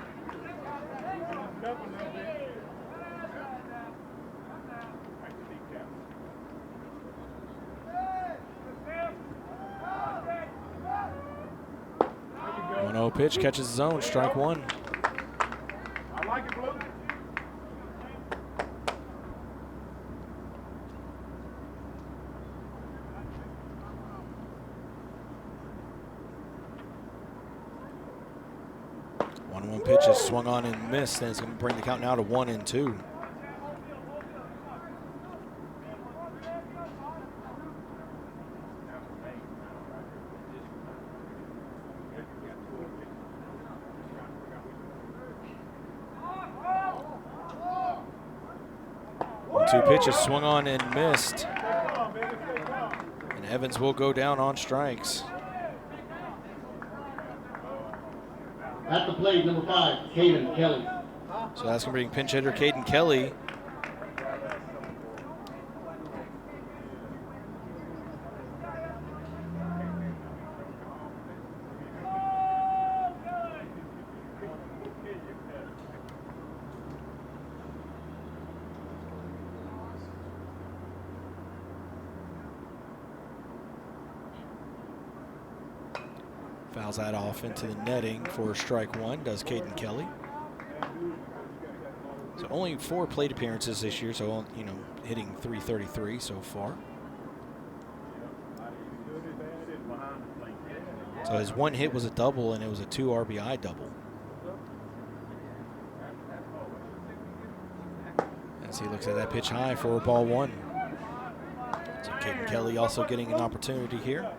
Pitch catches his own, strike 1. I like it, Blue. One pitch is swung on and missed, and it's going to bring the count now to 1-2. Two pitches swung on and missed. And Evans will go down on strikes. At the plate, number 5, Caden Kelly. So that's going to bring pinch hitter Caden Kelly. Fouls that off into the netting for strike one, does Caden Kelly. So only 4 plate appearances this year, so, you know, hitting .333 so far. So his one hit was a double, and it was a 2 RBI double. As he looks at that pitch high for ball 1. So Caden Kelly also getting an opportunity here.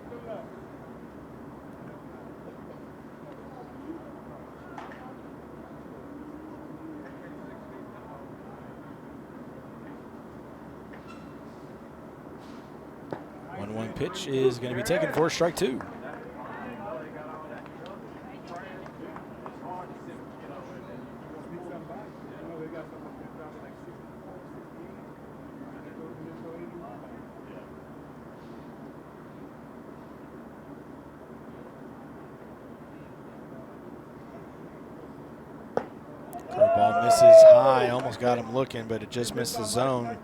Pitch is going to be taken for strike 2. Curveball misses high, almost got him looking, but it just missed the zone.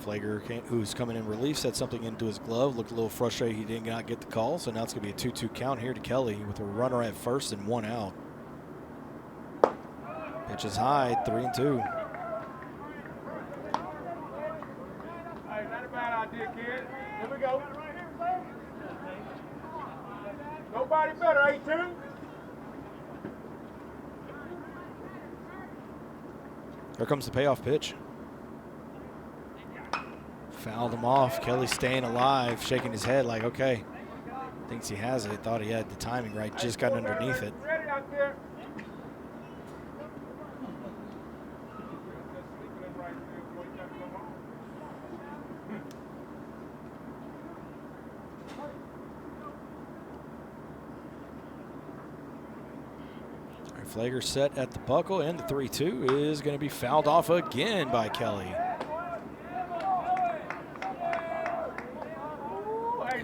Flager, who's coming in relief, set something into his glove, looked a little frustrated he did not get the call, so now it's going to be a 2-2 count here to Kelly with a runner at first and 1 out. Pitch is high, 3-2. Hey, not a bad idea, kid. Here we go. Nobody better, 18. Here comes the payoff pitch. Fouled him off. Kelly staying alive, shaking his head like, okay. Thinks he has it. Thought he had the timing right. Just got underneath it. Ready out there. All right, Flager set at the buckle, and the 3-2 is going to be fouled off again by Kelly.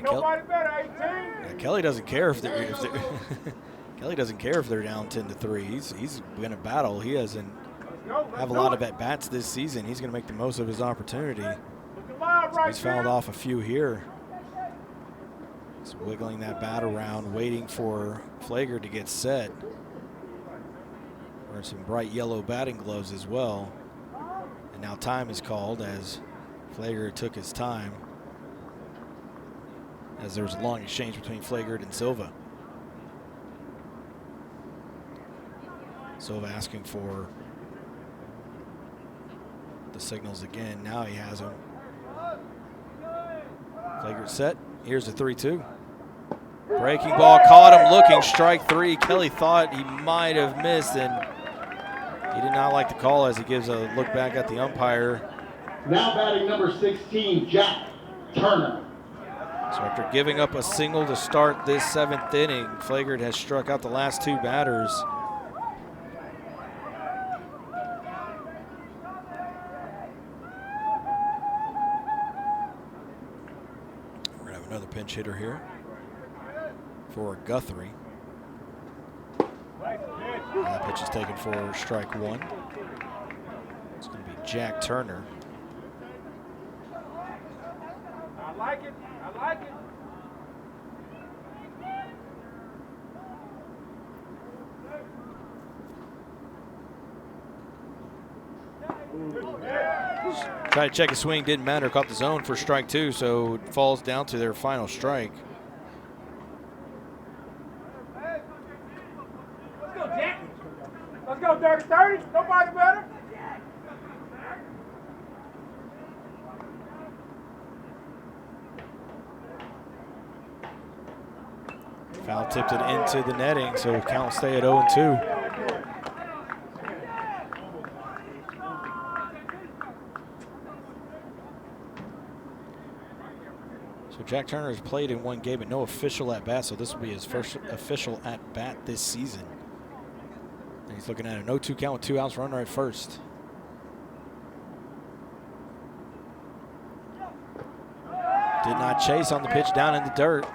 Nobody better, 18. Yeah, Kelly doesn't care if they're Kelly doesn't care if they're down 10-3. He's going to battle. He doesn't have a lot of at bats this season. He's going to make the most of his opportunity. So he's fouled off a few here. He's wiggling that bat around, waiting for Flager to get set. Wearing some bright yellow batting gloves as well. And now time is called as Flager took his time, as there was a long exchange between Flager and Silva. Silva asking for the signals again. Now he has them. Flager set. Here's the 3-2. Breaking ball, caught him looking, strike 3. Kelly thought he might have missed, and he did not like the call as he gives a look back at the umpire. Now batting number 16, Jack Turner. So after giving up a single to start this 7th inning, Flager has struck out the last 2 batters. We're going to have another pinch hitter here for Guthrie. That pitch is taken for strike 1. It's going to be Jack Turner. I like it. I like it. Tried to check his swing, didn't matter. Caught the zone for strike 2, so it falls down to their final strike. Let's go, Jack. Let's go, 30-30. Nobody better. Foul tipped it into the netting, so count stay at 0-2. So Jack Turner has played in one game, but no official at-bat, so this will be his first official at-bat this season. And he's looking at an 0-2 count with 2 outs, runner at first. Did not chase on the pitch down in the dirt.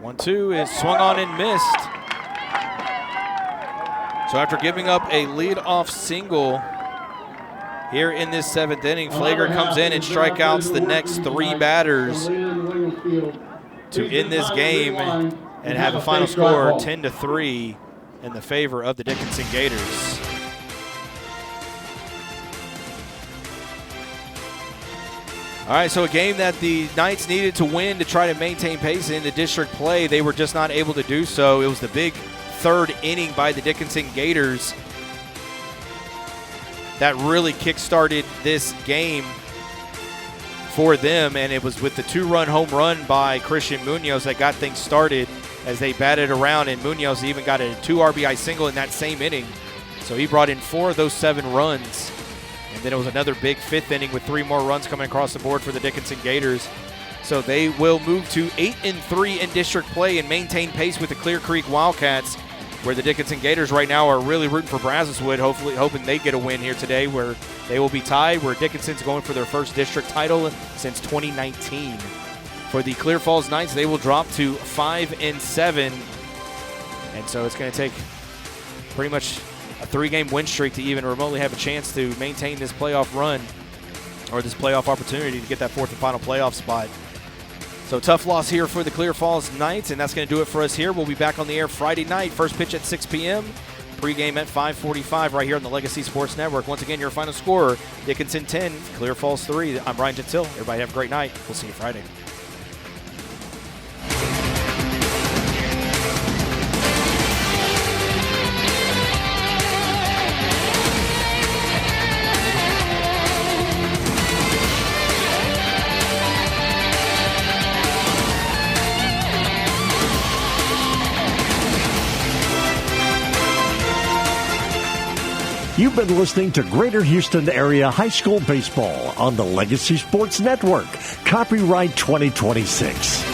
One-two is swung on and missed. So after giving up a leadoff single here in this 7th inning, Flager comes in and strikeouts the next 3 batters to end this game and have a final score 10-3 in the favor of the Dickinson Gators. All right, so a game that the Knights needed to win to try to maintain pace in the district play. They were just not able to do so. It was the big 3rd inning by the Dickinson Gators that really kick-started this game for them, and it was with the 2-run home run by Christian Munoz that got things started as they batted around, and Munoz even got a 2 RBI single in that same inning. So he brought in 4 of those 7 runs. And then it was another big 5th inning with 3 more runs coming across the board for the Dickinson Gators. So they will move to 8-3 in district play and maintain pace with the Clear Creek Wildcats, where the Dickinson Gators right now are really rooting for Brazoswood, hopefully hoping they get a win here today, where they will be tied, where Dickinson's going for their first district title since 2019. For the Clear Falls Knights, they will drop to 5-7. And so it's going to take pretty much a 3-game win streak to even remotely have a chance to maintain this playoff run, or this playoff opportunity to get that 4th and final playoff spot. So tough loss here for the Clear Falls Knights, and that's going to do it for us here. We'll be back on the air Friday night. First pitch at 6 p.m., pregame at 5:45 right here on the Legacy Sports Network. Once again, your final score, Dickinson 10, Clear Falls 3. I'm Brian Gentile. Everybody have a great night. We'll see you Friday. You've been listening to Greater Houston Area High School Baseball on the Legacy Sports Network. Copyright 2026.